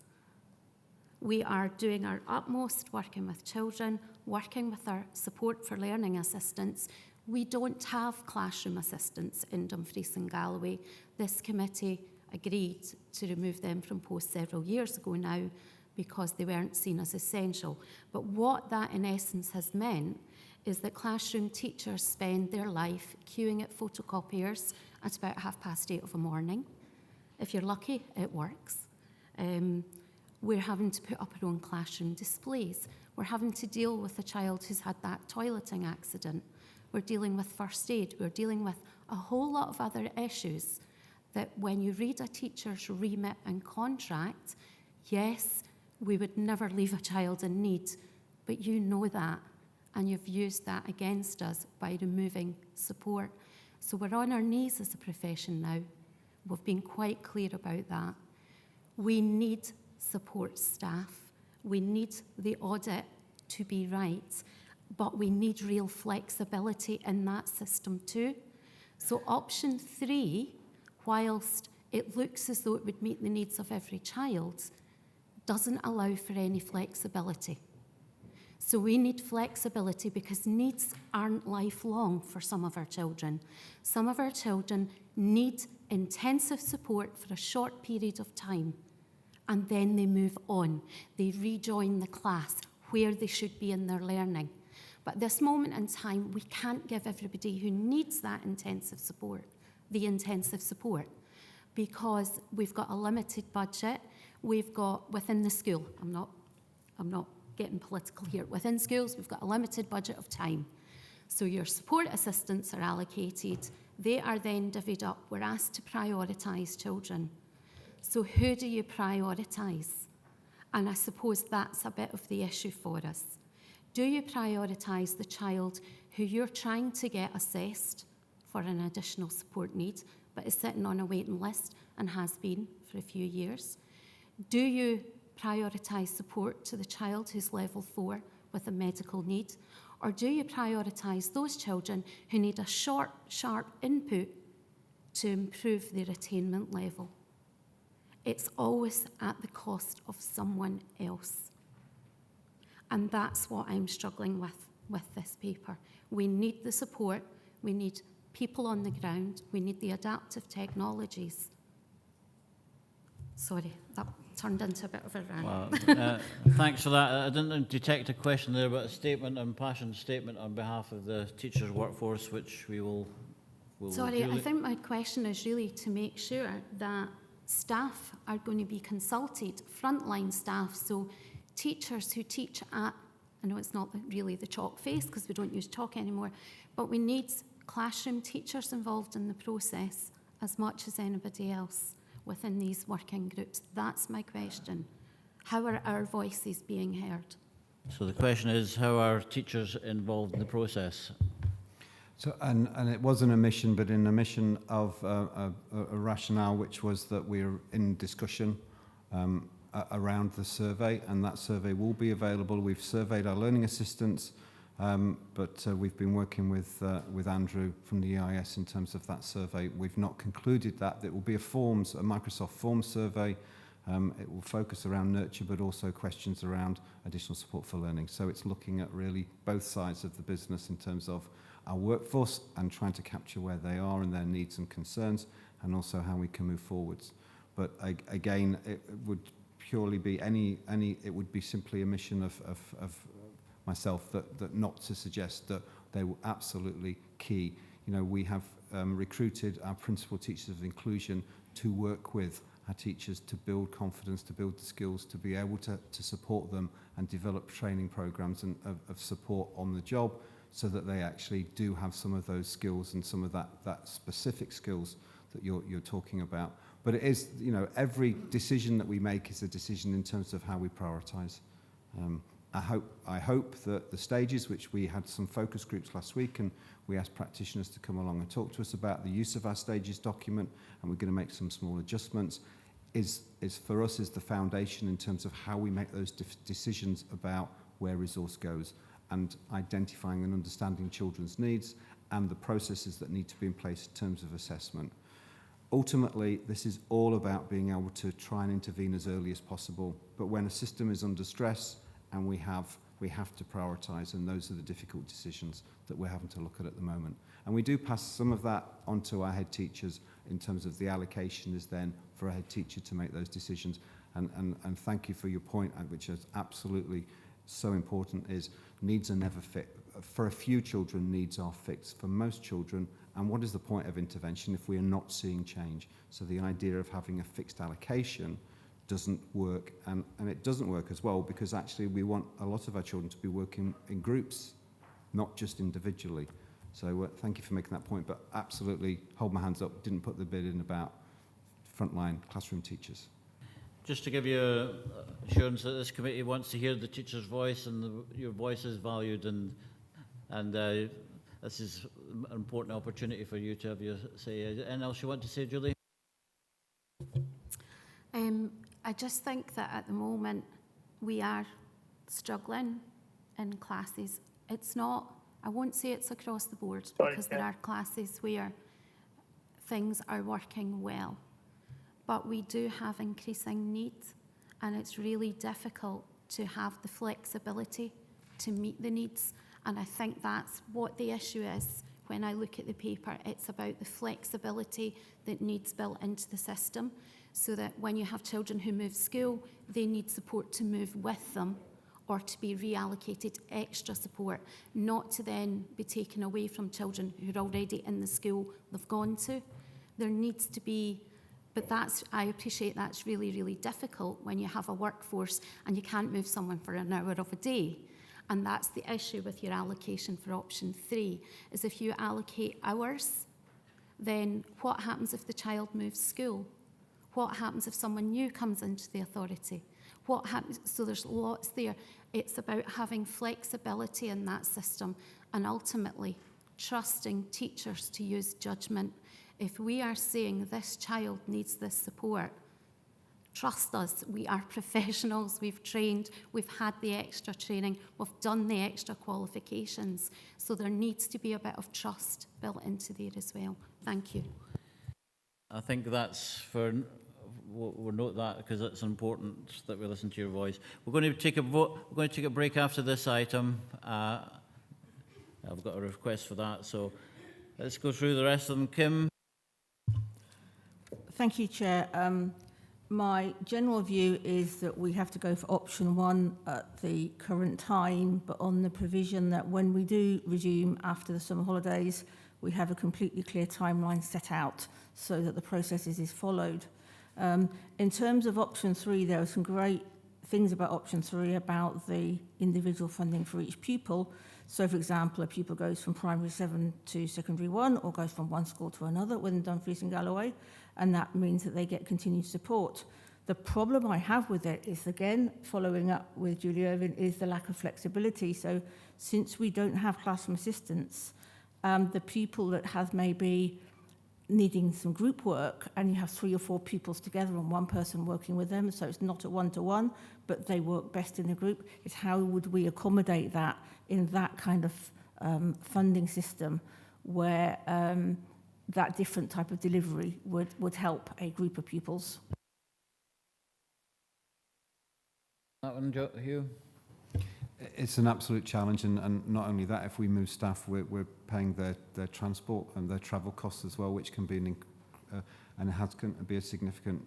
We are doing our utmost working with children, working with our support for learning assistants. We don't have classroom assistants in Dumfries and Galloway. This committee agreed to remove them from post several years ago now because they weren't seen as essential. But what that in essence has meant is that classroom teachers spend their life queuing at photocopiers at about 8:30 of a morning. If you're lucky, it works. We're having to put up our own classroom displays. We're having to deal with a child who's had that toileting accident. We're dealing with first aid. We're dealing with a whole lot of other issues that when you read a teacher's remit and contract, yes, we would never leave a child in need, but you know that, and you've used that against us by removing support. So we're on our knees as a profession now. We've been quite clear about that. We need support staff. We need the audit to be right, but we need real flexibility in that system too. So option 3, whilst it looks as though it would meet the needs of every child, doesn't allow for any flexibility. So we need flexibility because needs aren't lifelong for some of our children. Some of our children need intensive support for a short period of time, and then they move on. They rejoin the class where they should be in their learning. But at this moment in time, we can't give everybody who needs that intensive support the intensive support because we've got a limited budget. We've got within the school, I'm not getting political here, within schools we've got a limited budget of time. So your support assistants are allocated, they are then divvied up. We're asked to prioritise children. So who do you prioritise? And I suppose that's a bit of the issue for us. Do you prioritise the child who you're trying to get assessed for an additional support need, but is sitting on a waiting list and has been for a few years? Do you prioritise support to the child who's level 4 with a medical need? Or do you prioritise those children who need a short, sharp input to improve their attainment level? It's always at the cost of someone else. And that's what I'm struggling with this paper. We need the support, we need people on the ground, we need the adaptive technologies. Sorry, that turned into a bit of a rant. Well, thanks for that. I didn't detect a question there, but a statement, an impassioned statement on behalf of the teachers' workforce, which we will Sorry, I think my question is really to make sure that staff are going to be consulted, frontline staff, so teachers who teach at, I know it's not really the chalk face because we don't use chalk anymore, but we need classroom teachers involved in the process as much as anybody else within these working groups. That's my question. How are our voices being heard? So the question is, how are teachers involved in the process? So, and it was an omission, but an omission of a rationale, which was that we're in discussion around the survey, and that survey will be available. We've surveyed our learning assistants, but we've been working with Andrew from the EIS in terms of that survey. We've not concluded that. It will be a Microsoft Forms survey. It will focus around nurture, but also questions around additional support for learning. So it's looking at really both sides of the business in terms of our workforce and trying to capture where they are and their needs and concerns, and also how we can move forwards. But again, it would purely be it would be simply a mission of myself that not to suggest that they were absolutely key. You know, we have recruited our principal teachers of inclusion to work with our teachers to build confidence, to build the skills, to be able to support them and develop training programs of support on the job, so that they actually do have some of those skills and some of that specific skills that you're talking about. But it is, you know, every decision that we make is a decision in terms of how we prioritise. I hope that the stages, which we had some focus groups last week, and we asked practitioners to come along and talk to us about the use of our stages document, and we're going to make some small adjustments, is for us is the foundation in terms of how we make those decisions about where resource goes, and identifying and understanding children's needs and the processes that need to be in place in terms of assessment. Ultimately, this is all about being able to try and intervene as early as possible. But when a system is under stress, and we have to prioritise, and those are the difficult decisions that we're having to look at the moment. And we do pass some of that onto our head teachers in terms of the allocation is then for a head teacher to make those decisions. And thank you for your point, which is absolutely so important, is needs are never fit. For a few children, needs are fixed. For most children, and what is the point of intervention if we are not seeing change? So the idea of having a fixed allocation doesn't work, and it doesn't work as well because actually we want a lot of our children to be working in groups, not just individually. So thank you for making that point, but absolutely hold my hands up, didn't put the bit in about frontline classroom teachers. Just to give you assurance that this committee wants to hear the teacher's voice, and your voice is valued, and this is an important opportunity for you to have your say. Anything else you want to say, Julie? I just think that at the moment we are struggling in classes. It's not, I won't say it's across the board, because there are classes where things are working well. But we do have increasing needs, and it's really difficult to have the flexibility to meet the needs. And I think that's what the issue is. When I look at the paper, it's about the flexibility that needs built into the system, so that when you have children who move school, they need support to move with them, or to be reallocated extra support, not to then be taken away from children who are already in the school they've gone to. There needs to be, but that's, I appreciate that's really, really difficult when you have a workforce and you can't move someone for an hour of a day. And that's the issue with your allocation for option 3, is if you allocate hours, then what happens if the child moves school? What happens if someone new comes into the authority? What happens? So there's lots there. It's about having flexibility in that system, and ultimately trusting teachers to use judgment. If we are saying this child needs this support, trust us, we are professionals, we've trained, we've had the extra training, we've done the extra qualifications. So there needs to be a bit of trust built into there as well. Thank you. I think that's for, we'll note that because it's important that we listen to your voice. We're going to take a vote. We're going to take a break after this item. I've got a request for that, so let's go through the rest of them. Kim. Thank you, Chair. My general view is that we have to go for option 1 at the current time, but on the provision that when we do resume after the summer holidays, we have a completely clear timeline set out so that the process is followed. In terms of option 3, there are some great things about option 3 about the individual funding for each pupil. So, for example, a pupil goes from primary 7 to secondary 1, or goes from one school to another within Dumfries and Galloway, and that means that they get continued support. The problem I have with it is, again, following up with Julie Irvin, is the lack of flexibility. So since we don't have classroom assistants, the pupil that has maybe needing some group work, and you have 3 or 4 pupils together and one person working with them, so it's not a one-to-one, but they work best in a group, is how would we accommodate that in that kind of funding system where that different type of delivery would help a group of pupils. That one, Hugh? It's an absolute challenge, and not only that, if we move staff, we're paying their transport and their travel costs as well, which can be and it has can be a significant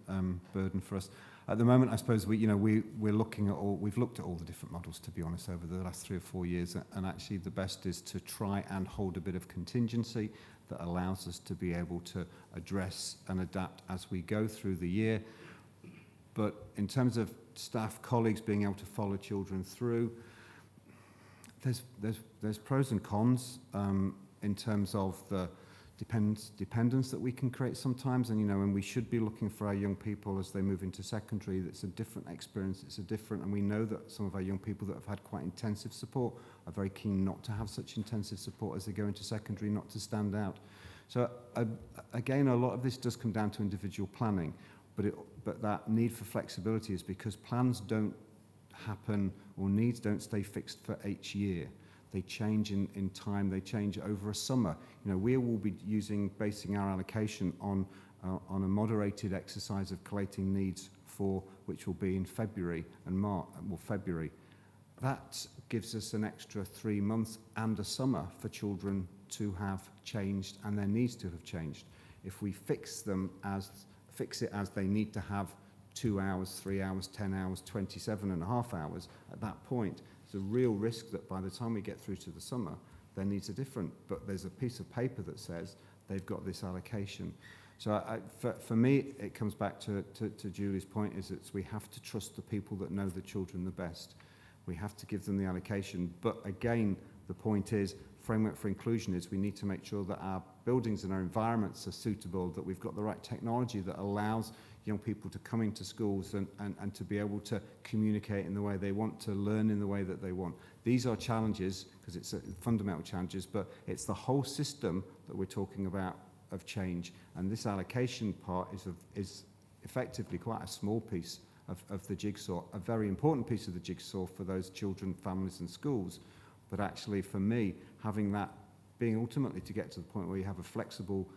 burden for us. At the moment, I suppose we're looking at we've looked at all the different models, to be honest, over the last 3 or 4 years, and actually the best is to try and hold a bit of contingency that allows us to be able to address and adapt as we go through the year. But in terms of staff, colleagues being able to follow children through, there's pros and cons in terms of the dependence that we can create sometimes, and we should be looking for our young people as they move into secondary. It's a different experience, and we know that some of our young people that have had quite intensive support are very keen not to have such intensive support as they go into secondary, not to stand out. So again, a lot of this does come down to individual planning, but that need for flexibility is because plans don't happen, or needs don't stay fixed for each year. They change in time, they change over a summer. We will be basing our allocation on a moderated exercise of collating needs which will be in February and March, February. That gives us an extra 3 months and a summer for children to have changed and their needs to have changed. If we fix it as they need to have 2 hours, 3 hours, 10 hours, 27.5 hours, at that point, there's a real risk that by the time we get through to the summer, their needs are different. But there's a piece of paper that says they've got this allocation. So for me, it comes back to Julie's point, is that we have to trust the people that know the children the best. We have to give them the allocation. But again, the point is, framework for inclusion is we need to make sure that our buildings and our environments are suitable, that we've got the right technology that allows young people to come into schools and to be able to communicate in the way they want, to learn in the way that they want. These are challenges, because it's fundamental challenges, but it's the whole system that we're talking about of change. And this allocation part is effectively quite a small piece of the jigsaw, a very important piece of the jigsaw for those children, families and schools. But actually for me, having that being ultimately to get to the point where you have a flexible,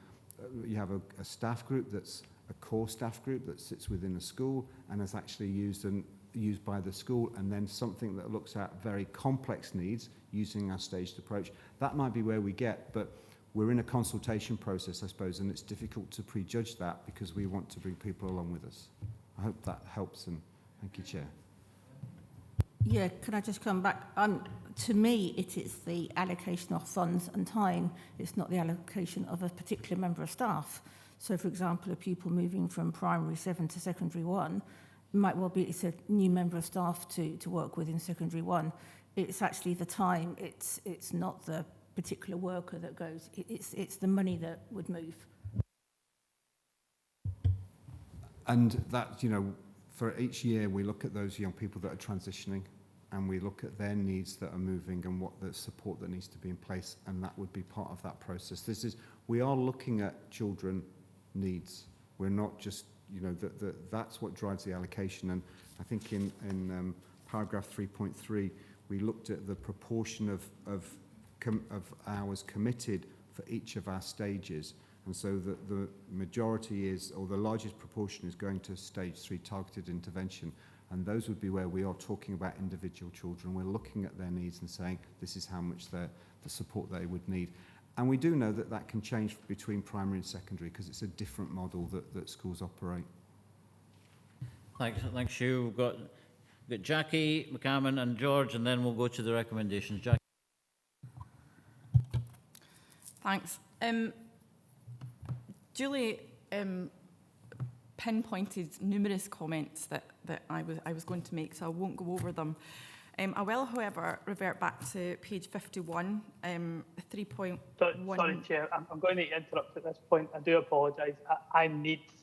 you have a staff group that's a core staff group that sits within a school and is actually used by the school, and then something that looks at very complex needs using our staged approach. That might be where we get, but we're in a consultation process, I suppose, and it's difficult to prejudge that because we want to bring people along with us. I hope that helps, and thank you, Chair. Yeah, can I just come back? To me, it is the allocation of funds and time. It's not the allocation of a particular member of staff. So, for example, a pupil moving from primary 7 to secondary 1 might well be it's a new member of staff to work with in secondary 1. It's actually the time. It's not the particular worker that goes. It's the money that would move. And that, you know, for each year we look at those young people that are transitioning, and we look at their needs that are moving and what the support that needs to be in place, and that would be part of that process. We are looking at children needs. We're not just, you know, that's what drives the allocation. And I think in paragraph 3.3, we looked at the proportion of hours committed for each of our stages. And so the majority is, or the largest proportion is going to stage 3 targeted intervention. And those would be where we are talking about individual children. We're looking at their needs and saying, this is how much the support they would need. And we do know that that can change between primary and secondary because it's a different model that schools operate. Thanks, Hugh. We've got Jackie, McCammon and George, and then we'll go to the recommendations. Jackie. Thanks. Julie pinpointed numerous comments that I was going to make, so I won't go over them. I will, however, revert back to page 51, 3.1. Sorry, Chair, I'm going to interrupt at this point. I do apologise. I need to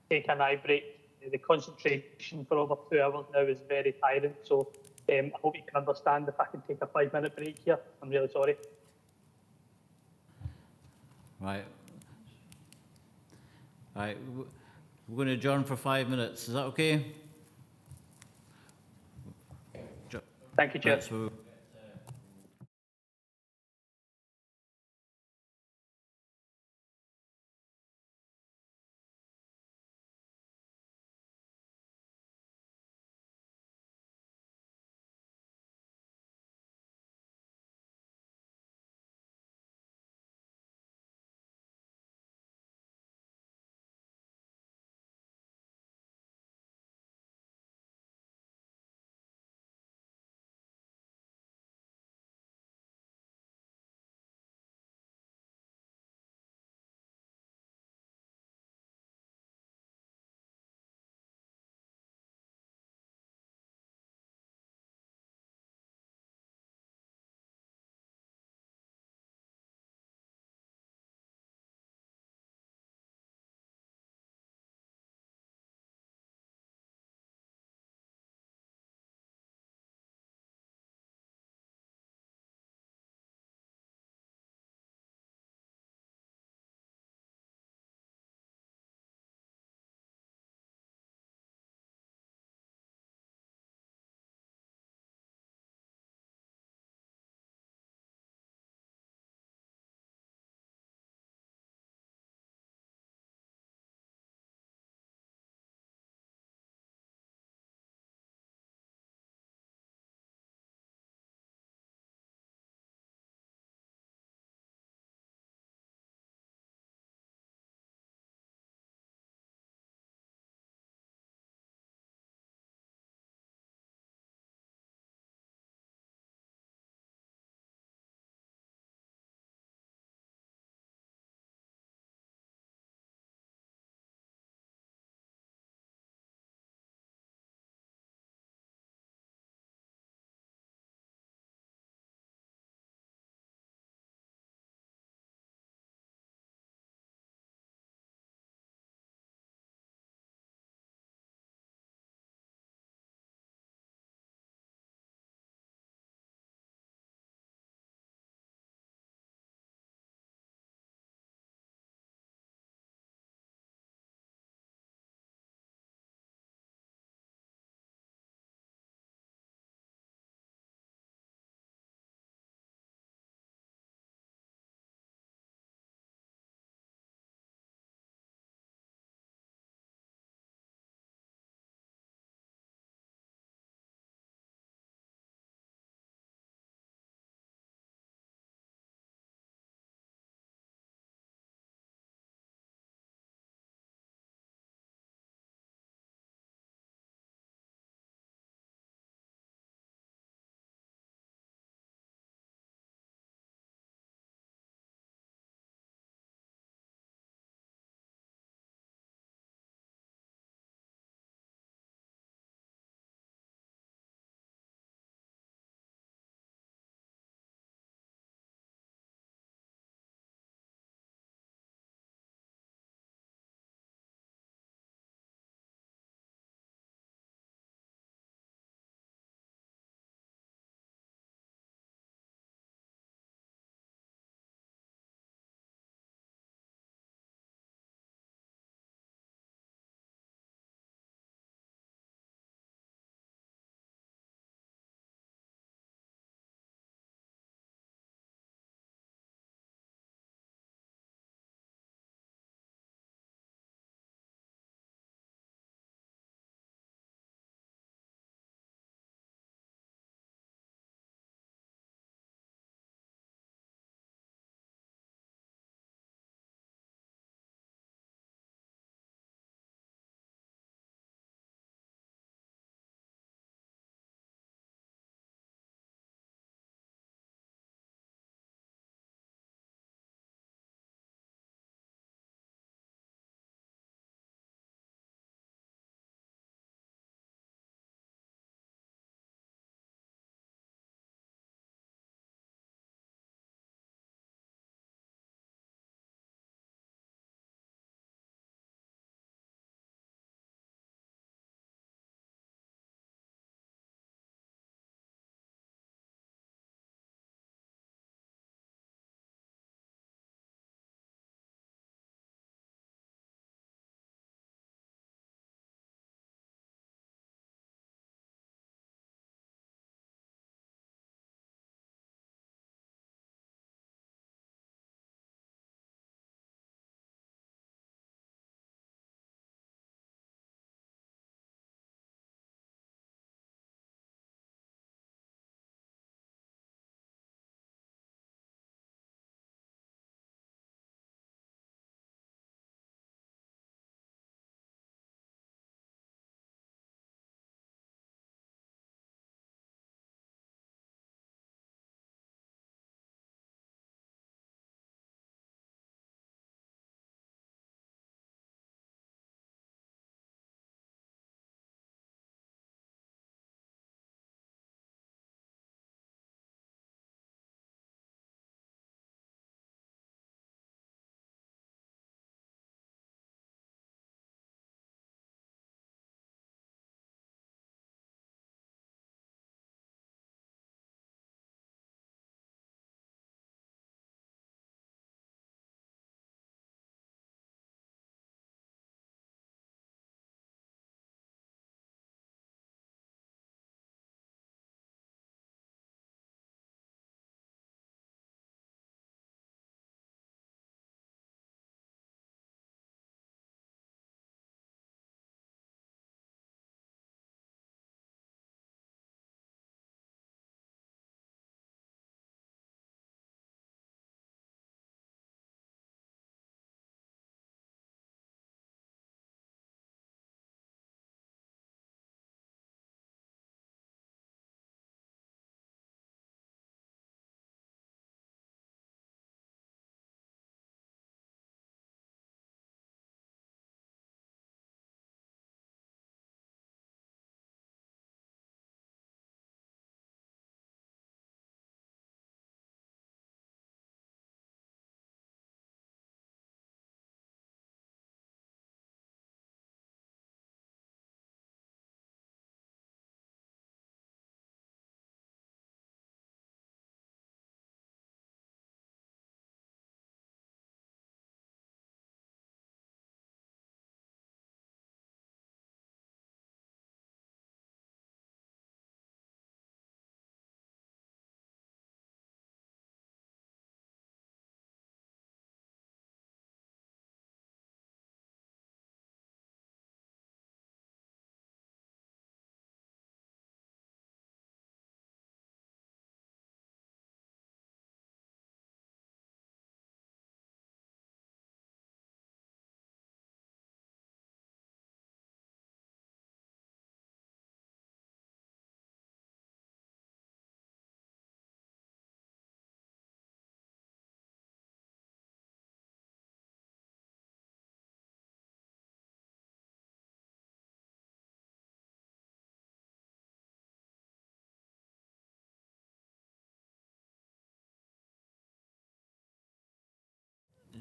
take an eye break. The concentration for over 2 hours now is very tiring, so I hope you can understand if I can take a 5-minute break here. I'm really sorry. Right. Right. We're going to adjourn for 5 minutes. Is that okay? Thank you, Chair.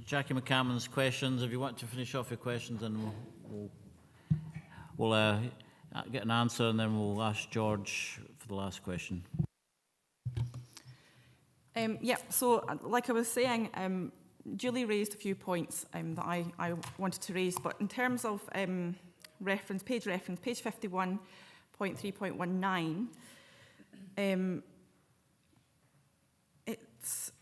Jackie McCammon's questions. If you want to finish off your questions, then we'll get an answer, and then we'll ask George for the last question. Yeah, so like I was saying, Julie raised a few points that I wanted to raise, but in terms of page 51.3.19, it's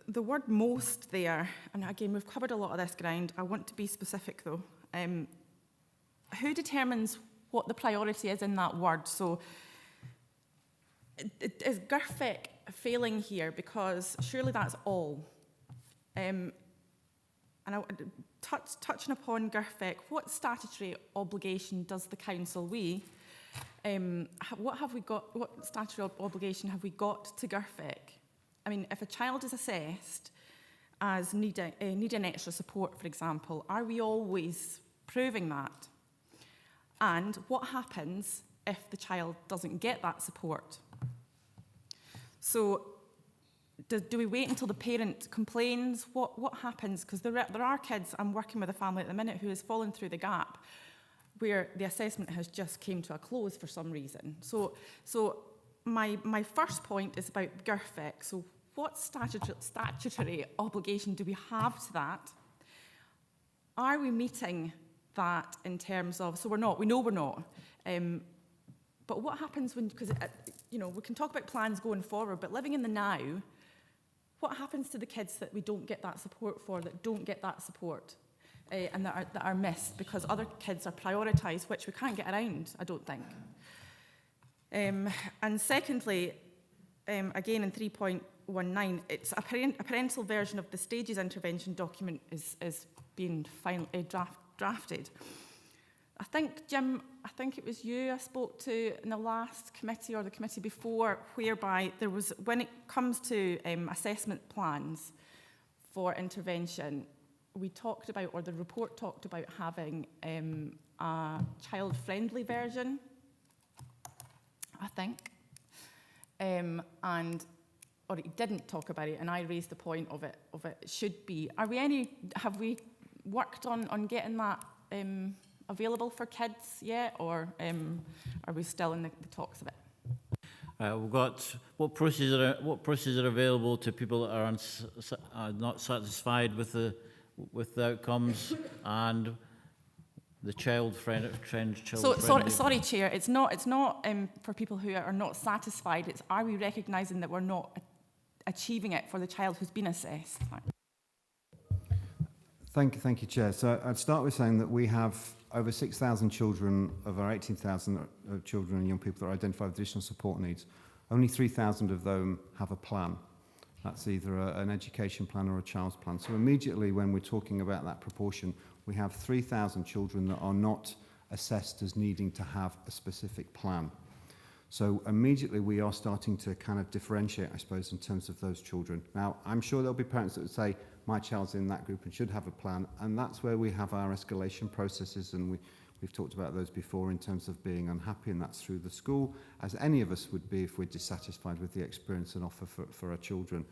the word most there, and again, we've covered a lot of this ground. I want to be specific though. Who determines what the priority is in that word? So is GIRFEC failing here? Because surely that's all. And touching upon GIRFEC, what statutory obligation does the council, what statutory obligation have we got to GIRFEC? I mean, if a child is assessed as needing extra support, for example, are we always proving that? And what happens if the child doesn't get that support? So do we wait until the parent complains? What happens? Because there are kids, I'm working with a family at the minute who has fallen through the gap where the assessment has just came to a close for some reason. So my first point is about GIRFEC. So what statutory obligation do we have to that? Are we meeting that in terms of, so we know we're not. But what happens when, because we can talk about plans going forward, but living in the now, what happens to the kids that we don't get that support for, that don't get that support, and that are missed because other kids are prioritised, which we can't get around, I don't think. And secondly, again in 3.19, it's a parental version of the stages intervention document is being drafted. I think, Jim, it was you I spoke to in the last committee or the committee before, whereby there was, when it comes to assessment plans for intervention, we talked about, or the report talked about having a child-friendly version, I think, or it didn't talk about it, and I raised the point of it should be. Have we worked on getting that available for kids yet, or are we still in the talks of it? We've got what processes are available to people that are not satisfied with the outcomes, and the child-friendly. Sorry, Chair. It's not for people who are not satisfied. It's, are we recognising that we're not achieving it for the child who's been assessed? Thank you, Chair. So I'd start with saying that we have over 6,000 children of our 18,000 children and young people that are identified with additional support needs. Only 3,000 of them have a plan. That's either an education plan or a child's plan. So immediately when we're talking about that proportion, we have 3,000 children that are not assessed as needing to have a specific plan. So immediately we are starting to kind of differentiate, I suppose, in terms of those children. Now, I'm sure there'll be parents that would say, my child's in that group and should have a plan, and that's where we have our escalation processes, and we've talked about those before in terms of being unhappy, and that's through the school, as any of us would be if we're dissatisfied with the experience and offer for our children.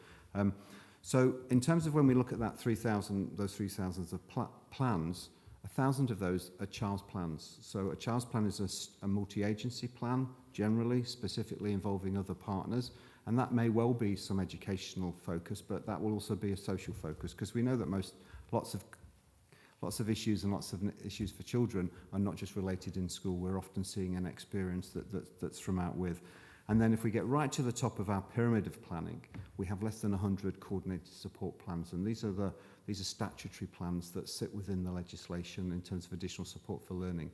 So in terms of when we look at that 3,000, those 3,000 of plans, 1,000 of those are child's plans. So a child's plan is a multi-agency plan, generally, specifically involving other partners. And that may well be some educational focus, but that will also be a social focus, because we know that lots of issues and lots of issues for children are not just related in school. We're often seeing an experience that's from out with. And then if we get right to the top of our pyramid of planning, we have less than 100 coordinated support plans, and these are statutory plans that sit within the legislation in terms of additional support for learning.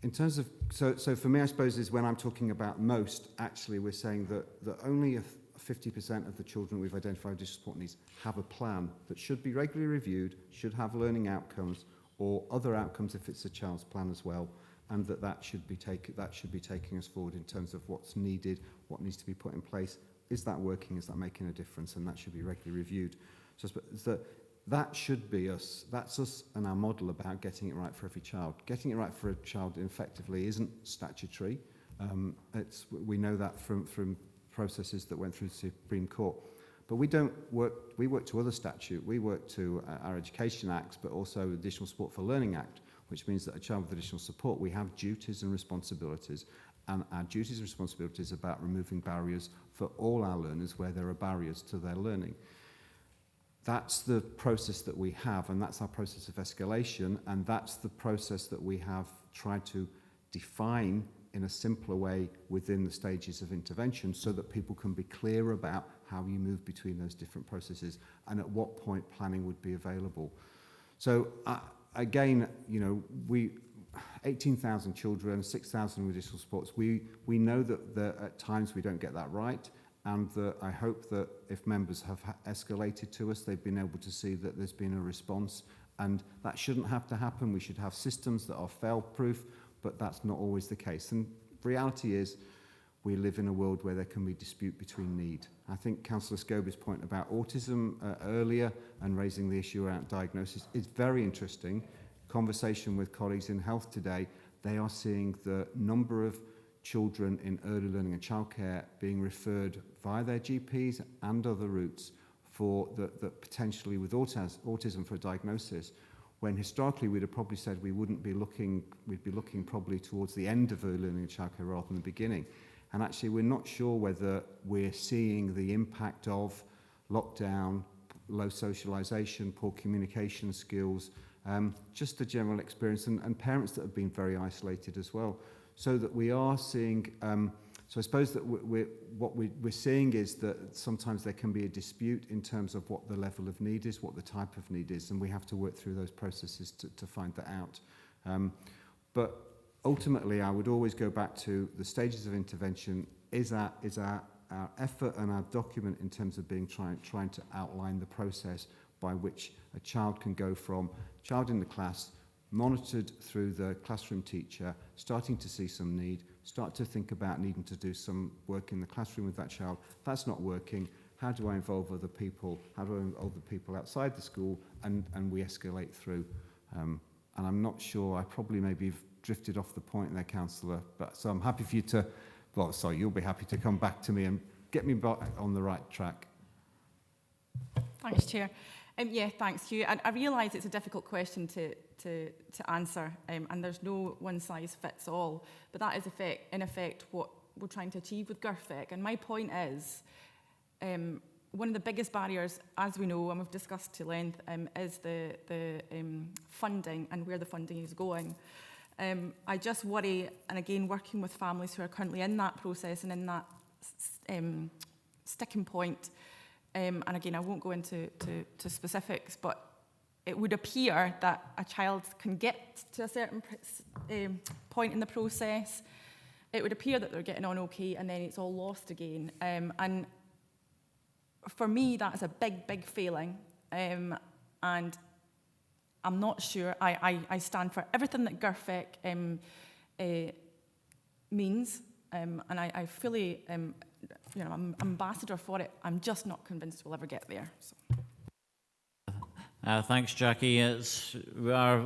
In terms of, so for me, I suppose, is when I'm talking about most, actually we're saying that only 50% of the children we've identified with additional support needs have a plan that should be regularly reviewed, should have learning outcomes or other outcomes if it's a child's plan as well, and that should be taking us forward in terms of what's needed, what needs to be put in place. Is that working? Is that making a difference? And that should be regularly reviewed. So that should be us. That's us and our model about getting it right for every child. Getting it right for a child effectively isn't statutory. We know that from processes that went through the Supreme Court. But we work to other statute. We work to our Education Acts, but also the Additional Support for Learning Act, which means that a child with additional support, we have duties and responsibilities. And our duties and responsibilities are about removing barriers for all our learners where there are barriers to their learning. That's the process that we have, and that's our process of escalation, and that's the process that we have tried to define in a simpler way within the stages of intervention so that people can be clear about how you move between those different processes and at what point planning would be available. So again, you know, 18,000 children, 6,000 with additional supports. We know that at times we don't get that right, and that I hope that if members have escalated to us, they've been able to see that there's been a response, and that shouldn't have to happen. We should have systems that are fail-proof, but that's not always the case. And the reality is we live in a world where there can be dispute between need. I think Councillor Scobie's point about autism earlier and raising the issue around diagnosis is very interesting. Conversation with colleagues in health today, they are seeing the number of children in early learning and childcare being referred via their GPs and other routes for that potentially with autism for a diagnosis, when historically we'd have probably said we wouldn't be looking, we'd be looking probably towards the end of early learning and childcare rather than the beginning. And actually we're not sure whether we're seeing the impact of lockdown, low socialisation, poor communication skills, just a general experience, and parents that have been very isolated as well. So that we are seeing, so I suppose that what we're seeing is that sometimes there can be a dispute in terms of what the level of need is, what the type of need is, and we have to work through those processes to find that out. But ultimately, I would always go back to the stages of intervention is our effort and our document in terms of being trying to outline the process by which a child can go from child in the class, monitored through the classroom teacher, starting to see some need, start to think about needing to do some work in the classroom with that child. That's not working. How do I involve other people? How do I involve the people outside the school? And we escalate through. And I'm not sure, I probably maybe drifted off the point there, Councillor, but so I'm happy for you to, well, sorry, you'll be happy to come back to me and get me back on the right track. Thanks, Chair. Yeah, thanks, Hugh. I realise it's a difficult question to answer, and there's no one size fits all, but that is in effect what we're trying to achieve with GIRFEC. And my point is, one of the biggest barriers, as we know, and we've discussed to length, is the funding and where the funding is going. I just worry, and again, working with families who are currently in that process and in that sticking point, and again, I won't go into specifics, but it would appear that a child can get to a certain point in the process. It would appear that they're getting on okay, and then it's all lost again. And for me, that is a big, big failing. And I'm not sure. I stand for everything that GIRFEC means, and I fully, I'm ambassador for it. I'm just not convinced we'll ever get there. So. Thanks, Jackie. We are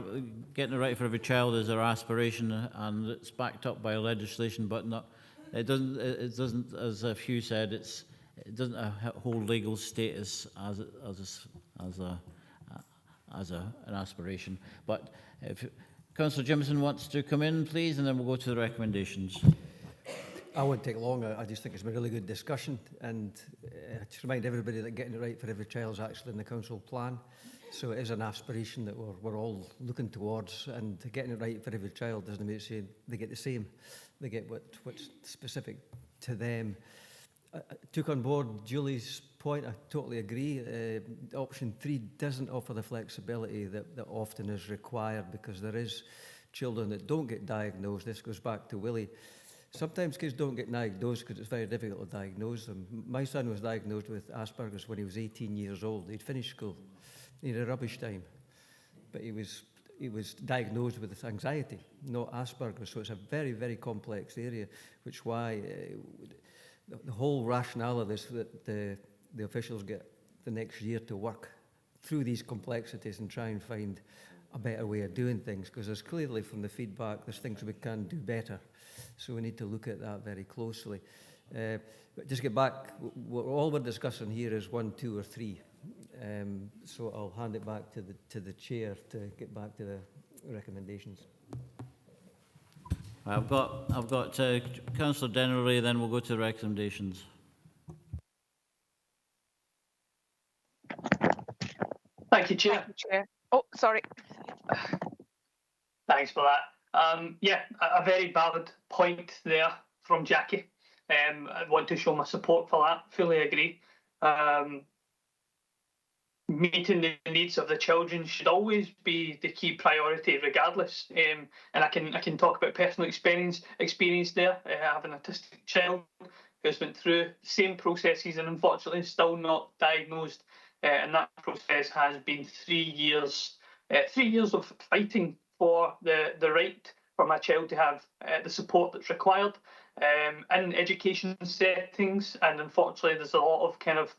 getting it right for every child is our aspiration, and it's backed up by legislation, but not. It doesn't, as Hugh said, it doesn't hold legal status as an aspiration. But if Councillor Jimison wants to come in, please, and then we'll go to the recommendations. I won't take long. I just think it's been a really good discussion, and just remind everybody that getting it right for every child is actually in the council plan. So it is an aspiration that we're all looking towards, and getting it right for every child doesn't mean say they get the same. They get what's specific to them. I took on board Julie's point. I totally agree. Option 3 doesn't offer the flexibility that often is required, because there is children that don't get diagnosed. This goes back to Willie. Sometimes kids don't get diagnosed because it's very difficult to diagnose them. My son was diagnosed with Asperger's when he was 18 years old. He'd finished school. He had a rubbish time. But he was diagnosed with anxiety, not Asperger's. So it's a very, very complex area, which is why the whole rationale of this, that the officials get the next year to work through these complexities and try and find a better way of doing things, because there's clearly from the feedback there's things we can do better. So we need to look at that very closely. But just get back, all we're discussing here is 1, 2 or 3. So I'll hand it back to the chair to get back to the recommendations. I've got Councillor Dennery, then we'll go to the recommendations. Thank you, Chair. Thank you, Chair. Oh, sorry. Thanks for that. Yeah, a very valid point there from Jackie. I want to show my support for that. Fully agree. Meeting the needs of the children should always be the key priority, regardless. And I can talk about personal experience there. I have an autistic child who's went through the same processes and unfortunately still not diagnosed. And that process has been 3 years. 3 years of fighting for the right for my child to have the support that's required in education settings. And unfortunately, there's a lot of kind of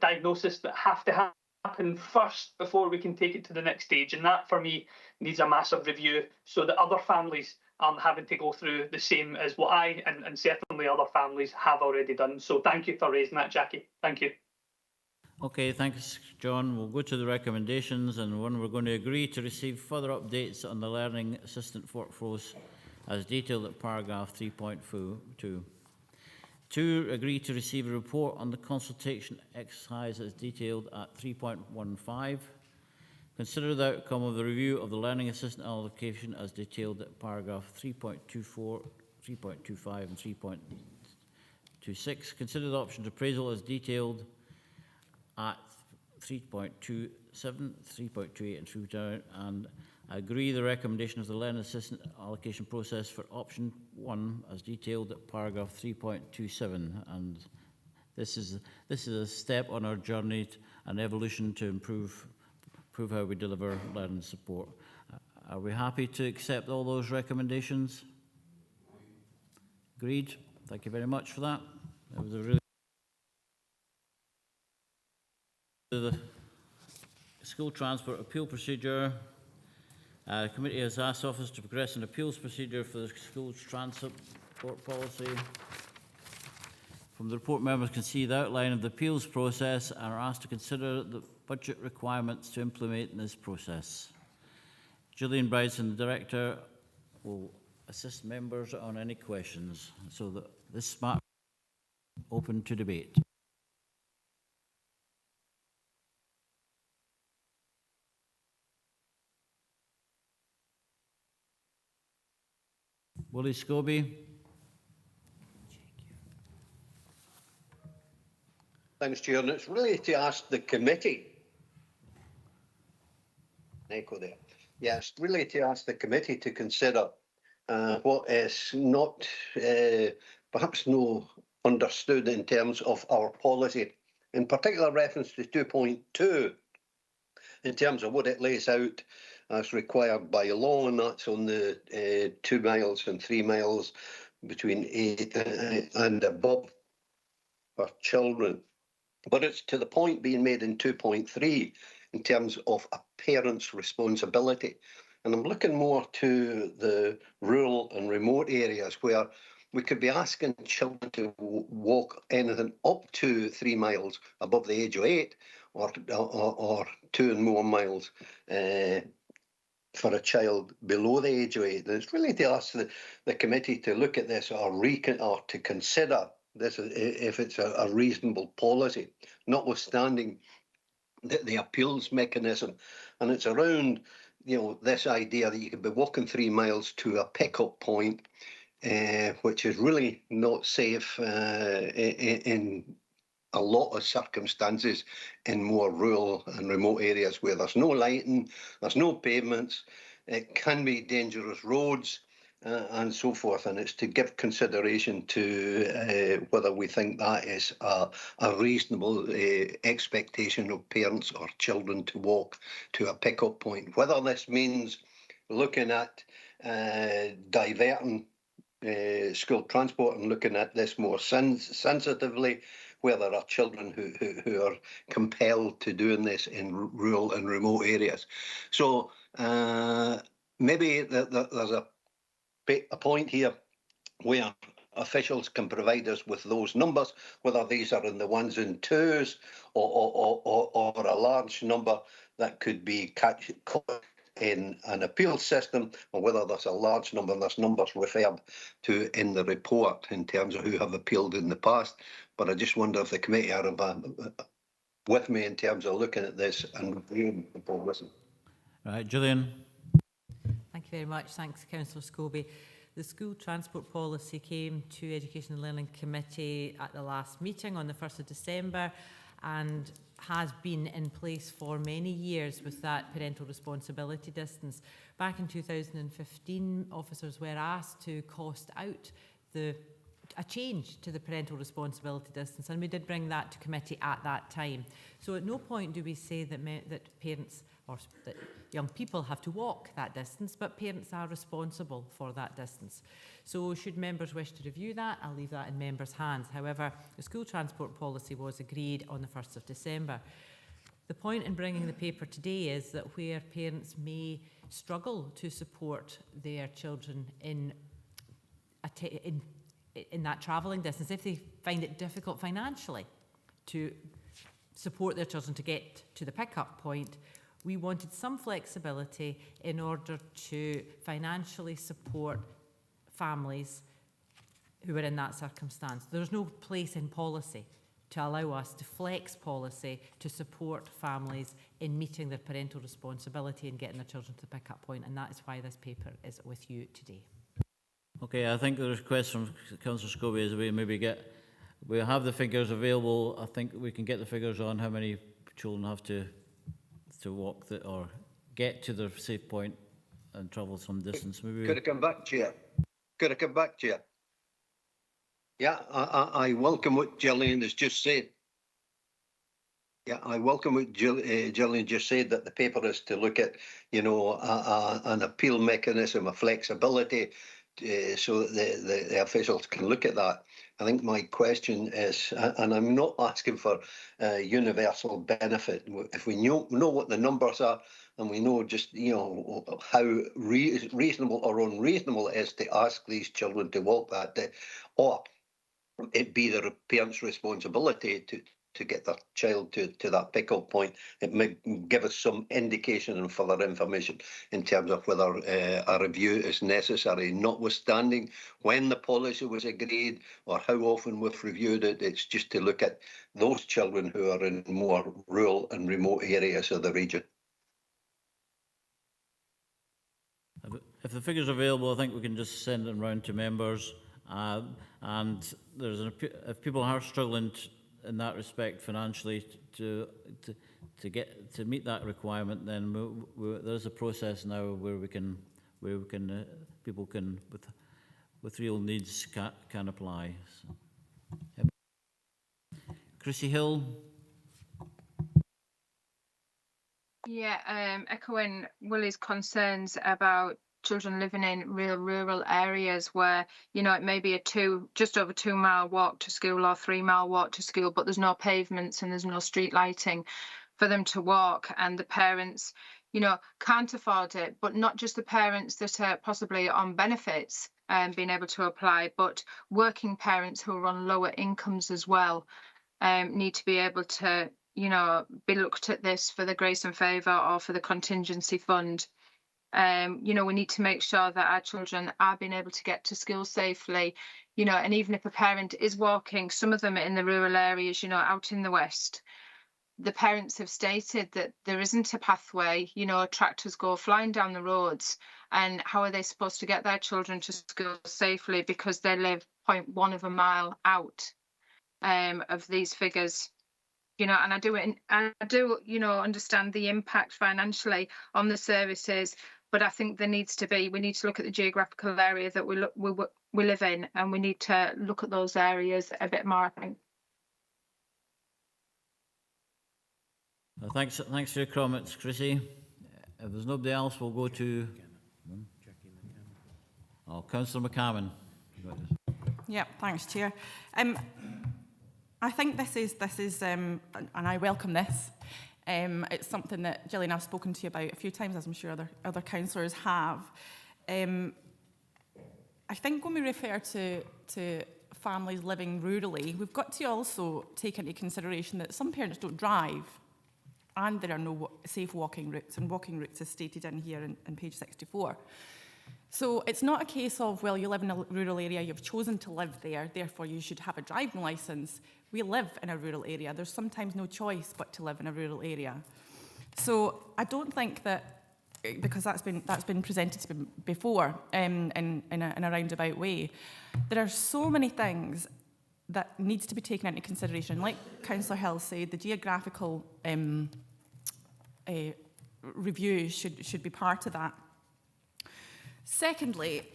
diagnosis that have to happen first before we can take it to the next stage. And that, for me, needs a massive review so that other families aren't having to go through the same as what I and certainly other families have already done. So thank you for raising that, Jackie. Thank you. Okay, thanks, John. We'll go to the recommendations, and one, we're going to agree to receive further updates on the learning assistant workforce as detailed at paragraph 3.2. 2, agree to receive a report on the consultation exercise as detailed at 3.15. Consider the outcome of the review of the learning assistant allocation as detailed at paragraph 3.24, 3.25 and 3.26. Consider the options appraisal as detailed at 3.27, 3.28 and 3.29, and agree the recommendation of the learning assistant allocation process for option 1 as detailed at paragraph 3.27, and this is a step on our journey and evolution to improve how we deliver learning support. Are we happy to accept all those recommendations? Agreed. Thank you very much for that. That was a really the school transport appeal procedure. The committee has asked office to progress an appeals procedure for the school transport policy. From the report, members can see the outline of the appeals process and are asked to consider the budget requirements to implement this process. Gillian Bryson, the Director, will assist members on any questions, so that this matter is open to debate. Willie Scobie. Thanks, Chair. And it's really to ask the committee. Echo there. Yeah, it's really to ask the committee to consider what is not perhaps no understood in terms of our policy, in particular reference to 2.2, in terms of what it lays out as required by law, and that's on the 2 miles and 3 miles between 8 and above for children. But it's to the point being made in 2.3 in terms of a parent's responsibility. And I'm looking more to the rural and remote areas where we could be asking children to walk anything up to 3 miles above the age of 8 or 2 and more miles for a child below the age of 8. And it's really to ask the committee to look at this or to consider this if it's a reasonable policy, notwithstanding the appeals mechanism. And it's around, this idea that you could be walking 3 miles to a pickup point, which is really not safe in a lot of circumstances in more rural and remote areas where there's no lighting, there's no pavements, it can be dangerous roads, and so forth. And it's to give consideration to whether we think that is a reasonable expectation of parents or children to walk to a pickup point. Whether this means looking at diverting school transport and looking at this more sensitively, where there are children who are compelled to doing this in rural and remote areas. So maybe there's a point here where officials can provide us with those numbers, whether these are in the ones and twos or a large number that could be caught in an appeal system, or whether there's a large number, and there's numbers referred to in the report in terms of who have appealed in the past. But I just wonder if the committee are with me in terms of looking at this and reviewing the policy. Right, Gillian. Thank you very much. Thanks, Councillor Scobie. The school transport policy came to Education and Learning Committee at the last meeting on the 1st of December and has been in place for many years with that parental responsibility distance. Back in 2015, officers were asked to cost out a change to the parental responsibility distance, and we did bring that to committee at that time. So at no point do we say that parents or that young people have to walk that distance, but parents are responsible for that distance. So should members wish to review that, I'll leave that in members' hands. However, the school transport policy was agreed on the 1st of December. The point in bringing the paper today is that where parents may struggle to support their children in that travelling distance, if they find it difficult financially to support their children to get to the pick-up point, we wanted some flexibility in order to financially support families who are in that circumstance. There's no place in policy to allow us to flex policy to support families in meeting their parental responsibility and getting their children to the pick-up point, and that is why this paper is with you today. Okay, I think the request from Councillor Scobie is we have the figures available. I think we can get the figures on how many children have to walk or get to the safe point and travel some distance. Maybe could I come back, Chair? Yeah, I welcome what Gillian has just said. Yeah, I welcome what Gillian just said, that the paper is to look at, an appeal mechanism, a flexibility, so that the officials can look at that. I think my question is, and I'm not asking for universal benefit. If we know what the numbers are, and we know just how reasonable or unreasonable it is to ask these children to walk that day, or it be the parents' responsibility to get their child to that pick-up point, it may give us some indication and further information in terms of whether a review is necessary, notwithstanding when the policy was agreed or how often we've reviewed it. It's just to look at those children who are in more rural and remote areas of the region. if the figures are available, I think we can just send them round to members. And if people are struggling in that respect financially to meet that requirement, then there's a process now where people can with real needs can apply. So, yep. Chrissy Hill. Yeah, echoing Willie's concerns about children living in real rural areas where, it may be just over 2 mile walk to school or 3 mile walk to school, but there's no pavements and there's no street lighting for them to walk, and the parents, can't afford it. But not just the parents that are possibly on benefits and being able to apply, but working parents who are on lower incomes as well need to be able to be looked at this for the grace and favour or for the contingency fund. We need to make sure that our children are being able to get to school safely, and even if a parent is walking, some of them in the rural areas, out in the west, the parents have stated that there isn't a pathway, tractors go flying down the roads, and how are they supposed to get their children to school safely because they live 0.1 of a mile out of these figures. And I do understand the impact financially on the services, but I think we need to look at the geographical area that we live in, and we need to look at those areas a bit more, I think. Thanks for your comments, Chrissy. If there's nobody else, we'll go to Councillor McCammon. Yeah, thanks, Chair. I think this is, and I welcome this. It's something that Gillian and I've spoken to you about a few times, as I'm sure other councillors have. I think when we refer to families living rurally, we've got to also take into consideration that some parents don't drive and there are no safe walking routes, and walking routes is stated in here in page 64. So it's not a case of, well, you live in a rural area, you've chosen to live there, therefore you should have a driving licence. We live in a rural area. There's sometimes no choice but to live in a rural area. So I don't think that, because that's been presented to me before in a roundabout way, there are so many things that needs to be taken into consideration. Like Councillor Hill said, the geographical review should be part of that. Secondly,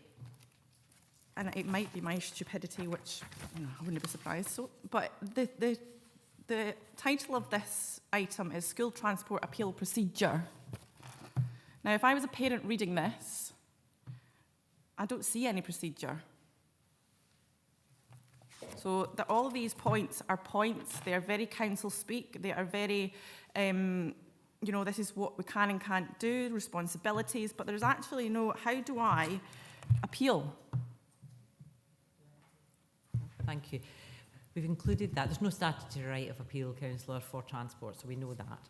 and it might be my stupidity, which I wouldn't be surprised, but the title of this item is School Transport Appeal Procedure. Now, if I was a parent reading this, I don't see any procedure. So all of these points are points. They are very council speak. They are very, this is what we can and can't do, responsibilities, but there's actually no, how do I appeal? Thank you. We've included that. There's no statutory right of appeal, Councillor, for transport, so we know that.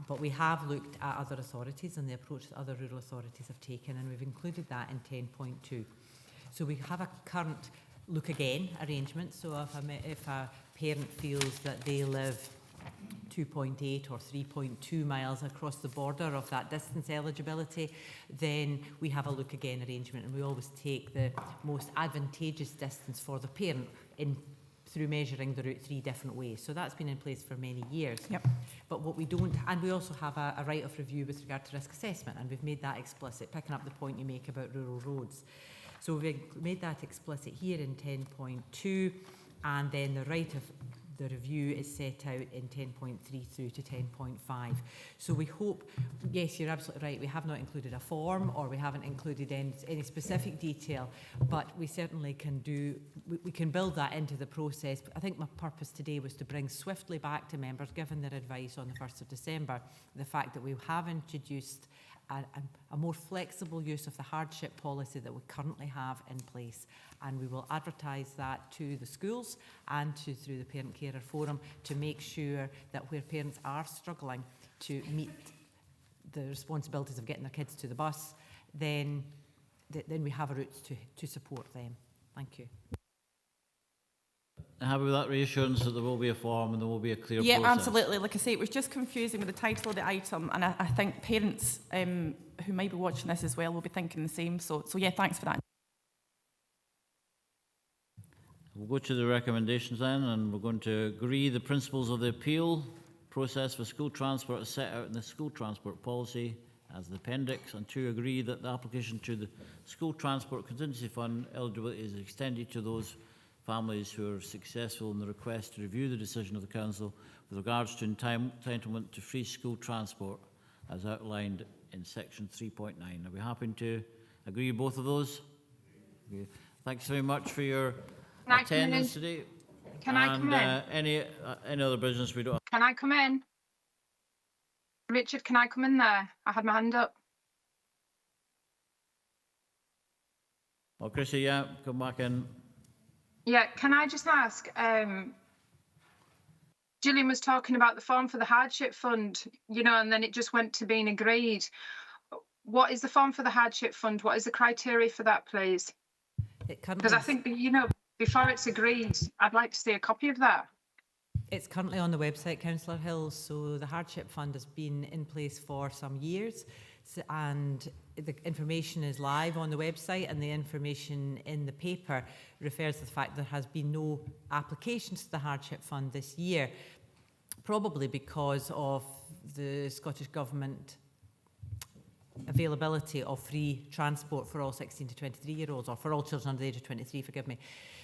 But we have looked at other authorities and the approach that other rural authorities have taken, and we've included that in 10.2. So we have a current look again arrangement. So if a parent feels that they live 2.8 or 3.2 miles across the border of that distance eligibility, then we have a look again arrangement, and we always take the most advantageous distance for the parent through measuring the route 3 different ways. So that's been in place for many years. Yep. But what we don't, and we also have a right of review with regard to risk assessment, and we've made that explicit, picking up the point you make about rural roads. So we've made that explicit here in 10.2, and then the right of the review is set out in 10.3 through to 10.5. So we hope, yes, you're absolutely right, we have not included a form, or we haven't included any specific detail, but we certainly can we can build that into the process. But I think my purpose today was to bring swiftly back to members, given their advice on the 1st of December, the fact that we have introduced a more flexible use of the hardship policy that we currently have in place, and we will advertise that to the schools and through the Parent Carer Forum to make sure that where parents are struggling to meet the responsibilities of getting their kids to the bus, then we have a route to support them. Thank you. Happy with that reassurance that there will be a form and there will be a clear process? Yeah, absolutely. Like I say, it was just confusing with the title of the item, and I think parents who might be watching this as well will be thinking the same. So yeah, thanks for that. We'll go to the recommendations then, and we're going to agree the principles of the appeal process for school transport as set out in the school transport policy as the appendix, and to agree that the application to the school transport contingency fund eligibility is extended to those families who are successful in the request to review the decision of the Council with regards to entitlement to free school transport as outlined in section 3.9. Are we happy to agree with both of those? Okay. Thanks very much for your attendance today. Can I come in? Any other business we don't have? Can I come in? Richard, can I come in there? I had my hand up. Oh, Chrissy, yeah, come back in. Yeah, can I just ask, Gillian was talking about the form for the hardship fund, and then it just went to being agreed. What is the form for the hardship fund? What is the criteria for that, please? Because I think, before it's agreed, I'd like to see a copy of that. It's currently on the website, Councillor Hill. So the hardship fund has been in place for some years, and the information is live on the website, and the information in the paper refers to the fact there has been no applications to the hardship fund this year, probably because of the Scottish Government availability of free transport for all 16 to 23-year-olds, or for all children under the age of 23, forgive me.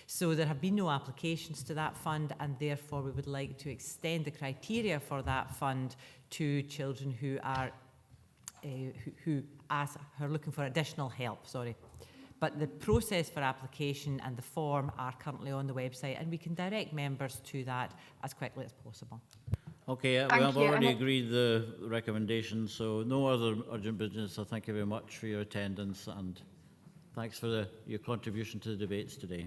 So there have been no applications to that fund, and therefore we would like to extend the criteria for that fund to children who are who are looking for additional help, But the process for application and the form are currently on the website, and we can direct members to that as quickly as possible. Okay, we have already agreed the recommendations, so no other urgent business. So thank you very much for your attendance, and Thanks for your contribution to the debates today.